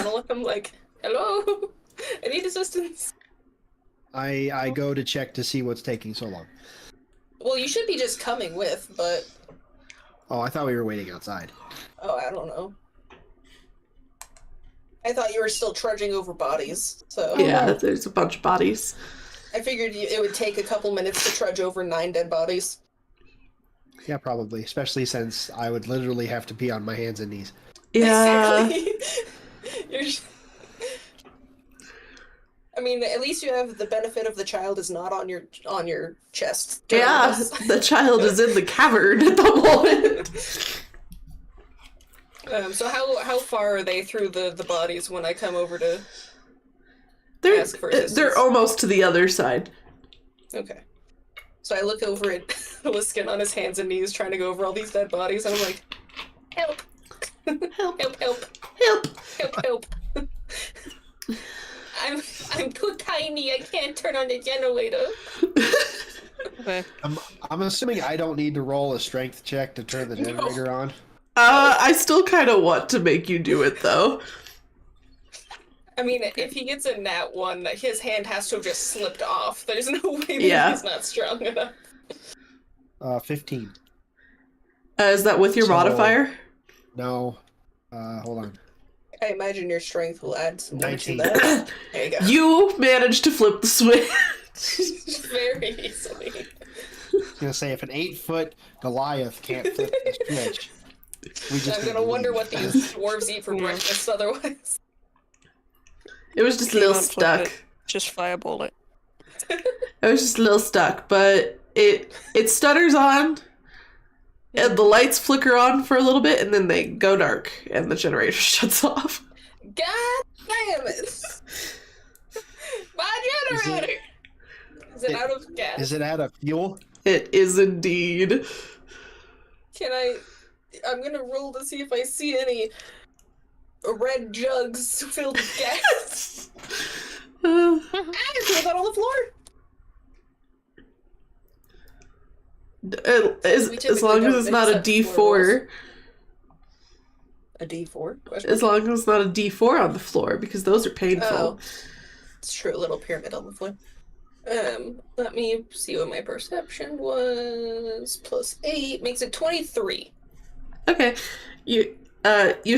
tunnel and I'm like, hello? I need assistance. I go to check to see what's taking so long. Well, you should be just coming with, but... Oh, I thought we were waiting outside. Oh, I don't know. I thought you were still trudging over bodies, so... Yeah, there's a bunch of bodies. I figured it would take a couple minutes to trudge over 9 dead bodies. Yeah, probably. Especially since I would literally have to pee on my hands and knees. Yeah. Exactly. I mean, at least you have the benefit of the child is not on your chest. during Yeah, this. the child is in the cavern at the moment. So how far are they through the bodies when I come over to ask for They're assistance? almost to the other side. Okay. So I look over at Aliskan on his hands and knees trying to go over all these dead bodies, and I'm like, help! Help! Help, help, Help! help, help. I'm too tiny, I can't turn on the generator. Okay. I'm assuming I don't need to roll a strength check to turn the generator on. I still kind of want to make you do it, though. I mean, if he gets a nat 1, his hand has to have just slipped off. There's no way that Yeah. he's not strong enough. 15. Is that with your So- modifier? No. Hold on. I imagine your strength will add some more to 19. that. There you go. You managed to flip the switch. Very easily. I was gonna say, if an 8-foot Goliath can't flip the switch, we just I'm need gonna to wonder leave. what these dwarves eat for breakfast otherwise. It was just a little Can't flip stuck. it, just fireball it. It was just a little stuck, but it stutters on, and the lights flicker on for a little bit, and then they go dark, and the generator shuts off. God damn it! My generator! Is it out of gas? Is it out of fuel? It is indeed. I'm gonna roll to see if I see any red jugs filled with gas. I throw that on the floor. As long as it's not a D4. A D4? As long as it's not a D4 on the floor, because those are painful. Oh, it's true. A little pyramid on the floor. Let me see what my perception was. +8 makes it 23. Okay. You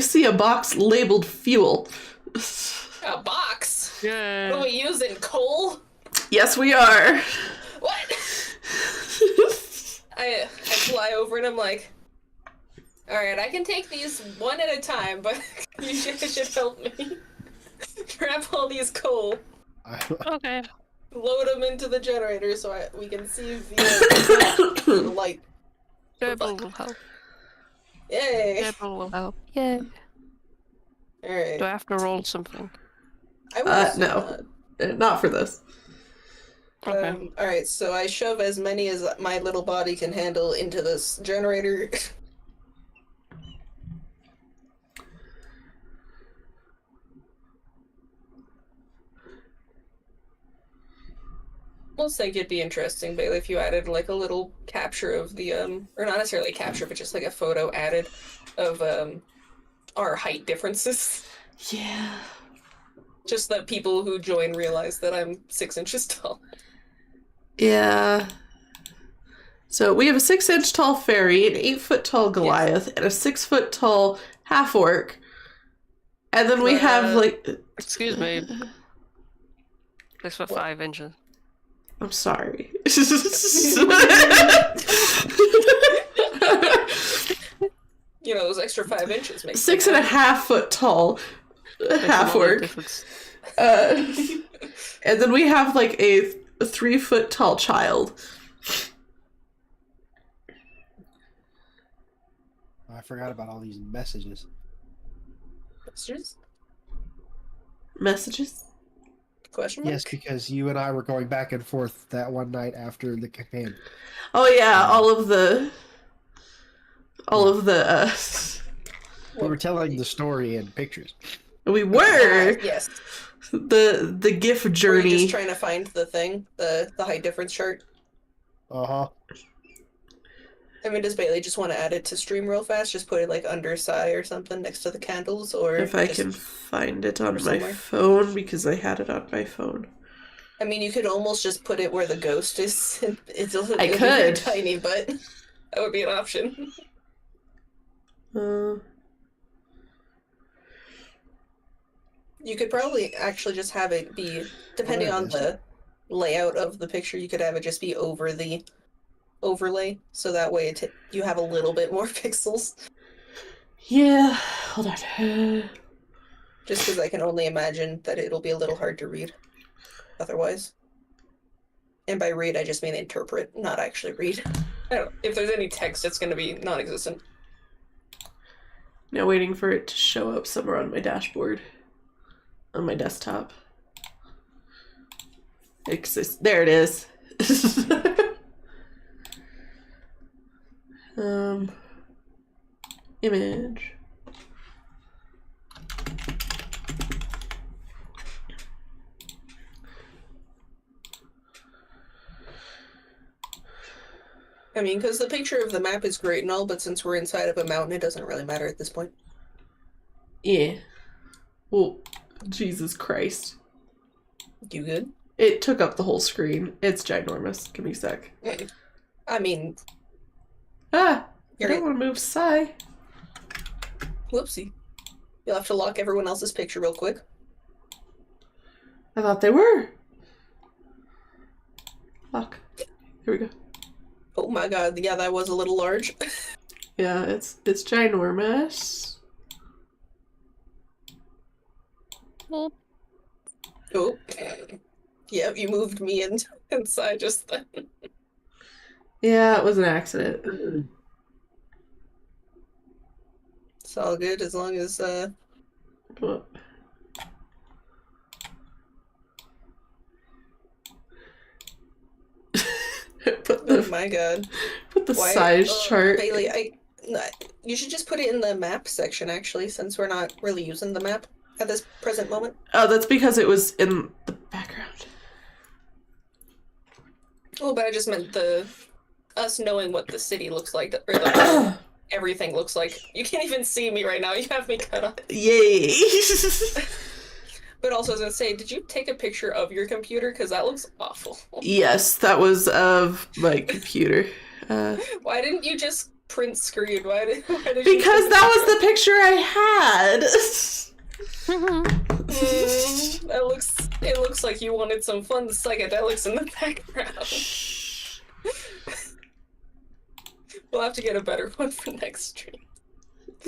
see a box labeled fuel. A box? Yeah. What are we using? Coal? Yes, we are. What? I fly over and I'm like, alright, I can take these one at a time, but you should help me. Grab all these coal, Okay. load them into the generator so we can see the light. Durbul will help. Yay! Durbul will help. Yay. Alright. Do I have to roll something? I would assume no. not. Not for this. Okay. Alright, so I shove as many as my little body can handle into this generator. Almost think it'd be interesting, Bailey, if you added like a little capture of the or not necessarily a capture, but just like a photo added of our height differences. Yeah. Just that people who join realize that I'm 6 inches tall. Yeah. So we have a 6-inch tall fairy, an 8-foot tall Goliath, and a 6-foot tall half orc. And then we have like. Excuse me. 6'5" inches. I'm sorry. You know, those extra 5 inches make 6.5 foot tall half orc. And then we have like a 3-foot tall child. I forgot about all these messages. Messages? Question mark? Yes, because you and I were going back and forth that one night after the campaign. Oh yeah, all of the We were telling the story in pictures. we were Yes. the GIF Were you journey. just trying to find the thing, the height difference chart? Uh-huh. I mean, does Bailey just want to add it to stream real fast? Just put it like under Sighe or something next to the candles, or If I just... can find it on my somewhere. phone, because I had it on my phone. I mean, you could almost just put it where the ghost is. It'll I be could. tiny, but that would be an option. You could probably actually just have it be, depending on the layout of the picture, you could have it just be over the overlay, so that way you have a little bit more pixels. Yeah, hold on. Just because I can only imagine that it'll be a little hard to read otherwise. And by read, I just mean interpret, not actually read. I don't know. If there's any text, it's going to be non-existent. Now waiting for it to show up somewhere on my dashboard. On my desktop. There it is. Image. I mean, because the picture of the map is great and all, but since we're inside of a mountain, it doesn't really matter at this point. Yeah. Well, Jesus Christ. You good? It took up the whole screen. It's ginormous. Give me a sec. I mean... I don't want to move Sighe. Whoopsie. You'll have to lock everyone else's picture real quick. I thought they were. Lock. Here we go. Oh my god, yeah, that was a little large. Yeah, it's ginormous. Well, Oh. Yeah, you moved me inside just then. Yeah, it was an accident. It's all good as long as, What? Put Oh the my god. put the size chart. Bailey, you should just put it in the map section, actually, since we're not really using the map at this present moment. Oh, that's because it was in the background. Oh, but I just meant us knowing what the city looks like, or everything looks like. You can't even see me right now. You have me cut off. Yay! But also, I was gonna say, did you take a picture of your computer? Because that looks awful. Yes, that was of my computer. Why didn't you just print screen? Why did Because that was the picture I had. It looks like you wanted some fun psychedelics in the background. We'll have to get a better one for next stream.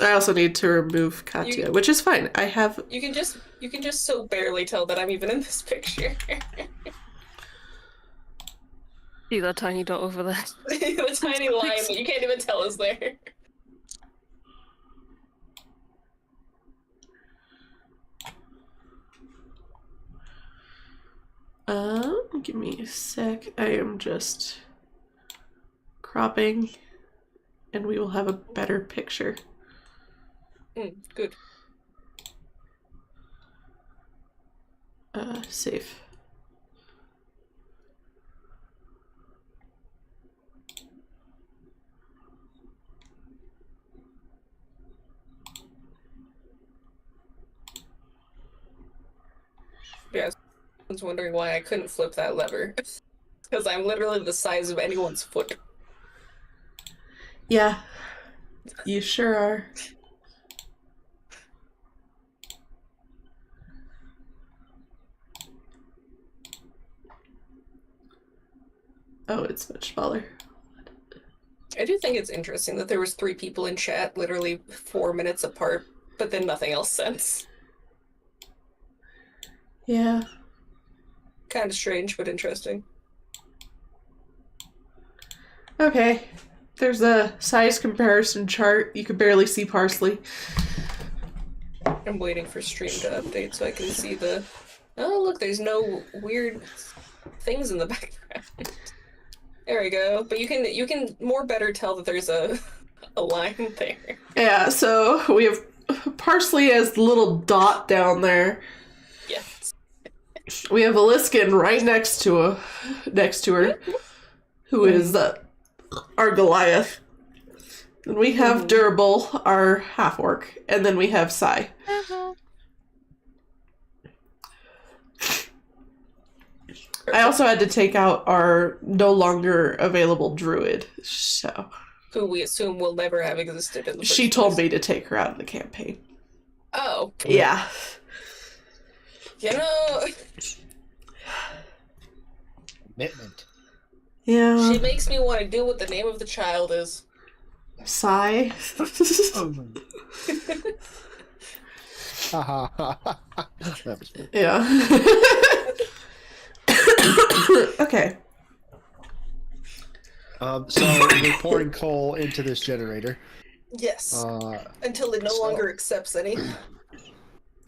I also need to remove Katya, which is fine. I have. You can just so barely tell that I'm even in this picture. See that tiny dot over there? The tiny line that you can't even tell is there. Give me a sec. I am just cropping, and we will have a better picture. Good. Save. Yeah, I was wondering why I couldn't flip that lever. Because I'm literally the size of anyone's foot. Yeah, you sure are. Oh, it's much smaller. I do think it's interesting that there was 3 people in chat literally 4 minutes apart, but then nothing else since. Yeah. Kind of strange, but interesting. Okay. There's a size comparison chart. You can barely see Parsley. I'm waiting for stream to update so I can see the... Oh, look, there's no weird things in the background. There we go. But you can more better tell that there's a line there. Yeah, so we have Parsley as the little dot down there. Yes. We have Aliskan right next to her, who is our Goliath. And we have Durbul, our half-orc, and then we have Sighe. I also had to take out our no longer available druid, so... Who we assume will never have existed in the She told me to take her out of the campaign. Oh. Yeah. You know... Commitment. Yeah. She makes me want to do what the name of the child is. Sighe. That was funny. Yeah. Okay. So we're pouring coal into this generator. Yes. Until it no longer accepts any.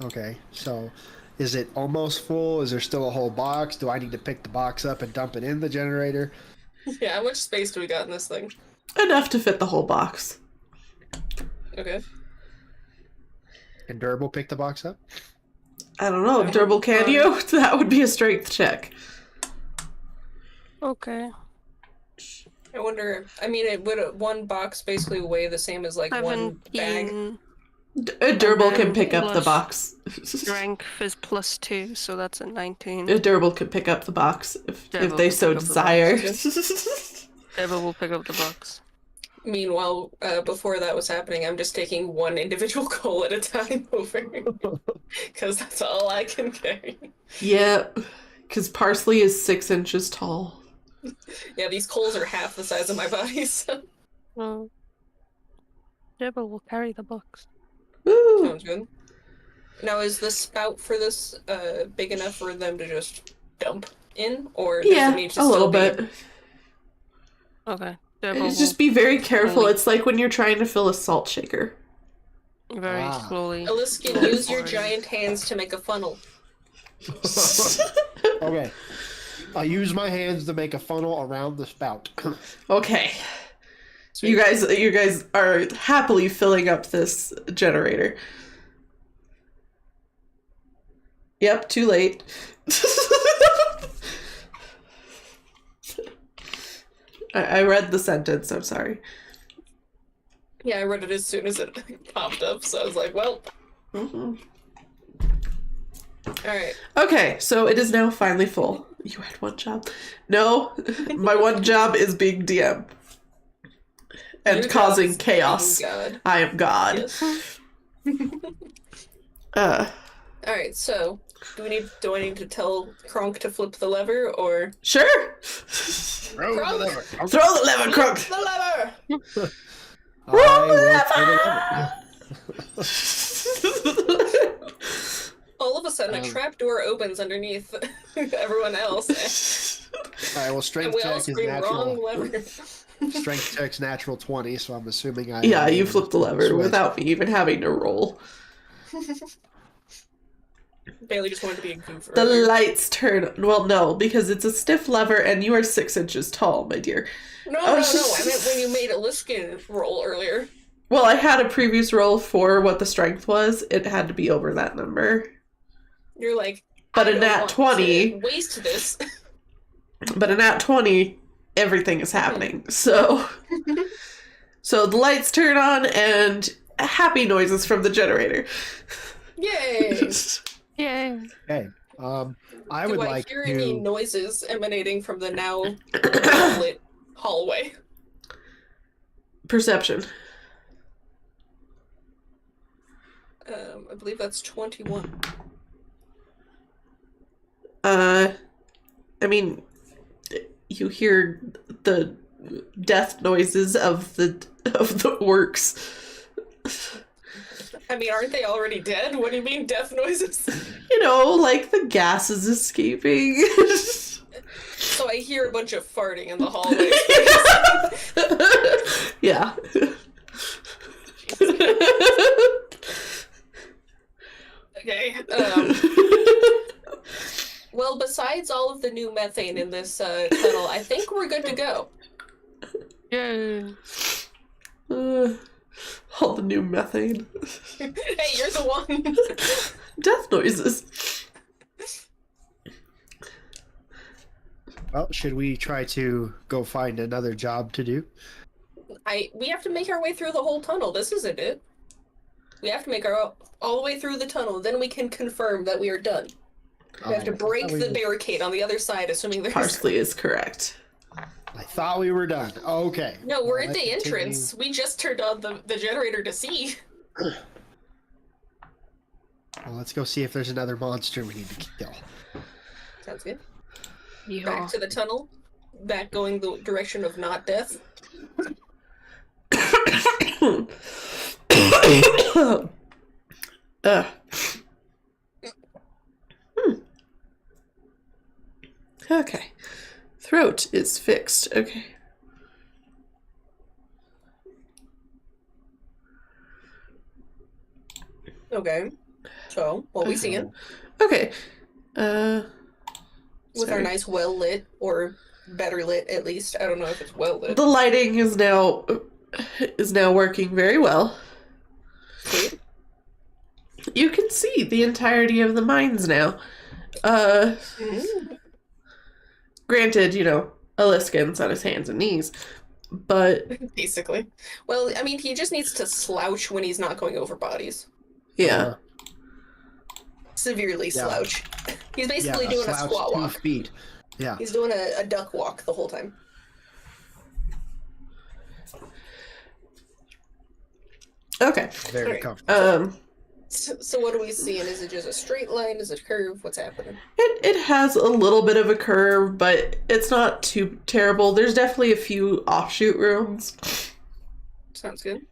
Okay, so is it almost full? Is there still a whole box? Do I need to pick the box up and dump it in the generator? Yeah, how much space do we got in this thing? Enough to fit the whole box. Okay. Can Durbul pick the box up? I don't know. Durbul, can you? That would be a strength check. Okay. I wonder, I mean, would one box basically weigh the same as like one bag? 17 Durbul can pick up the plus box. strength is +2, so that's a 19. Durbul can pick up the box if Durbul they will so pick up the desire. Ever will pick up the box. Meanwhile, before that was happening, I'm just taking one individual coal at a time over. Because that's all I can carry. Yeah, because Parsley is 6 inches tall. Yeah, these coals are half the size of my body, so... Well, Durbul will carry the box. Woo. Sounds good. Now, is the spout for this big enough for them to just dump in? Or does Yeah, it need to a still little be... bit. Okay. Durbul Just be very careful. only- It's like when you're trying to fill a salt shaker. will very Ah. slowly. Aliskan, use your giant hands to make a funnel. Okay. I use my hands to make a funnel around the spout. Okay. Sweet. You guys are happily filling up this generator. Yep, too late. I read the sentence, I'm sorry. Yeah, I read it as soon as it popped up, so I was like, well. Mm-hmm. Alright. Okay, so it is now finally full. You had one job. No, my one job is being DM. And Your causing job is chaos. being God. I am God. Yes. Alright, so do I need to tell Kronk to flip the lever or Sure. Throw the lever. Throw the lever, Crunk. the lever? Roll the All of a sudden, a trapdoor opens underneath everyone else, Alright, well, and strength we all check is scream wrong natural. lever. Strength check's natural 20, so I'm assuming I. Yeah, you flipped the lever Switch. without me even having to roll. Bailey just wanted to be a goof. The earlier. lights turn. Well, no, because it's a stiff lever and you are 6 inches tall, my dear. No. I meant when you made Aliskan roll earlier. Well, I had a previous roll for what the strength was. It had to be over that number. You're like, But I a don't nat want 20. to waste this. But in nat 20, everything is happening. So the lights turn on and happy noises from the generator. Yay! Yay. Okay. I would Do I like hear any to. noises emanating from the now lit hallway? Perception. I believe that's 21. I mean, you hear the death noises of the orcs. I mean, aren't they already dead? What do you mean death noises? You know, like the gas is escaping. So I hear a bunch of farting in the hallway. Yeah. Okay. Well, besides all of the new methane in this tunnel, I think we're good to go. Yay. All the new methane. Hey, you're the one. Death noises. Well, should we try to go find another job to do? We have to make our way through the whole tunnel. This isn't it. We have to make all the way through the tunnel. Then we can confirm that we are done. We have to break the barricade on the other side, assuming there's... Parsley is correct. I thought we were done. Okay. No, we're Well, at the let's continue. entrance. We just turned on the generator to see. Well, let's go see if there's another monster we need to kill. Sounds good. Yeah. Back to the tunnel. Back going the direction of not death. Okay. Throat is fixed. Okay. Okay. So, what we seeing? Okay. With our Sorry. nice well lit, or better lit at least. I don't know if it's well lit. The lighting is now working very well. Sweet. You can see the entirety of the mines now. Granted, you know, Aliskan's on his hands and knees, but Basically. Well, I mean, he just needs to slouch when he's not going over bodies. yeah. Severely Yeah. slouch. He's basically doing a slouch squat 2 walk. feet. Yeah. He's doing a duck walk the whole time. Okay. Very Alright. comfortable. So what are we seeing? Is it just a straight line? Is it a curve? What's happening? It has a little bit of a curve, but it's not too terrible. There's definitely a few offshoot rooms. Sounds good.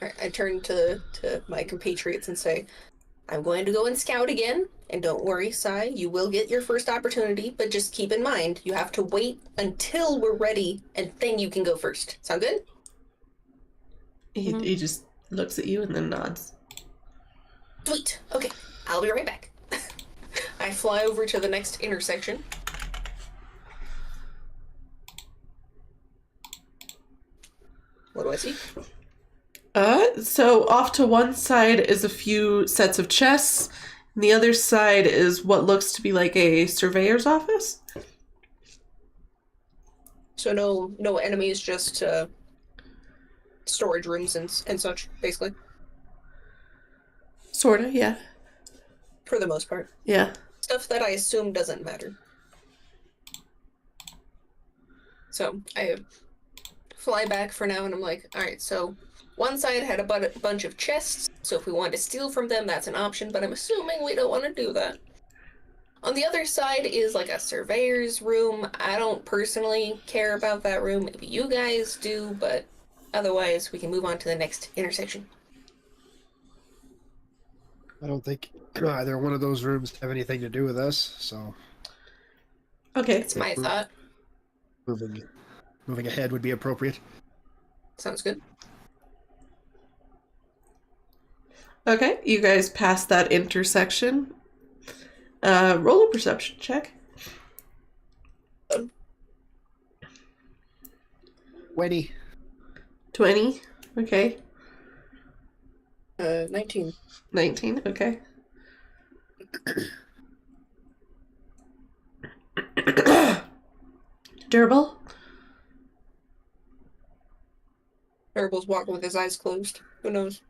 Alright, I turn to my compatriots and say, I'm going to go and scout again, and don't worry, Sighe, you will get your first opportunity, but just keep in mind, you have to wait until we're ready, and then you can go first. Sound good? He just looks at you and then nods. Sweet. Okay, I'll be right back. I fly over to the next intersection. What do I see? So off to one side is a few sets of chests, and the other side is what looks to be like a surveyor's office. So no enemies, just storage rooms and such, basically. Sorta, yeah. For the most part. Yeah. Stuff that I assume doesn't matter. So I fly back for now, and I'm like, alright, so one side had a bunch of chests, so if we wanted to steal from them, that's an option, but I'm assuming we don't want to do that. On the other side is like a surveyor's room. I don't personally care about that room. Maybe you guys do, but otherwise we can move on to the next intersection. I don't think either one of those rooms have anything to do with us, so Okay. That's my thought. moving ahead would be appropriate. Sounds good. Okay, you guys pass that intersection. Roll a perception check. 20. 20. Okay. 19. 19. Okay. Durbul. Durbul's walking with his eyes closed. Who knows?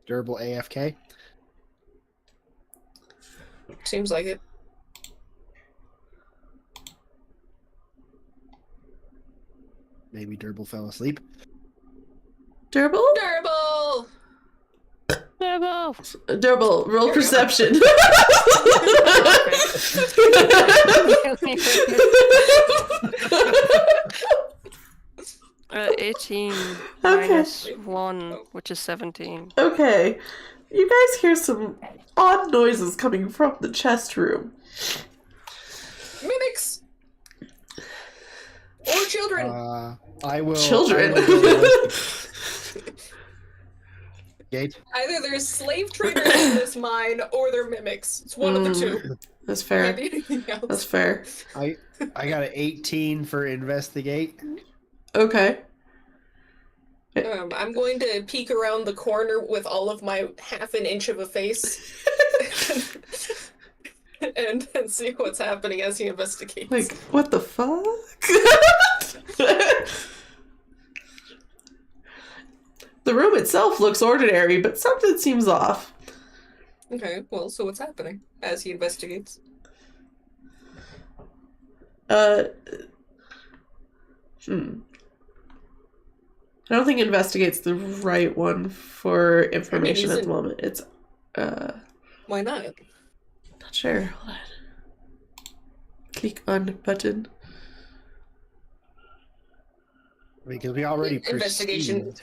Durbul AFK. Seems like it. Maybe Durbul fell asleep. Durbul? Durbul! Turbo! Durbul, roll There we go. perception. 18 Okay. minus 1, which is 17. Okay. You guys hear some odd noises coming from the chest room. Mimics! Or children! I will. Children. I will go investigate. Gate. Either there's slave traders in this mine, or they're mimics. It's one of the two. That's fair. Maybe anything else. That's fair. I got an 18 for investigate. Okay. I'm going to peek around the corner with all of my half an inch of a face and see what's happening as he investigates. Like, what the fuck? The room itself looks ordinary, but something seems off. Okay, well, so what's happening as he investigates? I don't think investigate's the right one for information at the moment. It's, Why not? not sure. Hold on. Click on button. Because we already Investigation. perceived.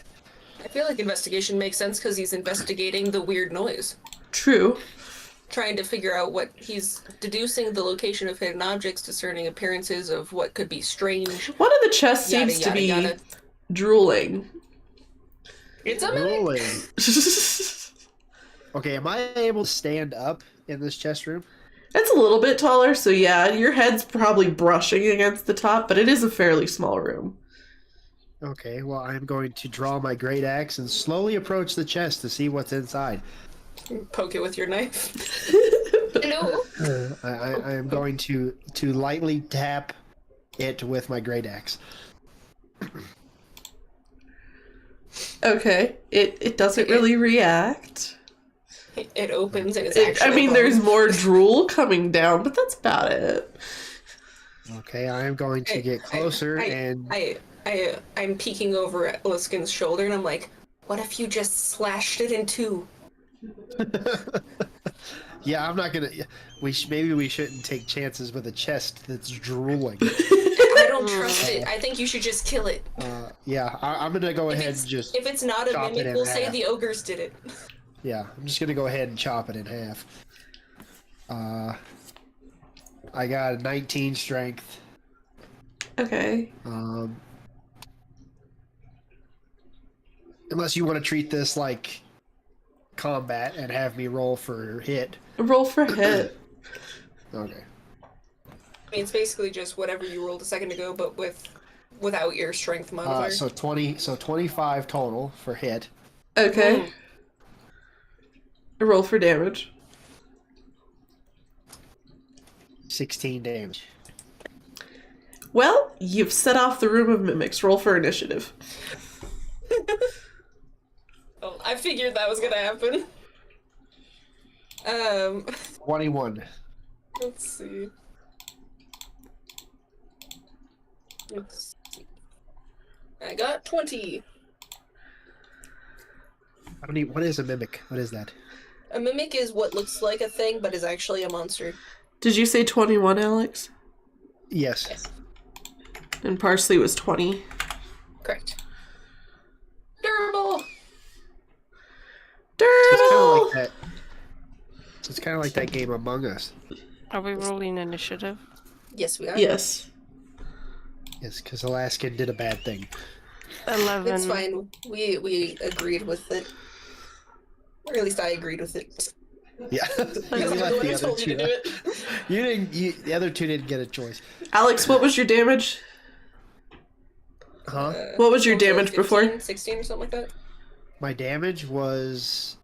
I feel like investigation makes sense because he's investigating the weird noise. True. Trying to figure out what he's deducing the location of hidden objects, discerning appearances of what could be strange. One of the chests Yada, seems to yada, be yada. drooling. It's a mimic! Rolling. Okay, am I able to stand up in this chest room? It's a little bit taller, so yeah, your head's probably brushing against the top, but it is a fairly small room. Okay, well, I'm going to draw my great axe and slowly approach the chest to see what's inside. Poke it with your knife. Hello? I am going to lightly tap it with my great axe. Okay, it doesn't really react. It opens and it's actually. I mean, bones. there's more drool coming down, but that's about it. Okay, I am going to get closer and... I'm peeking over at Aliskan's shoulder and I'm like, what if you just slashed it in two? Yeah, I'm not gonna... Maybe we shouldn't take chances with a chest that's drooling. I don't trust it. I think you should just kill it. Yeah, I'm gonna go ahead and just... If it's not a chop it mimic, in we'll say half. the ogres did it. Yeah, I'm just gonna go ahead and chop it in half. I got a 19 strength. Okay. Unless you want to treat this like combat and have me roll for hit. Roll for hit. Okay. I mean, it's basically just whatever you rolled a second ago, but without your strength modifier. So 25 total for hit. Okay. Roll for damage. 16 damage. Well, you've set off the room of mimics. Roll for initiative. Oh, I figured that was gonna happen. 21. Let's see. Let's see. I got 20. What is a mimic? What is that? A mimic is what looks like a thing, but is actually a monster. Did you say 21, Alex? Yes. And Parsley was 20. Correct. Durbul! Durbul! It's kind of like that game Among Us. Are we rolling initiative? Yes, we are. Yes. Yes, because Alaskan did a bad thing. 11. It's fine. We agreed with it. Or at least I agreed with it. Yeah. Because I'm the one who told you to do it. You didn't. The other two didn't get a choice. Alex, what was your damage? Huh? What was your Also damage 15, before? 16 or something like that? My damage was.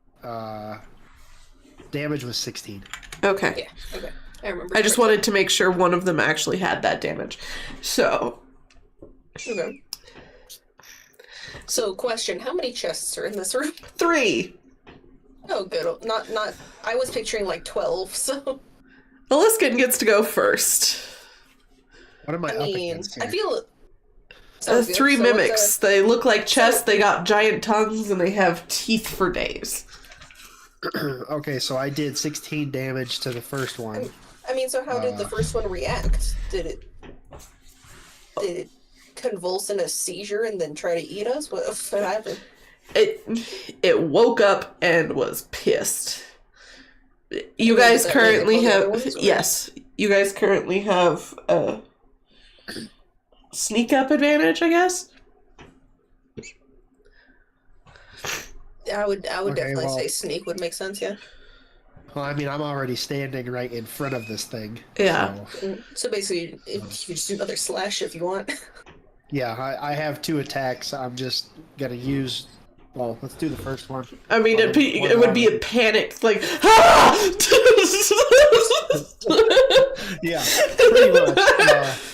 Damage was 16. Okay. Yeah, okay. I remember. I just wanted to make sure one of them actually had that damage. So. Okay. So, question: how many chests are in this room? 3. Oh, good. Not. I was picturing like 12. So. Aliskan gets to go first. What am I I up mean, against here? I feel. Sounds good. 3 So mimics. They look like chests. so- They got giant tongues, and they have teeth for days. Okay, so I did 16 damage to the first one. I mean, so how did the first one react? Did it convulse in a seizure and then try to eat us? What happened? It woke up and was pissed. You And guys is that currently like all the have other ones, or- yes. You guys currently have sneak up advantage, I guess. I would Okay, definitely well- say sneak would make sense. Yeah. Well, I mean, I'm already standing right in front of this thing. Yeah. So, So basically, if you just do another slash if you want. yeah, I have 2 attacks. I'm just gonna use. Well, let's do the first one. I mean, Well, it would be a panic, like, ah! Yeah, pretty much.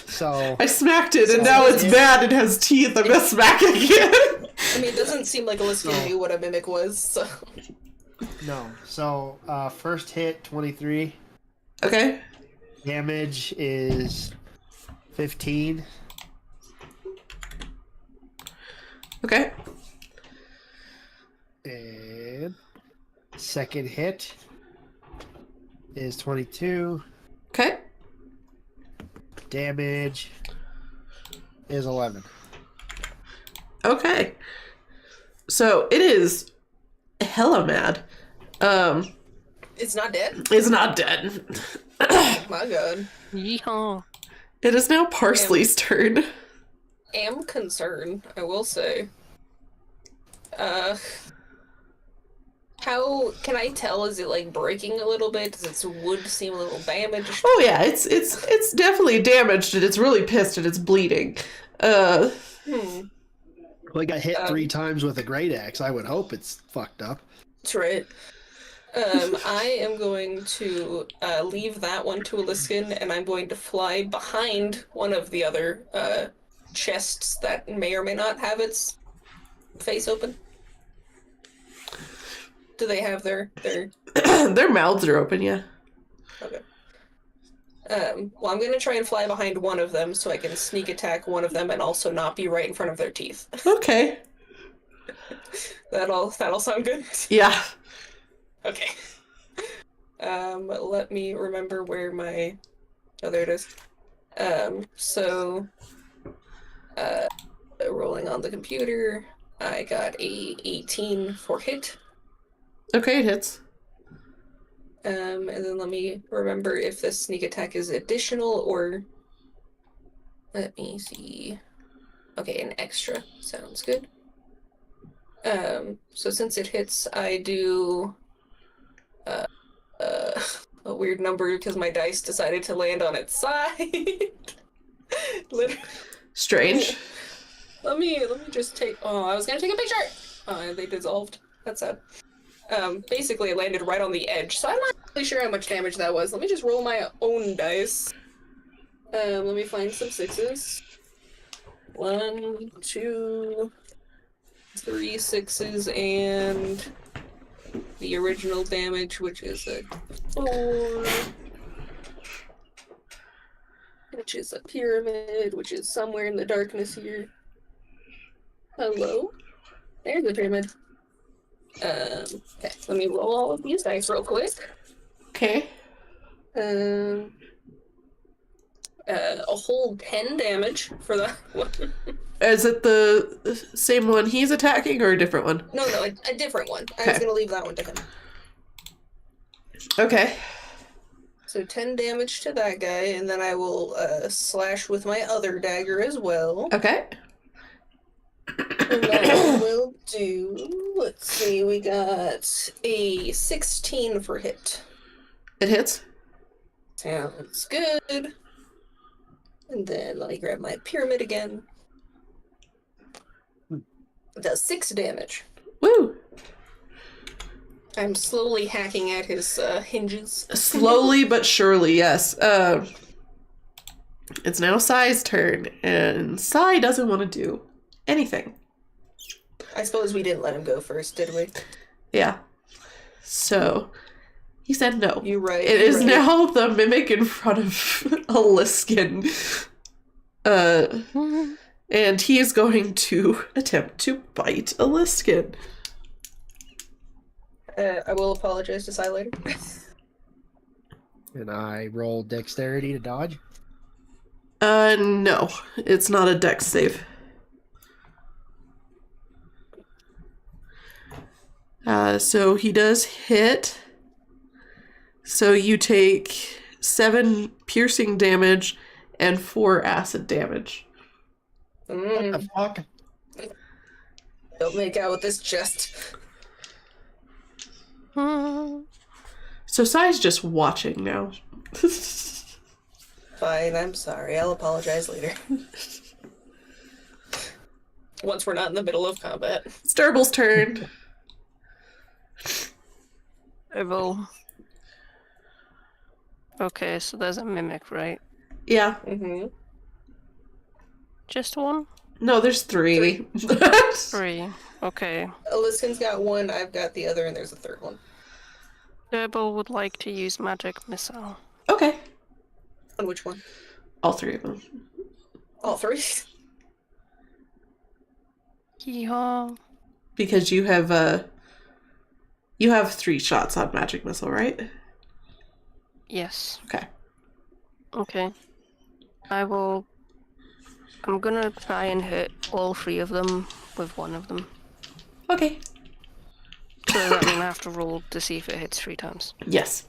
So I smacked it, and So now it's it- mad and has teeth. I'm gonna smack it again. I mean, it doesn't seem like Aliskan knew what a mimic was. So no. So first hit 23. Okay. Damage is 15. Okay. And second hit is 22. Okay. Damage is 11. Okay. So it is hella mad. it's not dead. It's not dead. My God. Yeehaw. It is now Parsley's turn. Am concerned, I will say. How can I tell? Is it like breaking a little bit? Does its wood seem a little damaged? Oh yeah, it's definitely damaged and it's really pissed and it's bleeding. Well, it got hit 3 times with a great axe. I would hope it's fucked up. That's right. I am going to leave that one to Aliskan, and I'm going to fly behind one of the other chests that may or may not have its face open. Do they have their Their mouths are open, yeah. Okay. Well, I'm gonna try and fly behind one of them so I can sneak attack one of them and also not be right in front of their teeth. Okay. That'll sound good. Yeah. Okay. Let me remember where my. Oh, there it is. Rolling on the computer, I got a 18 for hit. Okay, it hits. And then let me remember if this sneak attack is additional or. Let me see. Okay, an extra. Sounds good. So since it hits, I do. a weird number because my dice decided to land on its side. Literally. Strange. Let me just take. Oh, I was gonna take a picture. They dissolved. That's sad. Basically, it landed right on the edge, so I'm not really sure how much damage that was. Let me just roll my own dice. Let me find some 6s. 1, 2, 3 6s, and the original damage, which is a 4, which is a pyramid, which is somewhere in the darkness here. Hello? There's the pyramid. Okay, let me roll all of these dice real quick. Okay. A whole 10 damage for that one. Is it the same one he's attacking or a different one? No, a different one. I was gonna leave that one to him. Okay. So 10 damage to that guy, and then I will slash with my other dagger as well. Okay. And that will do, let's see, we got a 16 for hit. It hits. Sounds good. And then let me grab my pyramid again. Does 6 damage. Woo! I'm slowly hacking at his hinges. Slowly but surely, yes. It's now Sighe's turn, and Sighe doesn't want to do anything. I suppose we didn't let him go first, did we? Yeah. So, he said no. You're right. It is now the mimic in front of Aliskan. And he is going to attempt to bite Aliskan. I will apologize to Sighe later. And I roll dexterity to dodge. No. It's not a dex save. So he does hit. So you take 7 piercing damage and 4 acid damage. What the fuck? Don't make out with this chest. So Sighe's just watching now. Fine, I'm sorry. I'll apologize later. Once we're not in the middle of combat. It's Durbul's turn. Durbul. Okay, so there's a mimic, right? Yeah. Mm-hmm. Just one? No, there's 3. 3. Okay. Aliskan's got one, I've got the other, and there's a third one. Durbul would like to use magic missile. Okay. On which one? All 3 of them. All 3? Yeehaw. Because you have 3 shots on magic missile, right? Yes. Okay. Okay. I'm gonna try and hit all 3 of them with one of them. Okay. So does that mean I have to roll to see if it hits 3 times? Yes.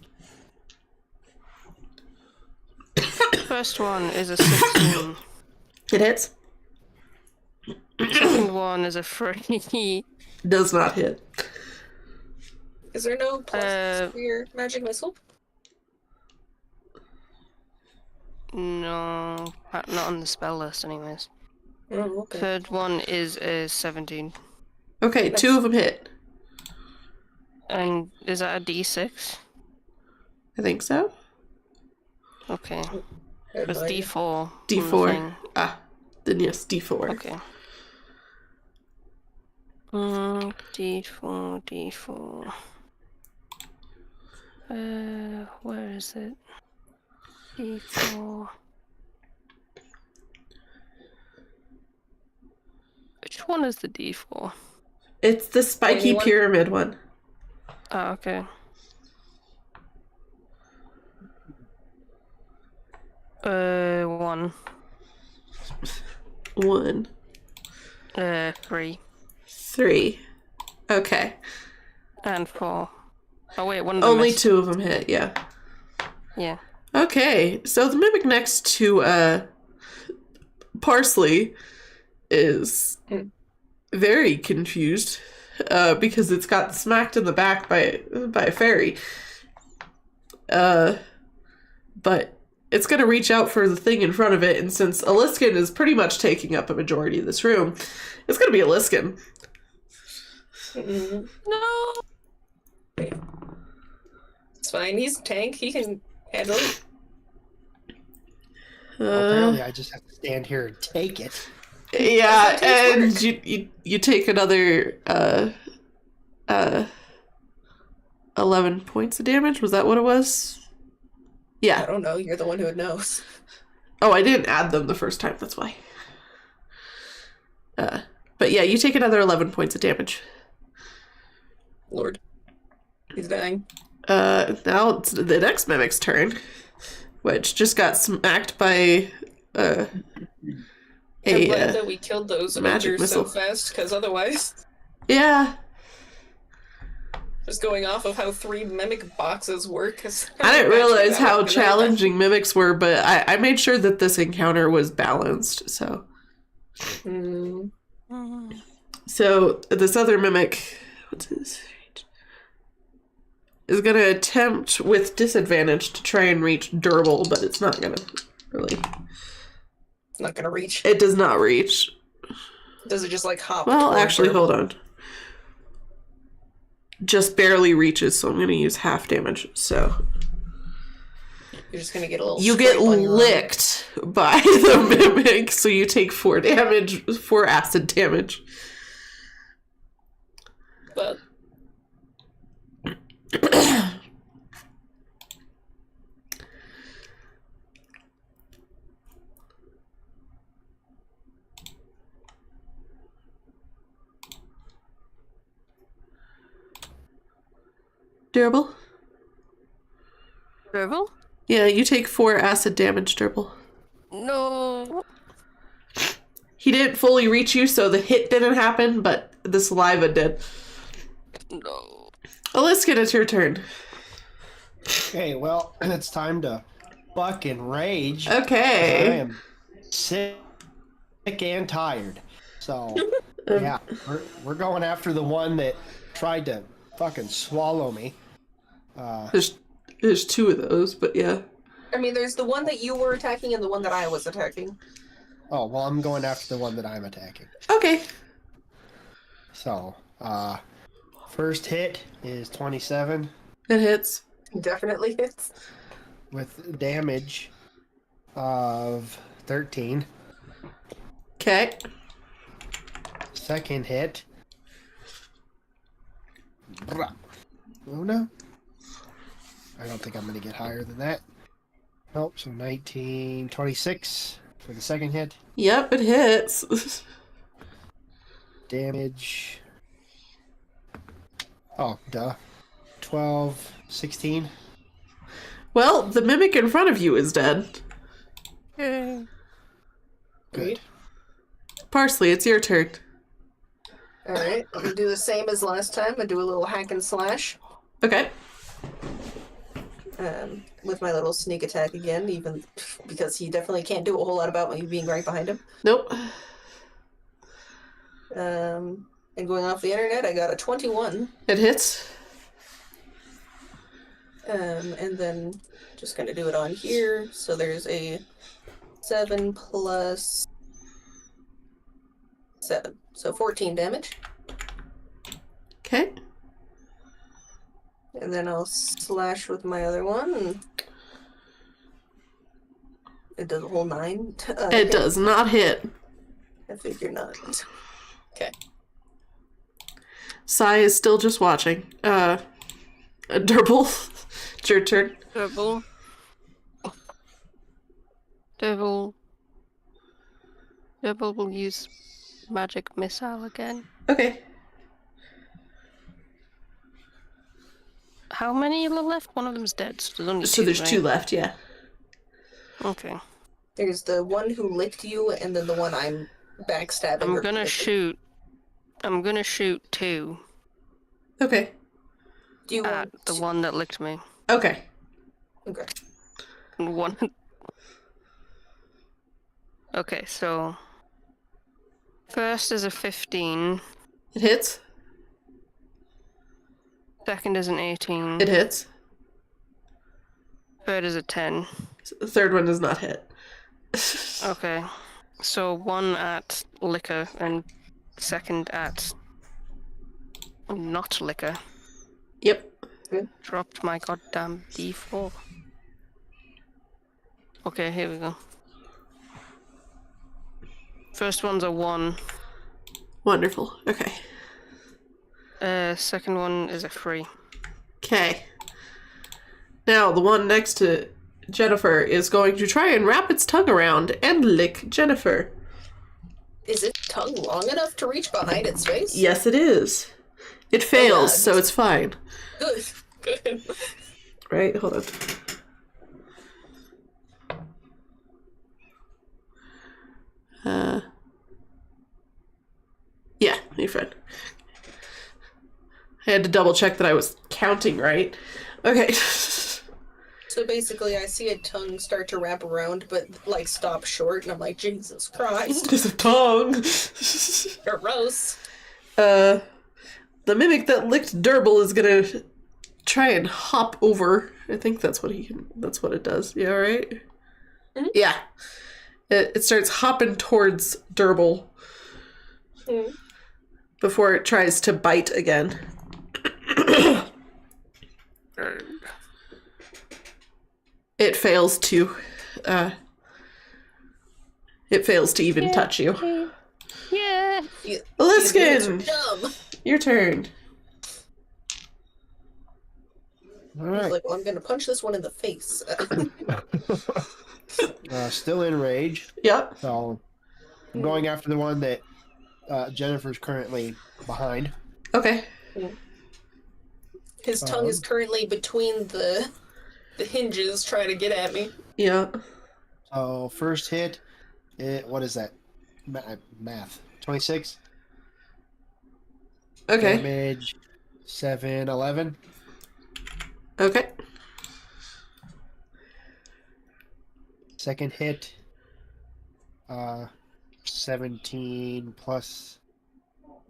First one is a 16. It hits. Second one is a 3. Does not hit. Is there no plus for your magic missile? No, not on the spell list anyways. Oh, okay. Third one is a 17. Okay, 2 of them hit. And is that a D6? I think so. Okay. Good It's boy. D4. on the D4. thing. Then yes, D4. Okay. D4. Where is it? D4. Which one is the D4? It's the spiky Anyone? pyramid one. Oh, okay. One. 1. 3. 3. Okay. And 4. Oh wait, one of them Only missed. 2 of them hit, yeah. Yeah. Okay, so the mimic next to Parsley is very confused because it's got smacked in the back by a fairy. but it's going to reach out for the thing in front of it, and since Aliskan is pretty much taking up a majority of this room, it's going to be Aliskan. No. It's fine. He's a tank. He can handle it. Well, apparently, I just have to stand here and take it. Yeah, and you take another 11 points of damage. Was that what it was? Yeah. I don't know. You're the one who knows. Oh, I didn't add them the first time. That's why. But yeah, you take another 11 points of damage. Lord, he's dying. Now it's the next mimic's turn, which just got smacked by I'm glad that we killed those magic ogres so missile. fast, because otherwise, Yeah. just going off of how 3 mimic boxes work. I didn't realize how challenging mimics were, but I made sure that this encounter was balanced, so. So this other mimic, what's his rate? Is going to attempt with disadvantage to try and reach Durbul, but it's not going to really. It's not gonna reach. It does not reach. Does it just like hop? Well, toward actually, Durbul? hold on. Just barely reaches, so I'm going to use half damage. So You're just gonna get a little. you get scrape on your arm. licked by the mimic, so you take 4 damage, 4 acid damage. But Durbul? Durbul? Yeah, you take 4 acid damage, Durbul. No. He didn't fully reach you, so the hit didn't happen, but the saliva did. No. Aliskan, it's your turn. Okay, well, it's time to buck and rage. Okay. I am sick and tired. So, yeah, we're going after the one that tried to fucking swallow me. There's 2 of those, but yeah. I mean, there's the one that you were attacking and the one that I was attacking. Oh, well, I'm going after the one that I'm attacking. Okay. So, first hit is 27 It hits. Definitely hits. with damage of 13. Okay. Second hit. Oh no. I don't think I'm going to get higher than that. Nope, so 19, 26 for the second hit. Yep, it hits. Damage. Oh, duh. 12, 16. Well, the mimic in front of you is dead. Yay. Good. Parsley, it's your turn. Alright, I'm gonna do the same as last time. I do a little hack and slash. Okay. With my little sneak attack again, even because he definitely can't do a whole lot about me being right behind him. Nope. And going off the internet, I got a 21. It hits. And then just gonna do it on here. So there's a 7 plus 7. So 14 damage. Okay. And then I'll slash with my other one. It does a whole 9. It does not hit. I figure not. Okay. Sighe is still just watching. Durbul, it's your turn. Durbul. Durbul will use magic missile again. Okay. How many are left? One of them's dead, so there's only So two, there's right? 2 left, yeah. Okay. There's the one who licked you, and then the one I'm backstabbing. I'm gonna repeatedly. shoot 2 Okay. Do you at want the one that licked me. Okay. Okay. And one. Okay, so first is a 15. It hits. Second is an 18. It hits. Third is a 10. The third one does not hit. Okay. So 1 at liquor and second at not liquor. Yep. Dropped my goddamn D4. Okay, here we go. First one's a 1. Wonderful. Okay. Second one is a 3. Okay. Now, the one next to Jennifer is going to try and wrap its tongue around and lick Jennifer. Is its tongue long enough to reach behind its face? Yes, it is. It fails, so it's fine. Good. Good. Right? Hold on. Yeah, you're fine. I had to double check that I was counting right. Okay. So basically, I see a tongue start to wrap around, but like stop short, and I'm like, Jesus Christ, Just a tongue. gross. The mimic that licked Durbul is gonna try and hop over. I think that's what it does. Yeah, right? Mm-hmm. Yeah. It starts hopping towards Durbul before it tries to bite again. It fails to even touch you. Yeah! Aliskan, Dumb. your turn. All He's right. like, well, I'm gonna punch this one in the face. Still in rage. Yep. So I'm going after the one that Jennifer's currently behind. Okay. His tongue is currently between the hinges, trying to get at me. Yeah. So first hit, what is that? Math. 26. Okay. Damage 7, 11. Okay. Second hit, 17 plus.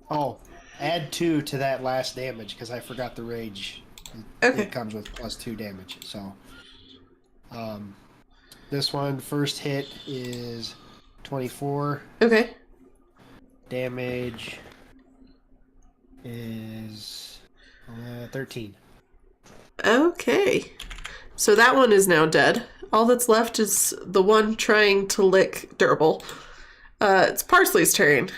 Oh, add 2 to that last damage because I forgot the rage. Okay. It comes with plus 2 damage. So, this one first hit is 24. Okay. Damage is 13. Okay. So that one is now dead. All that's left is the one trying to lick Durbul. It's Parsley's turn.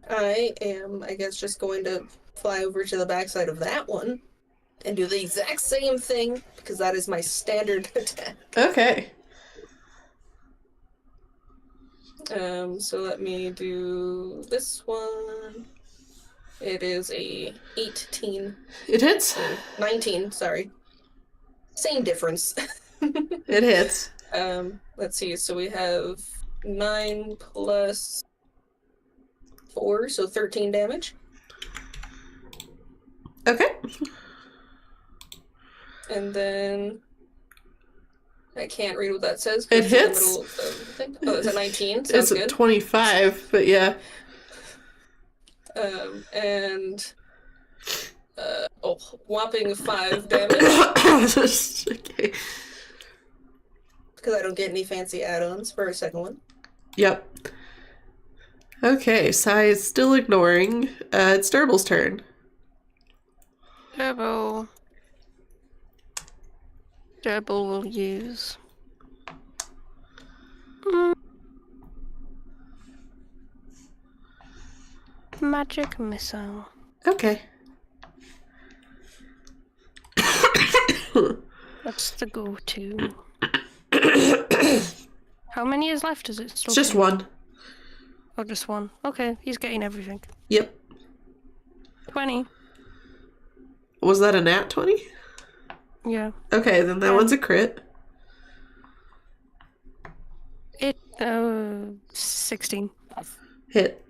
I am, I guess, just going to fly over to the backside of that one and do the exact same thing because that is my standard attack. Okay. So let me do this one. It is a 18. It hits. 19, sorry. Same difference. It hits. Let's see. So we have 9 plus 4, so 13 damage. Okay. And then I can't read what that says. It It's in the hits. middle of the thing. Oh, it's a 19. Sounds It's a good. 25, but yeah. Whopping 5 damage Okay. because I don't get any fancy add-ons for a second one. Yep. Okay, Sighe is still ignoring. It's Durbul's turn. Durbul will use... Magic missile. Okay. That's the go-to. How many is left? Is it still It's just two? one. Oh, just one. Okay, he's getting everything. Yep. 20. Was that a nat 20? Yeah. Okay, then that one's a crit. 16. Hit.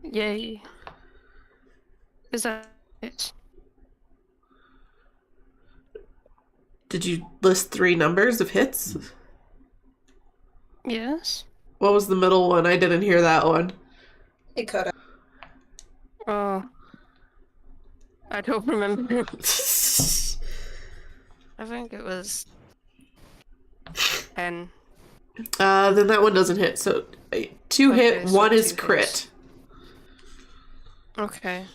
Yay. Is that it? Did you list 3 numbers of hits? Yes. What was the middle one? I didn't hear that one. It cut out. Oh. don't remember. I think it was 10. Then that one doesn't hit. So 2 hit, Okay, so 1 is 2 crit. hits. Okay.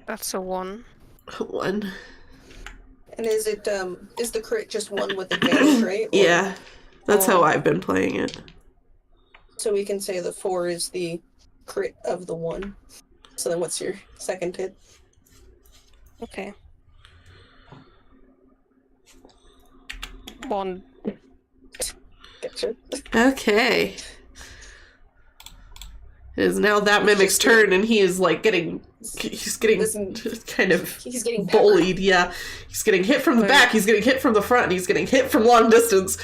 That's a 1. 1. And is it is the crit just 1 with advantage, right? Or- Yeah, that's how Oh. I've been playing it. So we can say the 4 is the crit of the 1. So then what's your second hit? Okay. 1. Gotcha. Okay. It is now that mimic's just turn, and he is like he's getting Listen, kind of he's getting peppered. bullied. Yeah, he's getting hit from the Wait. back, he's getting hit from the front, and he's getting hit from long distance.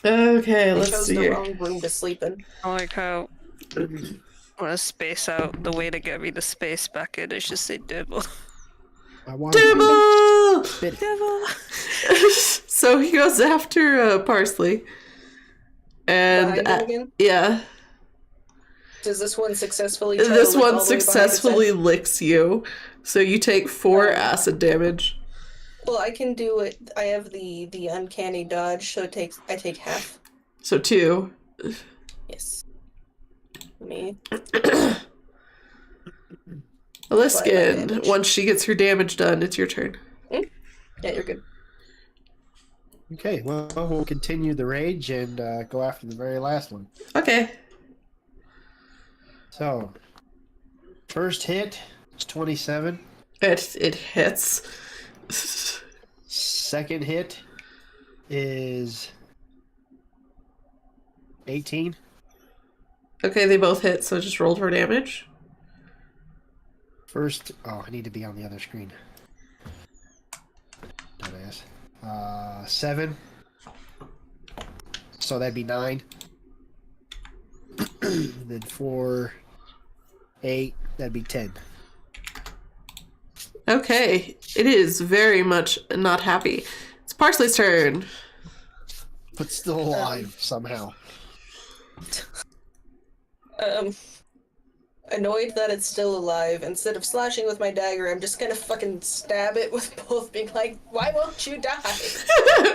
Okay, I let's chose see the here. wrong room to sleep in. I like how I want to space out. The way to get me the space back in is just say Durbul. I want Durbul! Bit. So he goes after Parsley. And Behind him again? yeah, Does this one successfully try this to lick one all the way behind its successfully head? licks you. So you take 4 Oh. acid damage. Well, I can do it. I have the uncanny dodge, so I take half. So 2. Yes. Me. Aliskan, damage. once she gets her damage done, it's your turn. Yeah, you're good. Okay, well, we'll continue the rage and go after the very last one. Okay. So, first hit is 27. It hits. Second hit is 18. Okay, they both hit, so just roll for damage. First, oh, I need to be on the other screen. Dumbass. 7. So that'd be 9. And then 4, 8, that'd be 10. Okay, it is very much not happy. It's Parsley's turn. But still alive somehow. Annoyed that it's still alive, instead of slashing with my dagger, I'm just gonna fucking stab it with both, being like, why won't you die?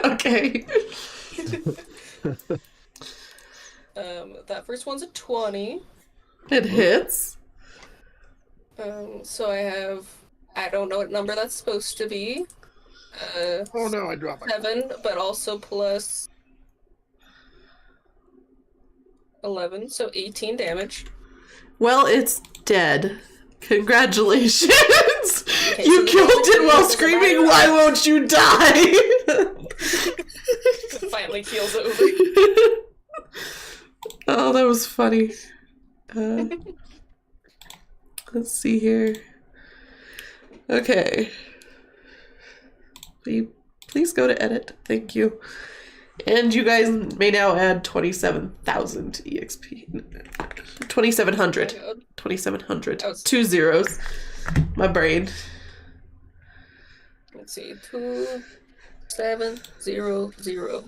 Okay. That first one's a 20. It hits. So I don't know what number that's supposed to be. Oh no, I dropped my 7, but also plus 11, so 18 damage. Well, it's dead. Congratulations! Okay, You so killed the it while doesn't screaming, matter. why won't you die? It finally keels over. Oh, that was funny. Let's see here. Okay. Will you please go to edit? Thank you. And you guys may now add 27,000 EXP. 2,700. Oh my God. 2,700. That was- 2 zeros. My brain. Let's see, 2700.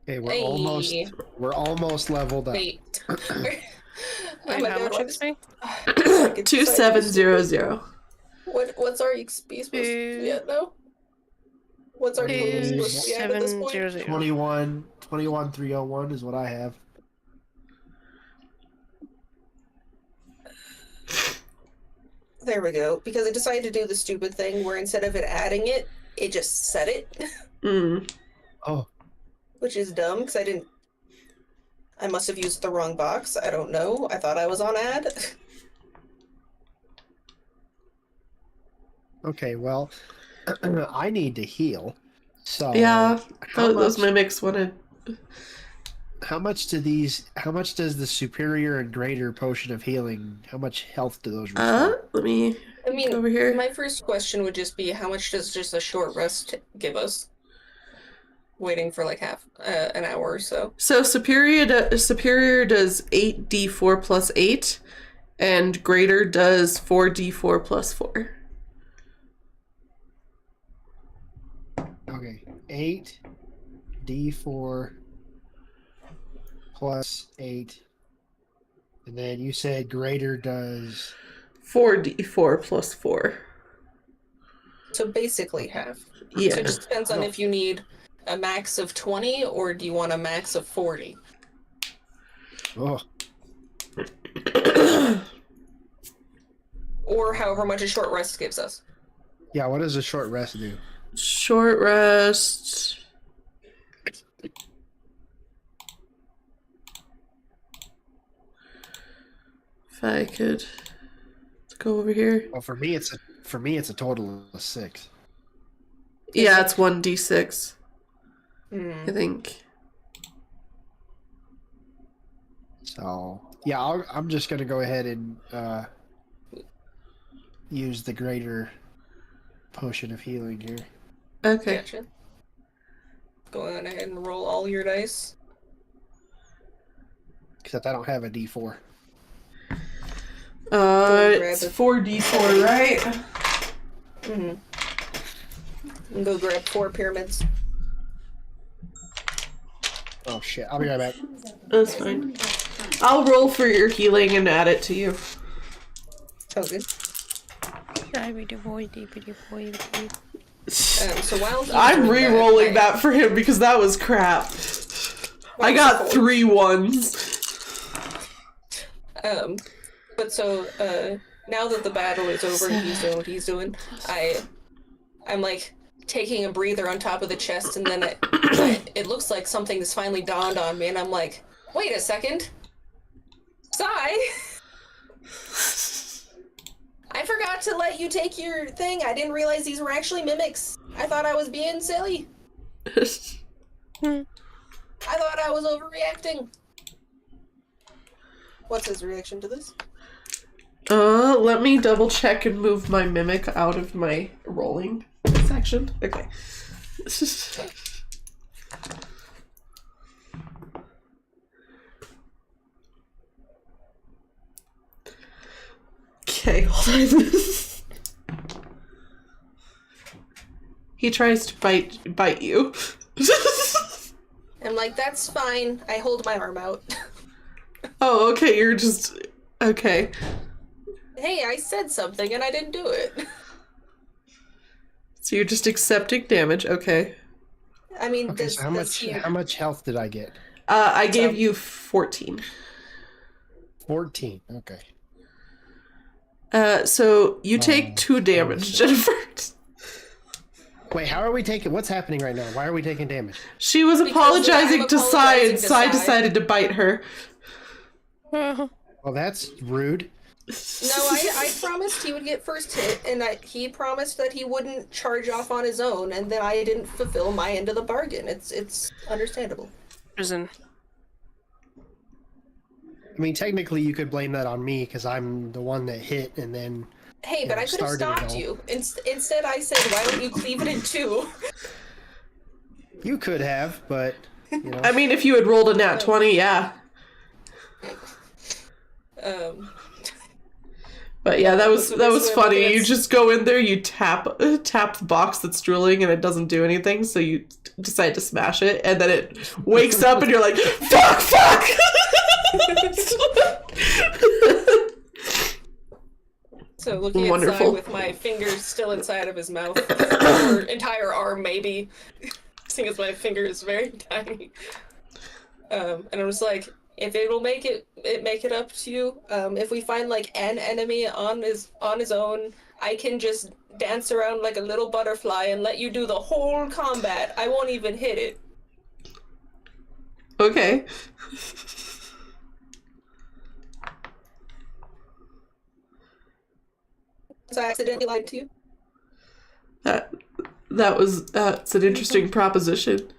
Okay, Hey. we're almost leveled up. Wait. Oh Wait, my how God, much what- XP? 2700. What's our XP supposed to be at now? What's our total supposed to be at this point? 2700. 21,301 is what I have. There we go. Because I decided to do the stupid thing where instead of it adding it, it just set it. Mm. Oh, Which is dumb, because I must have used the wrong box. I don't know. I thought I was on add. okay, well, I need to heal. So Yeah, how those much- mimics wanted. How much does the superior and greater potion of healing, how much health do those restore? Let me I mean, go over here. my first question would just be, how much does just a short rest give us? Waiting for like half an hour or so. So superior does 8d4 plus 8, and greater does 4d4 plus 4. Okay, 8 D4 plus 8. And then you said greater does 4d4 plus 4. So basically half. Yeah. So it just depends on if you need a max of 20 or do you want a max of 40. Oh. Or however much a short rest gives us. Yeah, what does a short rest do? Short rest. If I could go over here. Well, for me it's a total of 6. Yeah, it's 1d6. I think. So yeah, I'm just gonna go ahead and use the greater potion of healing here. Okay. Gotcha. Go on ahead and roll all your dice. Except I don't have a D4. It's 4d4, right? Mm-hmm. And go grab 4 pyramids. Oh shit! I'll be right back. That's fine. I'll roll for your healing and add it to you. Sounds good. So while I'm re-rolling that for him because that was crap. I got 3 ones. But so now that the battle is over and he's doing what he's doing, I'm like taking a breather on top of the chest, and then it looks like something has finally dawned on me, and I'm like, wait a second, Sighe, I forgot to let you take your thing. I didn't realize these were actually mimics. I thought I was being silly. I thought I was overreacting. What's his reaction to this? Let me double check and move my mimic out of my rolling section. Okay. Okay, hold on. He tries to bite you. I'm like, that's fine. I hold my arm out. Oh, okay, you're just... Okay. Hey, I said something and I didn't do it. So you're just accepting damage, okay. I mean, Okay, so how much health did I get? I gave you 14. 14, okay. So you take 2 damage, Jennifer. Wait, how are we taking... What's happening right now? Why are we taking damage? She was apologizing to Sighe, and Sighe Sighe. decided to bite her. Well, that's rude. No, I promised he would get first hit, and he promised that he wouldn't charge off on his own, and then I didn't fulfill my end of the bargain. It's understandable. Prison. I mean, technically, you could blame that on me because I'm the one that hit and then. Hey, but I could have stopped you. Instead, I said, "Why don't you cleave it in 2?" You could have, but you know. I mean, if you had rolled a nat 20, yeah. But yeah, that was funny. You just go in there, you tap the box that's drooling, and it doesn't do anything. So you decide to smash it, and then it wakes up, and you're like, "Fuck!" So looking Wonderful. at Sighe with my fingers still inside of his mouth, or entire arm maybe, seeing as my finger is very tiny. And I was like, if it'll make it up to you, if we find like an enemy on his own, I can just dance around like a little butterfly and let you do the whole combat. I won't even hit it. Okay. So I accidentally lied to you. That's an interesting proposition.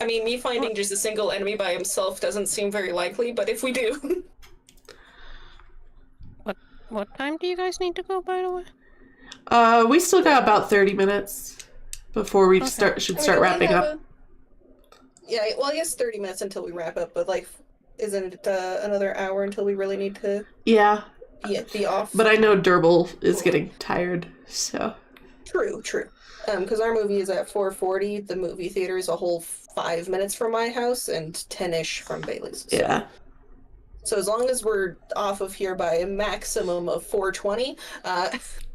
I mean, me finding just a single enemy by himself doesn't seem very likely, but if we do. What time do you guys need to go, by the way? We still got about 30 minutes before we should start wrapping up. Yeah, well, I guess 30 minutes until we wrap up, but like, isn't it another hour until we really need to Yeah. be off? But I know Durbul is getting tired, so. True. Because our movie is at 4:40. The movie theater is a whole 5 minutes from my house and 10-ish from Bailey's. So. Yeah. So as long as we're off of here by a maximum of 4:20,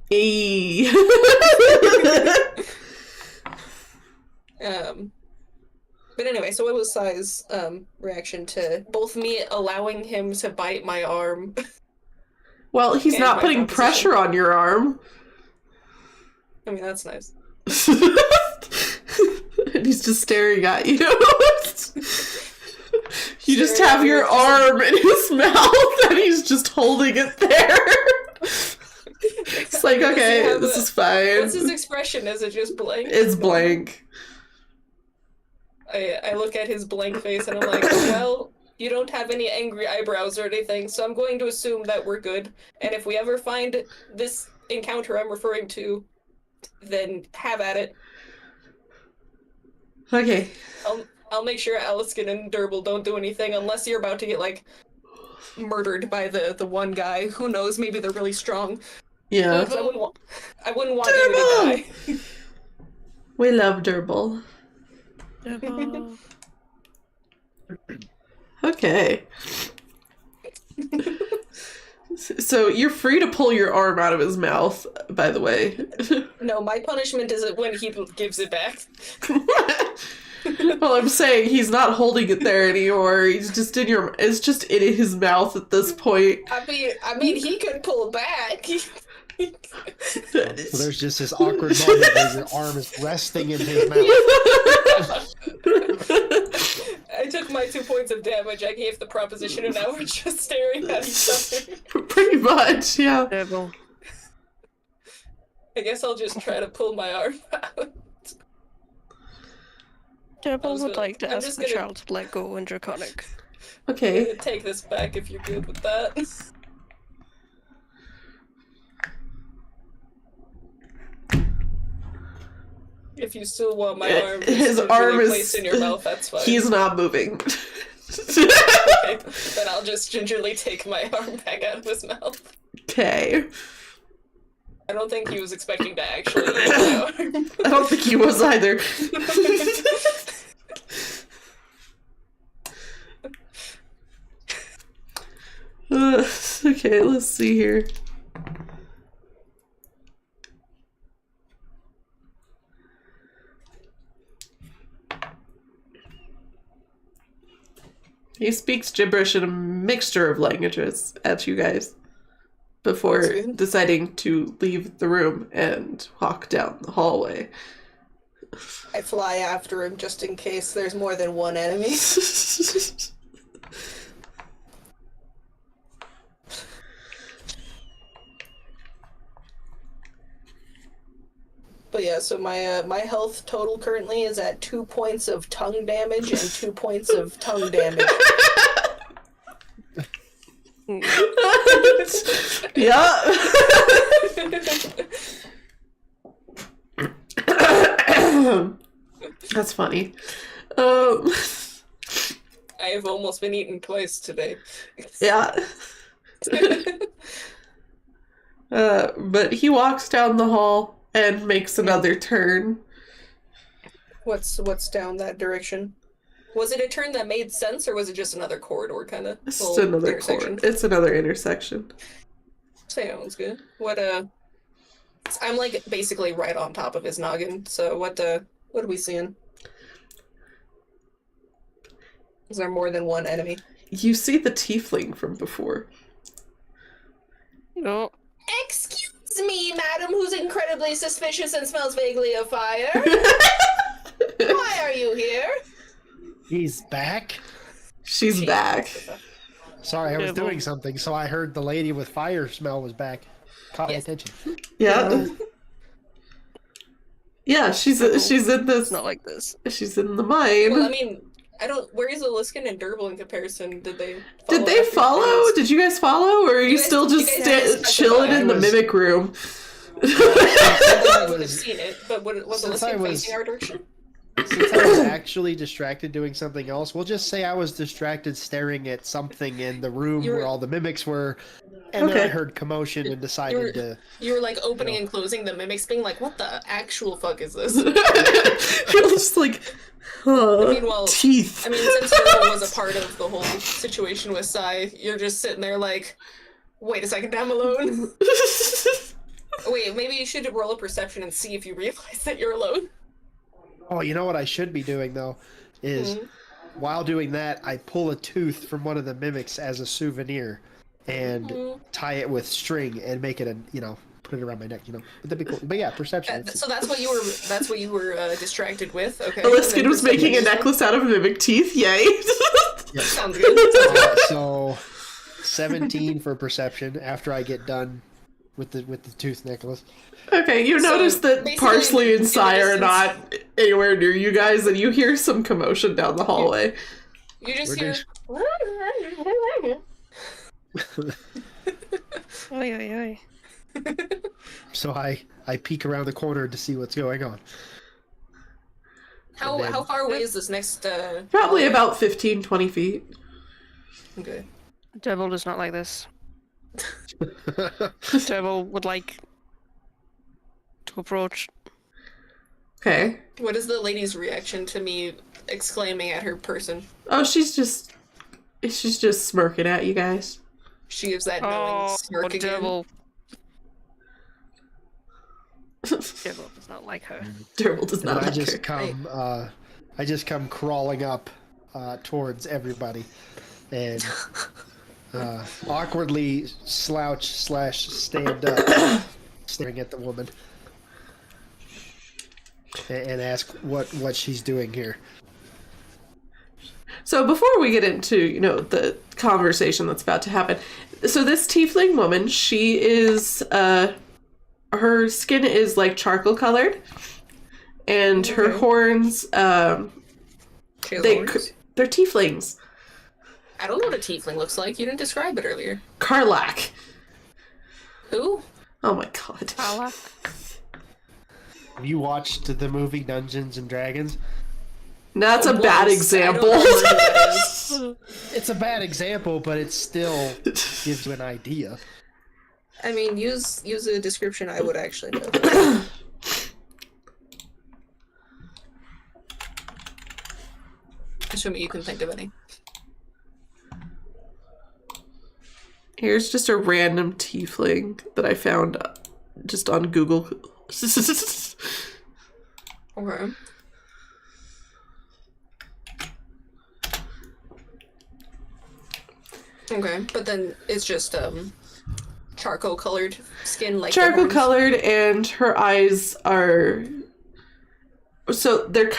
Hey. But anyway, so what was Sighe's reaction to both me allowing him to bite my arm? Well, he's And not my putting composition. pressure on your arm. I mean, that's nice. And he's just staring at you. You just Staring have at your me. arm in his mouth and he's just holding it there. It's like, Does he okay, have this a- is fine. What's his expression? Is it just blank? It's blank. I look at his blank face and I'm like, well, you don't have any angry eyebrows or anything, so I'm going to assume that we're good. And if we ever find this encounter I'm referring to, then have at it. Okay. I'll make sure Aliskan and Durbul don't do anything unless you're about to get, like, murdered by the one guy. Who knows? Maybe they're really strong. Yeah. So I wouldn't want you to die. We love Durbul. Okay. So you're free to pull your arm out of his mouth, by the way. No, my punishment is when he gives it back. Well, I'm saying he's not holding it there anymore. He's just in your. It's just in his mouth at this point. I mean, he could pull back. So there's just this awkward moment where your arm is resting in his mouth. I took my 2 points of damage. I gave the proposition, and now we're just staring at each other. Pretty much, yeah. Durbul. I guess I'll just try to pull my arm out. Durbul would gonna- like to I'm ask just the gonna- child to let go in Draconic. I'm Okay. gonna take this back if you're good with that. If you still want my arm, His gingerly arm is- placed in your mouth. That's fine. He's not moving. Okay, then I'll just gingerly take my arm back out of his mouth. Okay. I don't think he was expecting to actually eat my arm. I don't think he was either. Okay, let's see here. He speaks gibberish in a mixture of languages at you guys before That's good. deciding to leave the room and walk down the hallway. I fly after him just in case there's more than one enemy. But yeah, so my health total currently is at 2 points of tongue damage and 2 points of tongue damage. Yeah. That's funny. I have almost been eaten twice today. Yeah. But he walks down the hall and makes another turn. What's down that direction? Was it a turn that made sense, or was it just another corridor kind of? It's just another corner. It's another intersection. Sounds good. I'm like basically right on top of his noggin. So what are we seeing? Is there more than one enemy? You see the tiefling from before. No. Excuse me, madam, who's incredibly suspicious and smells vaguely of fire. Why are you here? He's back. She's back. Sorry, I was Yeah, doing well- something, so I heard the lady with fire smell was back. Caught my Yes. attention. Yeah. Yeah, she's in this. It's not like this. She's in the mine. Well, I mean, where is Aliskan and Durbul in comparison? Did they follow? Did they after follow? us? Did you guys follow, or are you guys- still you just guys didn't chilling in the specify. mimic room? I would have seen it, but was Since I Aliskan was- facing our direction? Since I was actually distracted doing something else, we'll just say I was distracted staring at something in the room You were- where all the mimics were. And then I Okay. heard commotion and decided to. You were like opening and closing the mimics, being like, "What the actual fuck is this?" You're just like, Meanwhile, teeth. I mean, since Durbul was a part of the whole situation with Sighe, you're just sitting there like, "Wait a second, I'm alone." Wait, maybe you should roll a perception and see if you realize that you're alone. Oh, you know what I should be doing though, is while doing that, I pull a tooth from one of the mimics as a souvenir, and tie it with string and make it put it around my neck. Would that be cool? But yeah, perception. So that's what you were. That's what you were distracted with. Okay. Aliskan was making a necklace out of mimic teeth. Yay! Yeah. Sounds good. So 17 for perception after I get done with the tooth necklace. Okay, you So, notice that basically, Parsley and in the Sighe are distance- not anywhere near you guys, and you hear some commotion down the hallway. You just We're hear. Oi, oi, oi. So I peek around the corner to see what's going on. How far away is this next? Probably about 15, 20 feet. Okay. Durbul does not like this. Durbul would like to approach. Okay. What is the lady's reaction to me exclaiming at her person? Oh, she's just smirking at you guys. She gives that knowing smirk again. Durbul. Durbul does not like her. Durbul does And not I like just her. come crawling up towards everybody, and awkwardly slouch/stand up, staring at the woman, and ask what she's doing here. So before we get into, the conversation that's about to happen, so this tiefling woman, she is, her skin is like charcoal colored, and her horns, She has horns? they're tieflings. I don't know what a tiefling looks like. You didn't describe it earlier. Karlak. Who? Oh my god. Have you watched the movie Dungeons and Dragons? That's a bad example. I don't know who that is. It's a bad example, but it still gives you an idea. I mean, use a description I would actually know. Assuming you can think of any. Here's just a random tiefling that I found just on Google. Okay. Okay, but then it's just charcoal colored skin, like the Charcoal horns. colored, and her eyes are, so they're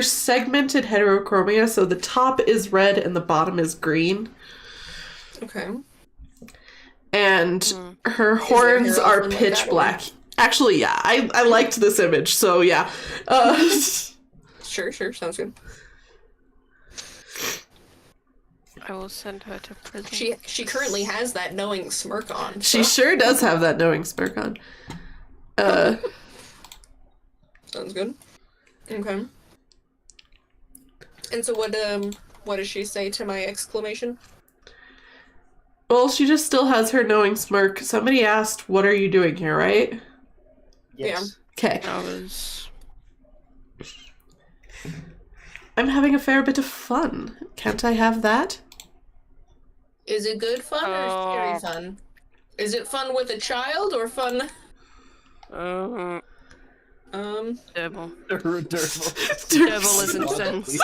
segmented heterochromia, so the top is red and the bottom is green, Okay. and her horns hair are often like pitch that, or- black. Actually, yeah, I liked this image, so yeah. Sure, sounds good. I will send her to prison. She currently has that knowing smirk on. She sure does have that knowing smirk on. Sounds good. Okay. And so what does she say to my exclamation? Well, she just still has her knowing smirk. Somebody asked, "What are you doing here?" Right? Yes. Okay. I was... I'm having a fair bit of fun. Can't I have that? Is it good fun or scary fun? Is it fun with a child or fun? Durbul. Durbul. Durbul is incensed.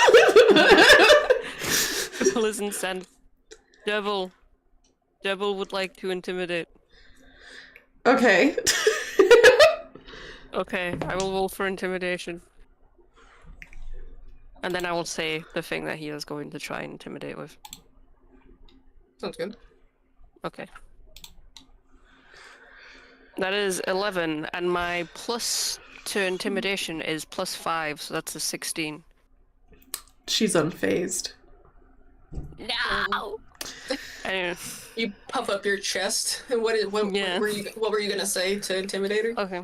Durbul is incensed. Durbul would like to intimidate. Okay. Okay, I will roll for intimidation. And then I will say the thing that he is going to try and intimidate with. Sounds good. Okay. That is 11, and my plus to intimidation is +5, so that's a 16. She's unfazed. No! Anyway, You puff up your chest. And what Yeah. were you gonna say to intimidate her? okay.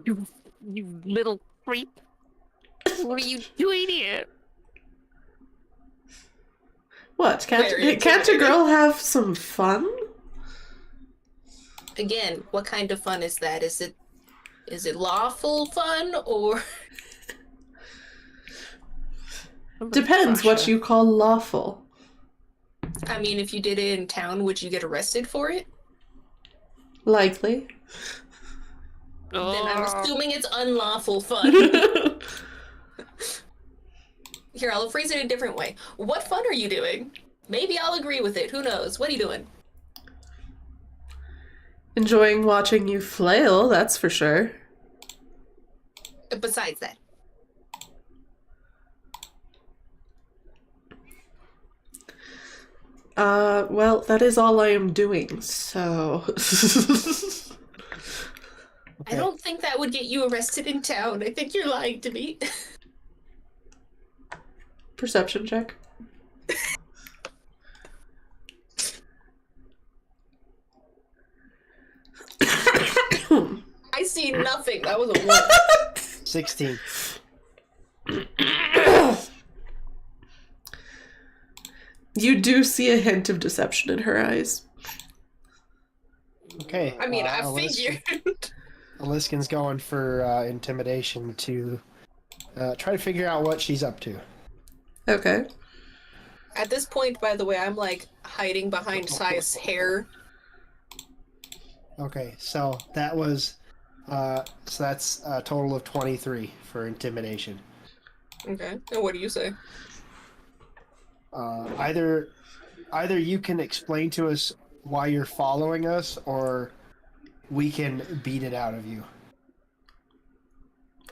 You little creep. What are you doing here? What? Very Can't a intimidating. girl have some fun? Again, what kind of fun is that? Is it lawful fun or Depends what Pressure. you call lawful. I mean, if you did it in town, would you get arrested for it? Likely. Then I'm Oh, assuming it's unlawful fun. Here, I'll phrase it a different way. What fun are you doing? Maybe I'll agree with it. Who knows? What are you doing? Enjoying watching you flail, that's for sure. Besides that. Well, that is all I am doing, so... I don't think that would get you arrested in town. I think you're lying to me. Perception check. I see nothing. That was a 1. 16. You do see a hint of deception in her eyes. Okay. I mean, I Aliskan- figured. Aliskan's going for intimidation to try to figure out what she's up to. Okay. At this point, by the way, I'm like hiding behind Sighe's hair. Okay, so that was that's a total of 23 for intimidation. Okay. And what do you say? Either you can explain to us why you're following us, or we can beat it out of you.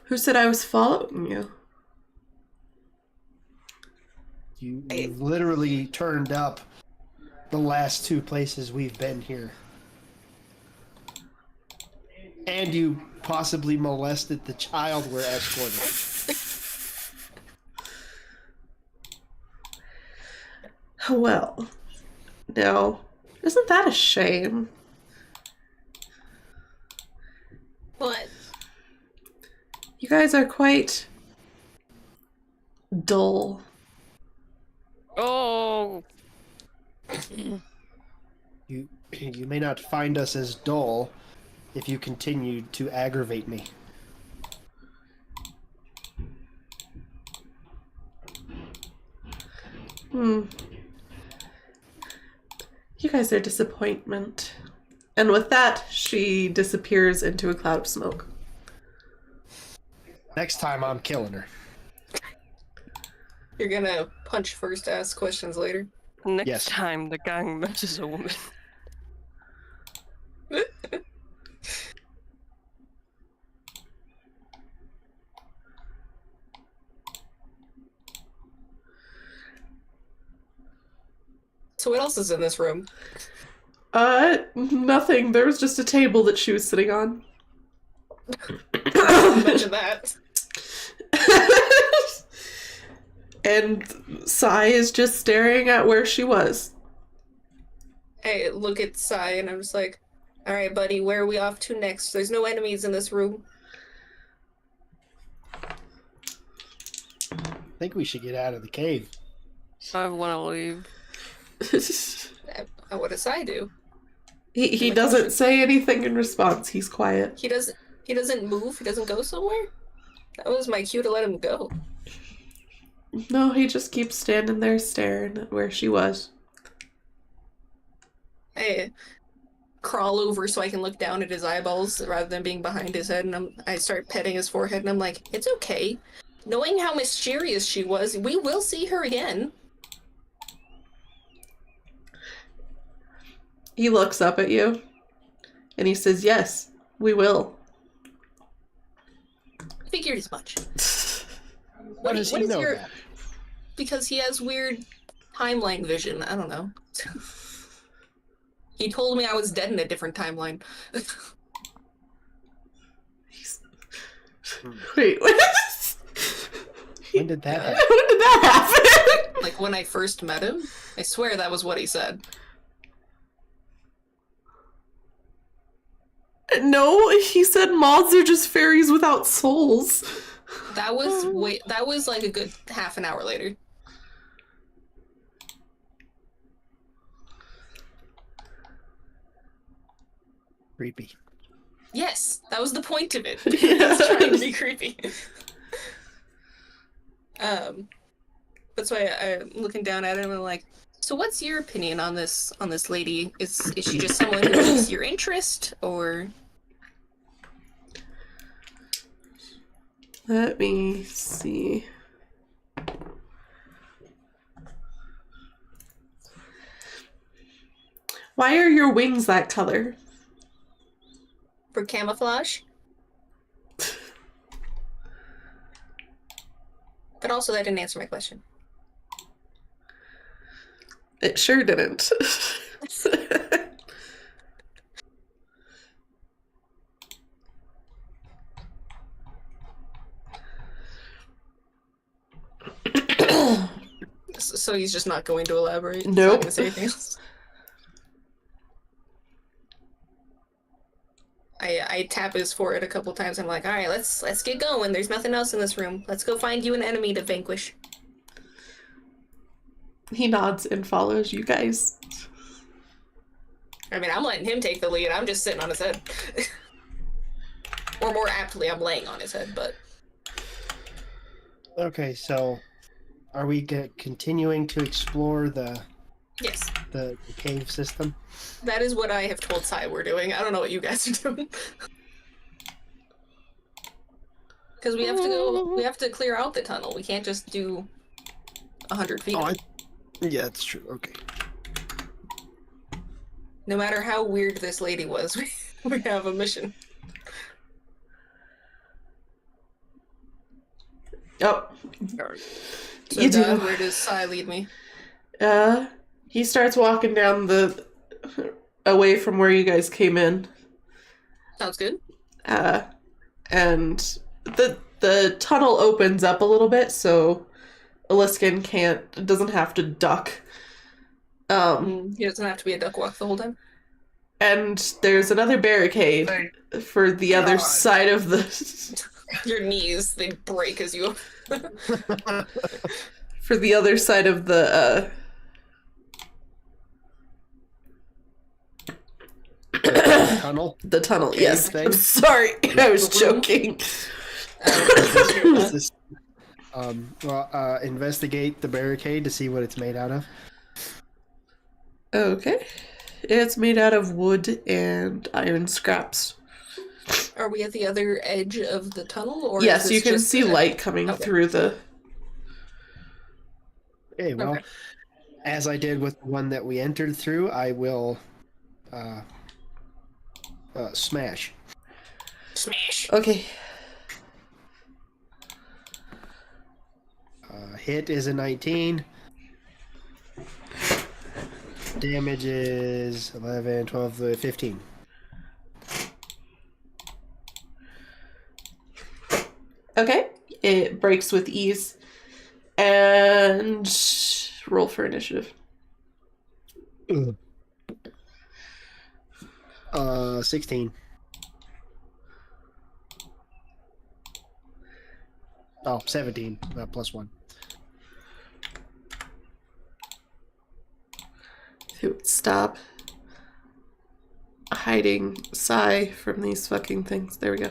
Who said I was following you? You've literally turned up the last 2 places we've been here. And you possibly molested the child we're escorting. Well, no. Isn't that a shame? What? You guys are quite dull. oh, You may not find us as dull if you continue to aggravate me. You guys are disappointment. And with that, she disappears into a cloud of smoke. Next time I'm killing her. You're gonna punch first, ask questions later? next Yes. time the gang murders a woman. So what else is in this room? Nothing. There was just a table that she was sitting on. Mention that. And Sighe is just staring at where she was. I look at Sighe and I'm just like, alright, buddy, where are we off to next? There's no enemies in this room. I think we should get out of the cave. I want to leave. What does Sighe do? He doesn't say anything in response. He's quiet. He doesn't move? He doesn't go somewhere? That was my cue to let him go. No, he just keeps standing there staring at where she was. I crawl over so I can look down at his eyeballs rather than being behind his head, and I start petting his forehead, and I'm like, it's okay. Knowing how mysterious she was, we will see her again. He looks up at you and he says, yes, we will. Figured as much. How does he know that? Because he has weird timeline vision. I don't know. He told me I was dead in a different timeline. Wait, what? When did that happen? When did that happen? Like when I first met him? I swear that was what he said. No, he said moths are just fairies without souls. That was like a good half an hour later. Creepy. Yes, that was the point of it. Yes. It's trying to be creepy. But so I'm looking down at him and I'm like, so what's your opinion on this lady? Is she just someone who piques your interest, or? Let me see. Why are your wings that color? For camouflage? But also that didn't answer my question. It sure didn't. So he's just not going to elaborate? He's not Nope. gonna say anything else? I tap his forehead a couple times. I'm like, all right, let's get going. There's nothing else in this room. Let's go find you an enemy to vanquish. He nods and follows you guys. I mean, I'm letting him take the lead. I'm just sitting on his head. Or more aptly, I'm laying on his head, but... Okay, so are we continuing to explore the Yes. the cave system? That is what I have told Sighe we're doing. I don't know what you guys are doing. Because we have to clear out the tunnel. We can't just do 100 feet. Yeah, that's true. Okay. No matter how weird this lady was, we have a mission. Oh. So You do. where does Sighe lead me? He starts walking down away from where you guys came in. Sounds good. And the tunnel opens up a little bit, so Aliskan doesn't have to duck. He doesn't have to be a duck walk the whole time. And there's another barricade for the other side of the... Your knees, they break as you... for the other side of the, Tunnel? The tunnel, Cave yes. thing? I'm sorry, I was joking. Is this, investigate the barricade to see what it's made out of. Okay. It's made out of wood and iron scraps. Are we at the other edge of the tunnel? Or Yes, is you this can just see light coming through the... Okay, well, Okay. as I did with the one that we entered through, I will smash. Smash! Okay. Hit is a 19. Damage is 11, 12, 15. Okay. It breaks with ease. And roll for initiative. 16. Oh, 17. Plus 1. Who would stop hiding Sighe from these fucking things? There we go.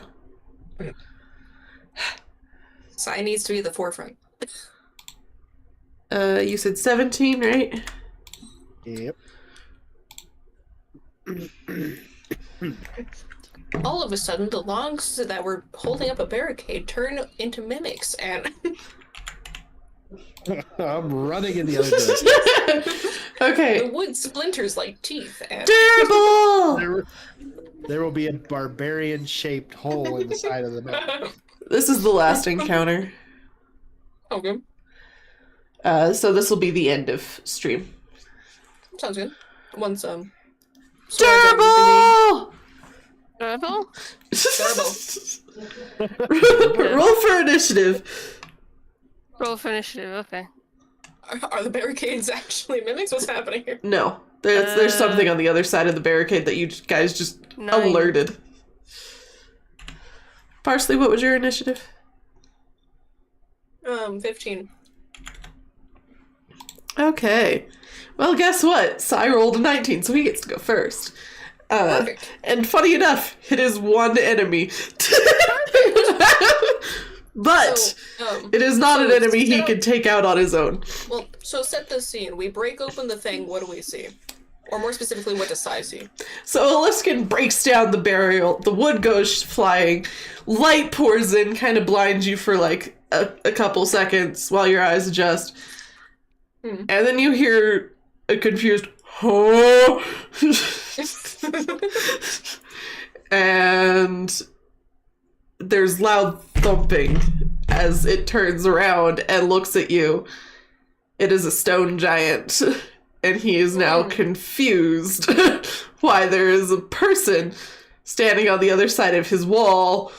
Sighe needs to be the forefront. You said 17, right? Yep. All of a sudden, the logs that were holding up a barricade turn into mimics, and I'm running in the other direction. Okay. the wood splinters like teeth. And Durbul! There will be a barbarian-shaped hole in the side of the mountain. This is the last encounter. Okay, So this will be the end of stream. sounds good. Once Durbul! Durbul? Roll for initiative. Roll for initiative, okay. Are the barricades actually mimics? What's happening here? No. There's something on the other side of the barricade that you guys just 9. alerted. Parsley, what was your initiative? 15. Okay. Well, guess what? Sighe rolled a 19, so he gets to go first. Perfect. And funny enough, it is one enemy. But So, it is not an enemy he set can take out on his own. Well, so set the scene. We break open the thing. What do we see? Or more specifically, what does Sighe see? So Aliskan breaks down the barrel, the wood goes flying, light pours in, kind of blinds you for like a couple seconds while your eyes adjust. And then you hear a confused, oh, and there's loud thumping as it turns around and looks at you. It is a stone giant. And he is now confused why there is a person standing on the other side of his wall.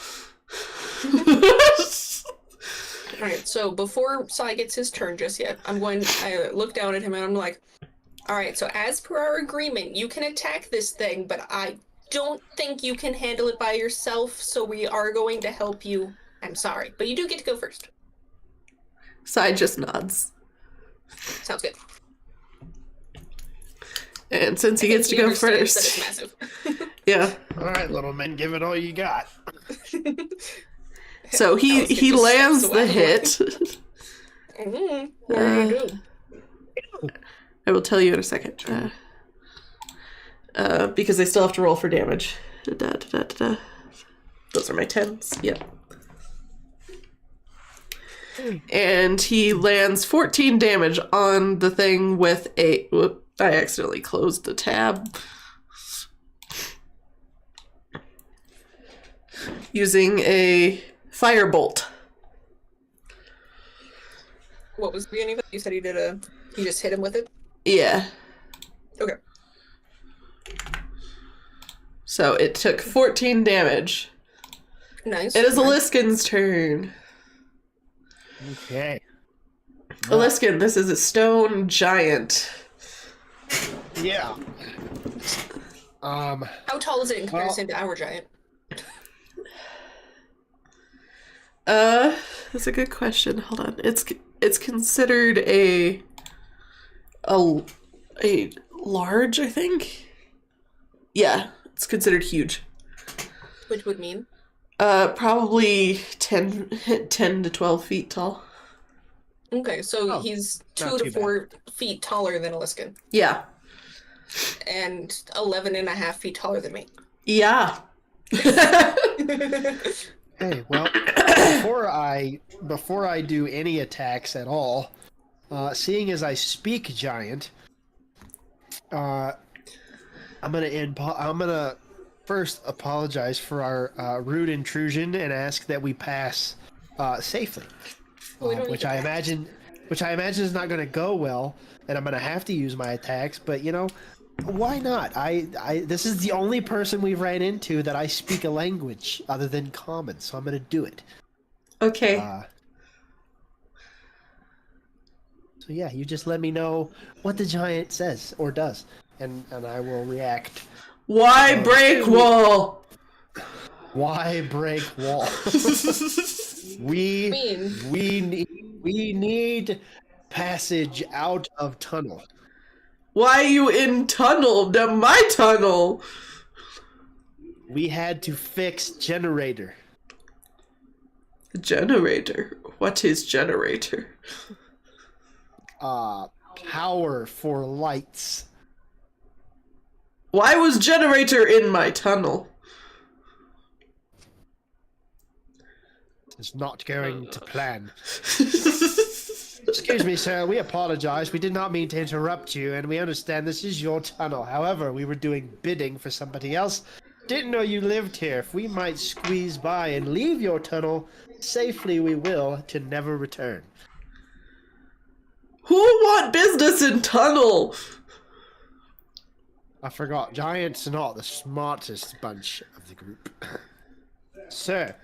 Alright, so before Sighe gets his turn just yet, I look down at him and I'm like, alright, so as per our agreement, you can attack this thing, but I don't think you can handle it by yourself, so we are going to help you. I'm sorry, but you do get to go first. Sighe just nods. Sounds good. And since he gets to go That first, it's massive. yeah. All right, little man, give it all you got. So he lands the hit. What are you do? I will tell you in a second. Because I still have to roll for damage. Those are my 10s. Yep. And he lands 14 damage on the thing with a... Whoop, I accidentally closed the tab. Using a firebolt. What was the beginning of it? You said you just hit him with it? Yeah. Okay. So it took 14 damage. Nice. It is Aliskan's turn. Okay. Aliskan, this is a stone giant. Yeah. How tall is it in comparison to our giant? That's a good question. Hold on. It's considered a large, I think. Yeah, it's considered huge. Which would mean? Probably 10 to 12 feet tall. Okay, so he's 2 to 4 feet taller than Aliskan. Yeah. And 11 and a half feet taller than me. Yeah. Hey, well, before I do any attacks at all, seeing as I speak giant, I'm gonna first apologize for our rude intrusion and ask that we pass safely, which I imagine is not going to go well, and I'm going to have to use my attacks. But why not? This is the only person we've ran into that I speak a language other than common, so I'm going to do it. Okay. So yeah, you just let me know what the giant says or does, and I will react. Why break wall? Why break wall? We need passage out of tunnel. Why you in tunnel? My tunnel. We had to fix generator. Generator? What is generator? Power for lights. Why was generator in my tunnel? It's not going to plan. Excuse me, sir. We apologize. We did not mean to interrupt you, and we understand this is your tunnel. However, we were doing bidding for somebody else. Didn't know you lived here. If we might squeeze by and leave your tunnel, safely we will, to never return. Who want business in tunnel? I forgot. Giants are not the smartest bunch of the group. Sir,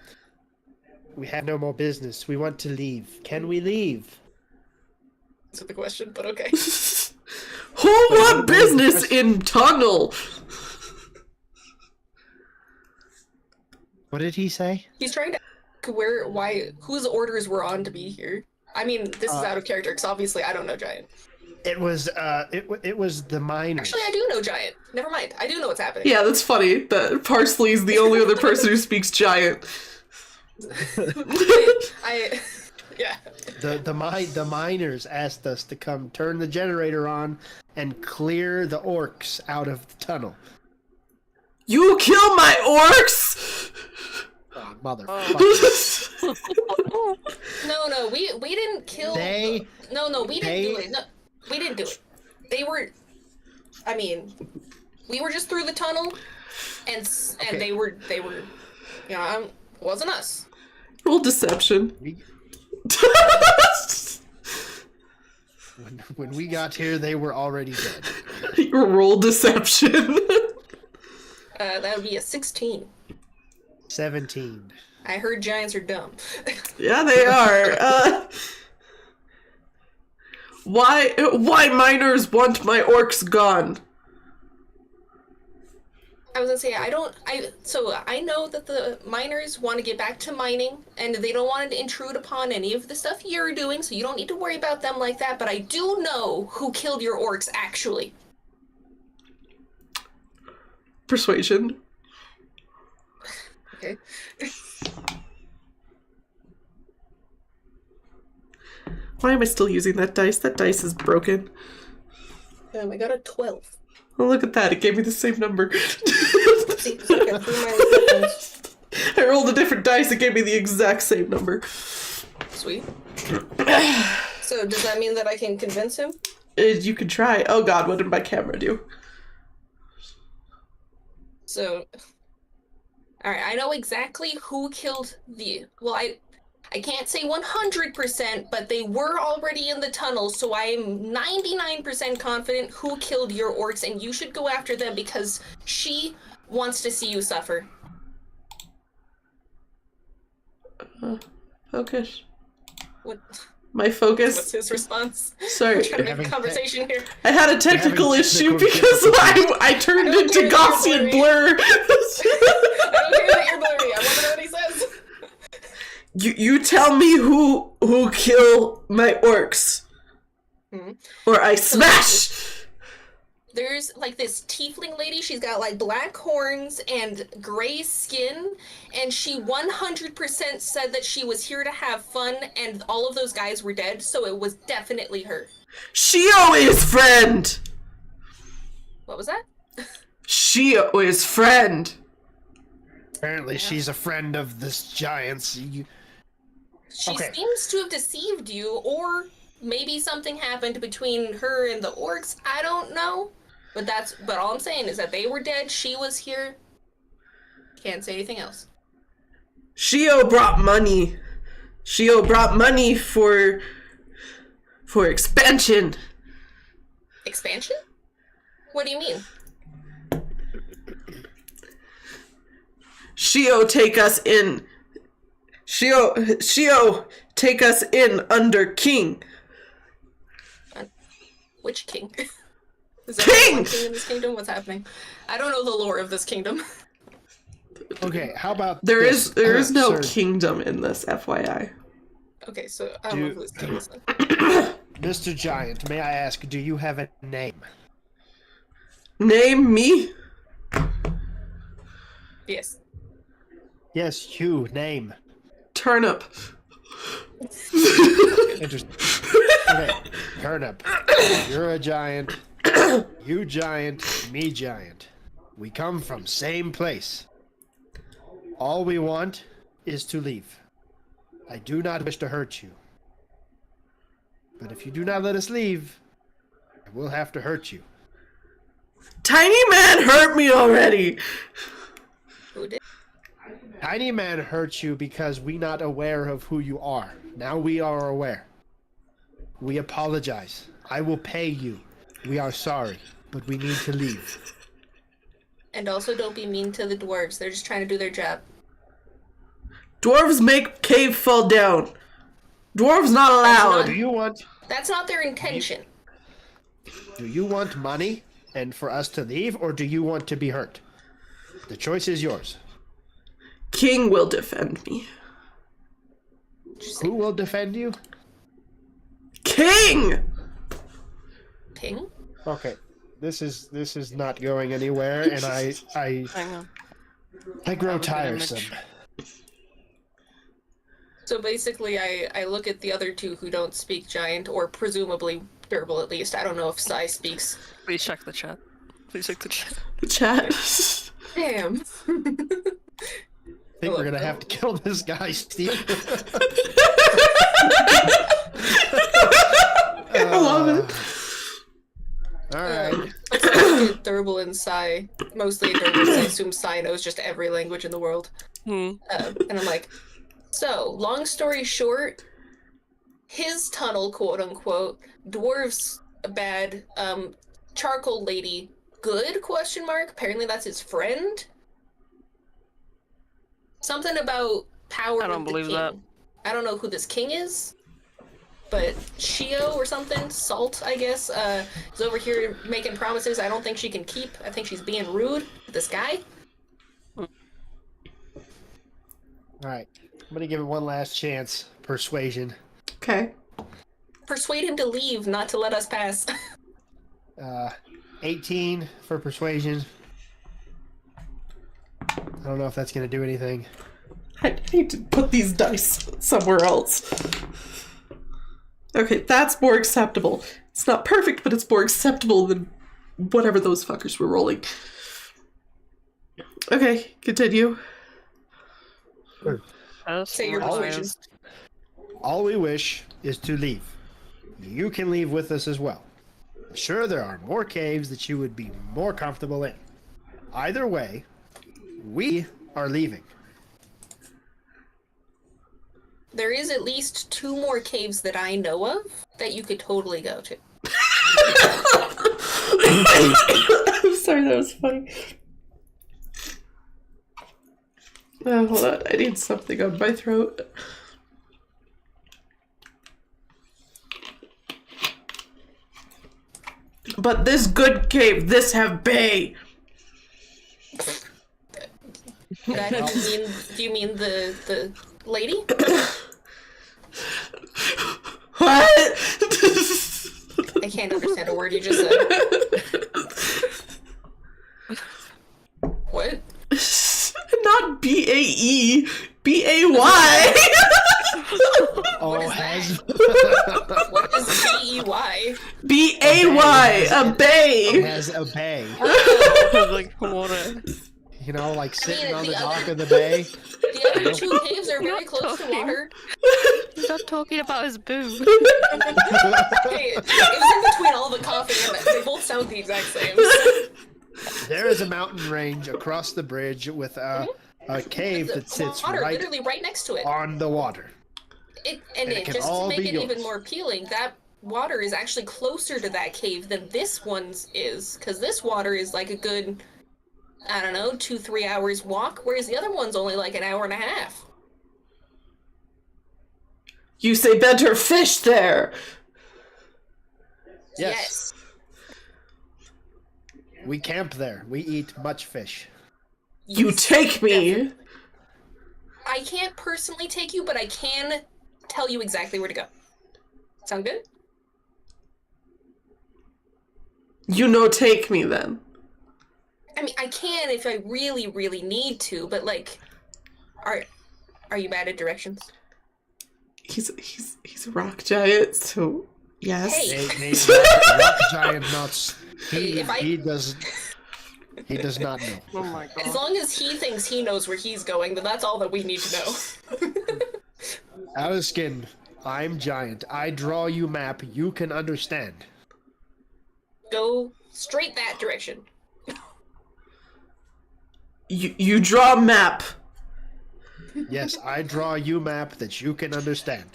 we have no more business. We want to leave. Can we leave? That's the question, but okay. Who want business in tunnel? What did he say? He's trying to ask whose orders were on to be here. I mean, this is out of character, because obviously I don't know Giant. It was the miners. Actually, I do know giant. Never mind. I do know what's happening. Yeah, that's funny that Parsley's the only other person who speaks giant. Yeah. The miners asked us to come turn the generator on and clear the orcs out of the tunnel. You kill my orcs! Oh, motherfucker. No, we didn't kill. We didn't do it. No, we didn't do it. They were. I mean, we were just through the tunnel, and Okay. they were. You know, it wasn't us. Roll deception. When we got here, they were already dead. Roll deception. That would be a 16. 17. I heard giants are dumb. Yeah, they are. Why miners want my orcs gone? I was gonna say I know that the miners want to get back to mining, and they don't want to intrude upon any of the stuff you're doing, so you don't need to worry about them like that. But I do know who killed your orcs, actually. Persuasion. Okay. Why am I still using that dice? That dice is broken. I got a 12. Oh, look at that. It gave me the same number. See, so I got 3 minus weapons. I rolled a different dice. It gave me the exact same number. Sweet. So does that mean that I can convince him? You can try. Oh god, what did my camera do? So, alright, I know exactly who killed the... Well, I can't say 100%, but they were already in the tunnel, so I am 99% confident who killed your orcs, and you should go after them because she wants to see you suffer. Focus. What? My focus. What's his response? Sorry. I'm trying to make a conversation here. I had a technical issue technical because I turned I don't into care that Gaussian you're blur. I don't care that you're blurry. I want to know what he says. You tell me who kill my orcs, or I smash. There's like this tiefling lady. She's got like black horns and gray skin, and she 100% said that she was here to have fun, and all of those guys were dead, so it was definitely her. Shio is friend. What was that? Shio is friend. Apparently, she's a friend of this giant's. She Okay. seems to have deceived you, or maybe something happened between her and the orcs. I don't know. But all I'm saying is that they were dead, she was here. Can't say anything else. Shio brought money. Shio brought money for expansion. Expansion? What do you mean? Shio take us in. Shio take us in under king. Which king? Is King! there one king in this kingdom? What's happening? I don't know the lore of this kingdom. Okay, how about There is no sir, kingdom in this, FYI. Okay, so I don't know who this king is then. Mr. Giant, may I ask, do you have a name? Name me. Yes. Yes, you, name. Turnip. Interesting. Okay, Turnip. You're a giant. You giant, me giant. We come from same place. All we want is to leave. I do not wish to hurt you. But if you do not let us leave, I will have to hurt you. Tiny man hurt me already. Who did? Tiny man hurt you because we not aware of who you are. Now we are aware. We apologize. I will pay you. We are sorry, but we need to leave. And also don't be mean to the dwarves. They're just trying to do their job. Dwarves make cave fall down. Dwarves not allowed. Do you want That's not their intention. money and for us to leave, or do you want to be hurt? The choice is yours. King will defend me. Who will defend you? King! Okay. This is not going anywhere, and I Hang on. grow Have a good tiresome. image. So basically, I look at the other two who don't speak giant, or presumably Durbul at least. I don't know if Sighe speaks. Please check the chat. Please check the chat. Chat. Damn. I think we're gonna have to kill this guy, Steve. I love it. All right. So I look at Durbul and Sighe, mostly Durbul, because I assume Sighe knows just every language in the world. Hmm. And I'm like, so, long story short, his tunnel, quote unquote, dwarves bad, charcoal lady good, question mark? Apparently that's his friend. Something about power I don't of the believe king. that. I don't know who this king is, but Shio or something, Salt, I guess, is over here making promises I don't think she can keep. I think she's being rude to this guy. All right. I'm gonna give it one last chance. Persuasion. Okay. Persuade him to leave, not to let us pass. 18 for persuasion. I don't know if that's gonna do anything. I need to put these dice somewhere else. Okay, that's more acceptable. It's not perfect, but it's more acceptable than whatever those fuckers were rolling. Okay, continue. Say your persuasion. persuasion. All we wish is to leave. You can leave with us as well. I'm sure there are more caves that you would be more comfortable in. Either way, we are leaving. There is at least 2 more caves that I know of that you could totally go to. I'm sorry, that was funny. Hold on, I need something on my throat. But this good cave, this have bay. Do you mean the lady? What? I can't understand a word you just said. What? Not B-A-E, B-A-Y. What is has What is B-E-Y? B-A-Y, a bay. has a bay. Like water. You know, like sitting mean, on the the other- dock of the bay. The other 2 caves are very close to talking. water. He's not talking about his boo. Hey, it was in between all the coffee and they both sound the exact same. There is a mountain range across the bridge with a cave that sits water, right literally right next to it. on the water. And it can Just to all make be it even yours. more appealing, that water is actually closer to that cave than this one's is, because this water is like a good, I don't know, 2-3 hours walk, whereas the other one's only like an hour and a half. You say better fish there. Yes. We camp there. We eat much fish. You Yes, take me. definitely. I can't personally take you, but I can tell you exactly where to go. Sound good? You know, take me then. I mean, I can if I really, really need to, but like, are you bad at directions? He's a rock giant, so yes. Hey. Rock giant nuts. If I- He does not know. Oh my As god. long as he thinks he knows where he's going, then that's all that we need to know. Aliskan, I'm giant. I draw you map. You can understand. Go straight that direction. You draw a map. Yes, I draw you map that you can understand.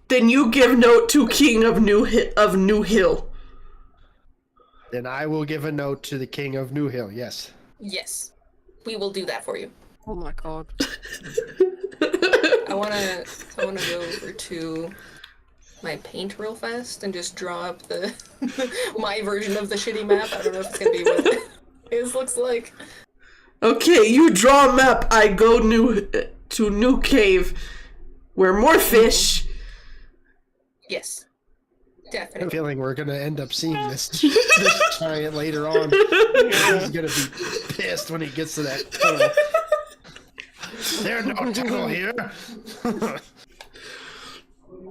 Then you give note to King of New Hill. Then I will give a note to the King of New Hill. Yes. Yes, we will do that for you. Oh my god. I wanna go over to my paint real fast and just draw up the my version of the shitty map. I don't know if it's gonna be what his looks like. Okay, you draw a map. I go to new cave, where more fish. Yes. I have a Definitely. feeling we're gonna end up seeing this giant later on. He's gonna be pissed when he gets to that tunnel. There's no tunnel here.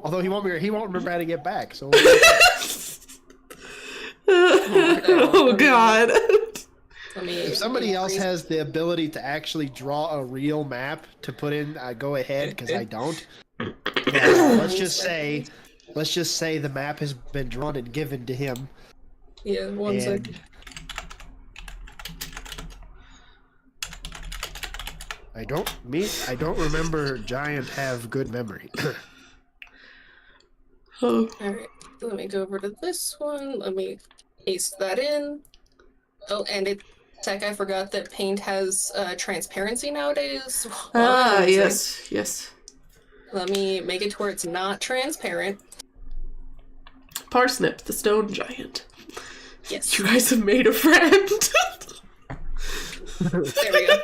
Although he won't remember how to get back. So. Oh God. If somebody else has the ability to actually draw a real map to put in, go ahead because I don't. Yeah, let's just say the map has been drawn and given to him. Yeah, one second. I don't remember Giant have good memory. Oh. Alright, let me go over to this one. Let me paste that in. Oh, and I forgot that paint has transparency nowadays. Ah, One yes, sec. yes. Let me make it to where it's not transparent. Parsnip, the stone giant. Yes. You guys have made a friend. There we go.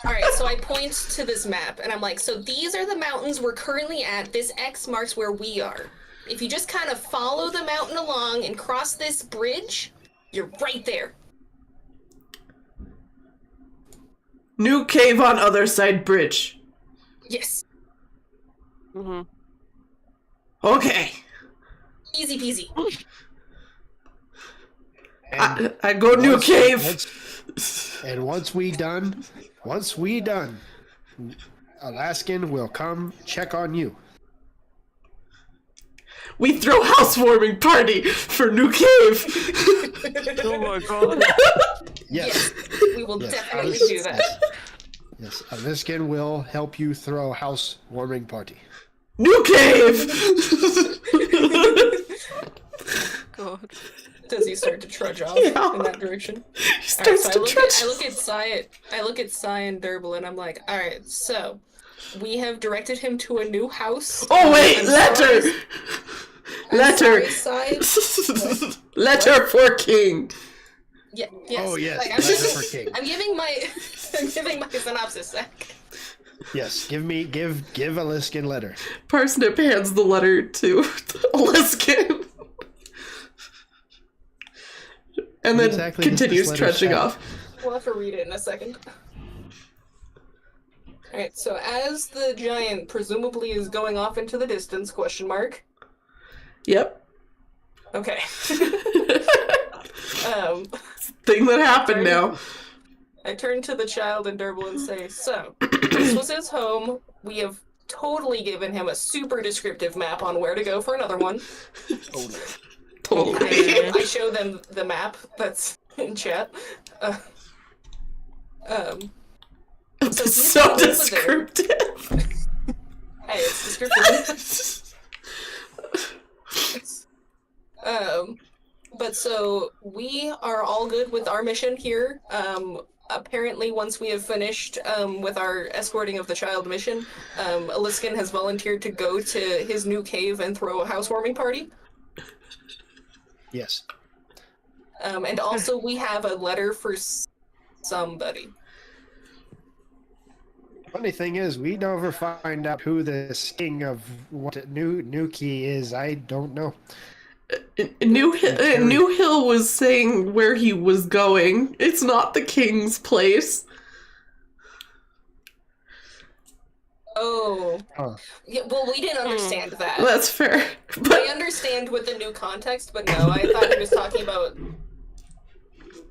Alright, so I point to this map, and I'm like, so these are the mountains we're currently at. This X marks where we are. If you just kind of follow the mountain along and cross this bridge, you're right there. New cave on other side bridge. Yes. Mm-hmm. Okay. Easy peasy. I go new cave. And once we done, Alaskan will come check on you. We throw housewarming party for new cave. Oh my god. Yes. We will Yes. definitely do that. Yes. Alaskan will help you throw housewarming party. New cave. God. Does he start to trudge off Yeah. in that direction? He Alright, starts so to trudge. I look at Sighe and Durbul, and I'm like, alright, so we have directed him to a new house. Oh wait, I'm letter. sorry- Letter. I'm sorry, Sighe. Letter for king. Yeah, yes. Oh yes, Like, I'm letter giving- for king. I'm giving my synopsis sec. Yes, give Alaskan letter. Parsnip hands the letter to Aliskan. And then Exactly does continues this letter trudging say? off. We'll have to read it in a second. Alright, so as the giant presumably is going off into the distance, question mark. Yep. Okay. Thing that happened now. I turn to the child and Durbul and say, so, this was his home. We have totally given him a super descriptive map on where to go for another one. Totally. I show them the map that's in chat. It's he's so over there. descriptive. Hey, it's descriptive. But so we are all good with our mission here. Apparently, once we have finished with our escorting of the child mission, Aliskan has volunteered to go to his new cave and throw a housewarming party. Yes. And also, we have a letter for somebody. Funny thing is, we never find out who this king of what New Key is. I don't know. New Hill was saying where he was going. It's not the king's place. Oh. Huh. Yeah, well, we didn't understand that. That's fair. I But understand with the new context, but no, I thought he was talking about...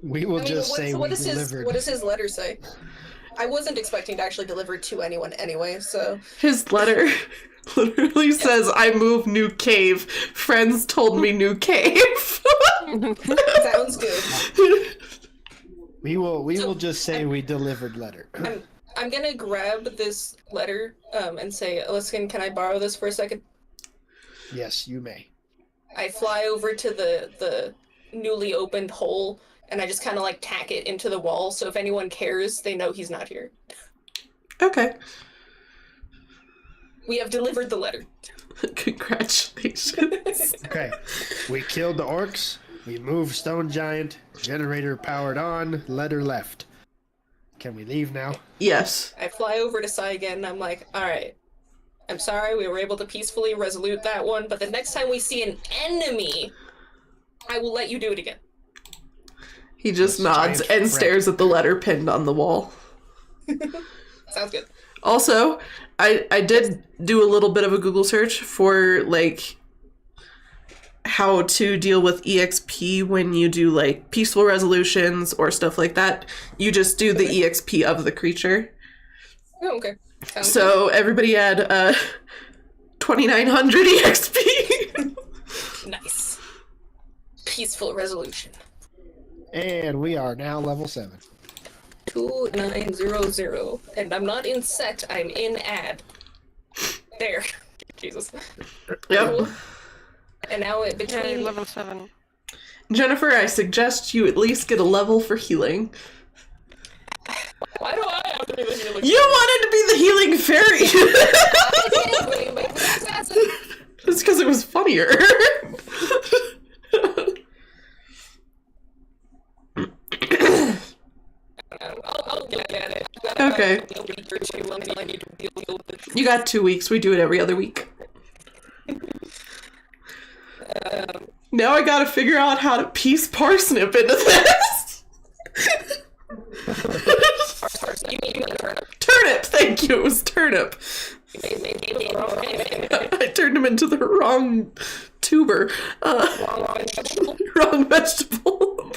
We will just say we delivered. What does his letter say? I wasn't expecting to actually deliver to anyone anyway, so... his letter literally says, I move new cave. Friends told me new cave. Sounds good. We will just say we delivered letter. I'm gonna grab this letter and say, Aliskan, can I borrow this for a second? Yes, you may. I fly over to the newly opened hole, and I just kind of like tack it into the wall, so if anyone cares, they know he's not here. Okay. We have delivered the letter. Congratulations. Okay. We killed the orcs. We moved Stone Giant. Generator powered on. Letter left. Can we leave now? Yes. I fly over to Sighe again, and I'm like, alright, I'm sorry, we were able to peacefully resolute that one, but the next time we see an enemy, I will let you do it again. He just nods and stares at the letter pinned on the wall. Sounds good. Also, I did do a little bit of a Google search for, like, how to deal with EXP when you do, like, peaceful resolutions or stuff like that. You just do the EXP of the creature. Oh, okay. Sounds so everybody add 2,900 EXP. Nice. Peaceful resolution. And we are now level 7. 2900. And I'm not in set, I'm in add. There. Jesus. Yep. And now it Yay, between level 7. Jennifer, I suggest you at least get a level for healing. Why do I have to be the healing? You wanted to be the healing fairy! It's because it was funnier. I'll get at it. Okay. You got 2 weeks. We do it every other week. Now I gotta figure out how to piece parsnip into this. Turnip, thank you. It was turnip. I turned him into the wrong tuber. Wrong vegetable.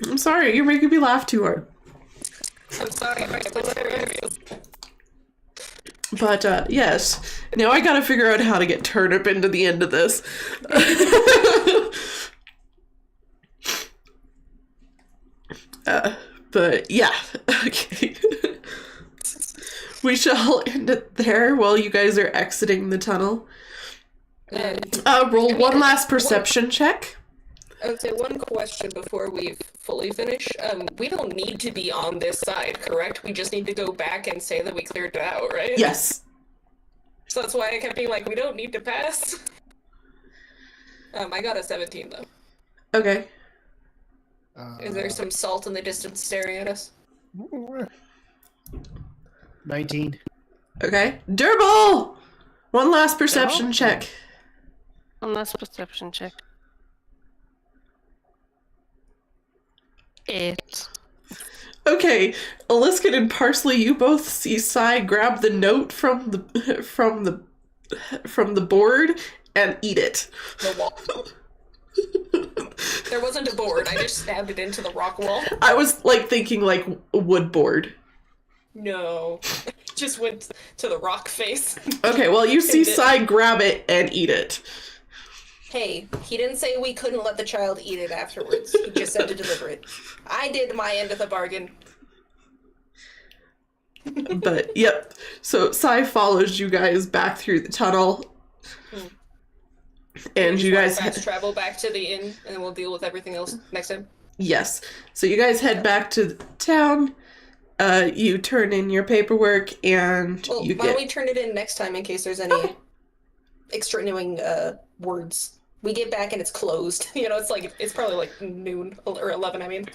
I'm sorry, you're making me laugh too hard. I'm sorry. But, yes. Now I gotta figure out how to get turnip into the end of this. But, yeah. Okay. We shall end it there while you guys are exiting the tunnel. Roll one last perception check. I would say one question before we fully finish. We don't need to be on this side, correct? We just need to go back and say that we cleared it out, right? Yes. So that's why I kept being like, we don't need to pass. I got a 17 though. Okay. Is there some salt in the distance staring at us? 19. Okay. Durbul! One last perception check. One last perception check. 8. Okay, Aliskan and Parsley, you both see Sighe grab the note from the board and eat it. The wall. There wasn't a board. I just stabbed it into the rock wall. I was like thinking like a wood board. No, just went to the rock face. Okay, well you see Sighe grab it and eat it. Hey, he didn't say we couldn't let the child eat it afterwards. He just said to deliver it. I did my end of the bargain. But, yep. So, Sighe follows you guys back through the tunnel. And you guys... fast travel back to the inn, and we'll deal with everything else next time. Yes. So, you guys head back to the town. You turn in your paperwork, and you why don't we turn it in next time in case there's any extenuating words. We get back and it's closed. You know, it's probably like noon or 11. I mean,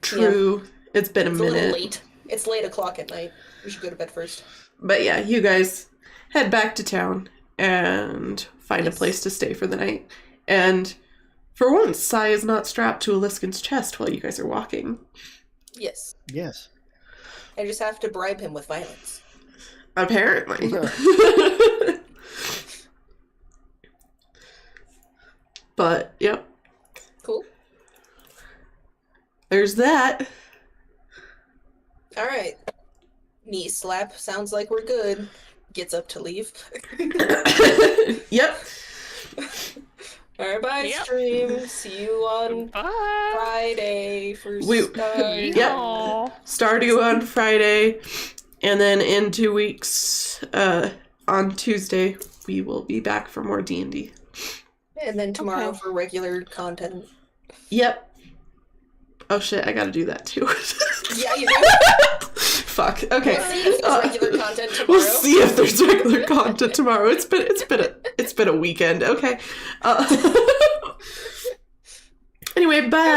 true. Yeah. It's been a minute. A little late. It's late o'clock at night. We should go to bed first. But yeah, you guys head back to town and find a place to stay for the night. And for once, Sighe is not strapped to Aliskan's chest while you guys are walking. Yes. Yes. I just have to bribe him with violence. Apparently. But, yep. Cool. There's that. Alright. Knee slap. Sounds like we're good. Gets up to leave. Yep. Alright, bye, stream. See you on Friday for Stardew. Yep. Stardew on Friday. And then in 2 weeks, on Tuesday, we will be back for more D&D. And then tomorrow for regular content. Yep. Oh shit, I gotta do that too. Yeah, you do. Fuck. Okay. We'll see if there's regular content tomorrow. We'll see if there's regular content tomorrow. It's been a weekend. Okay. Anyway, bye.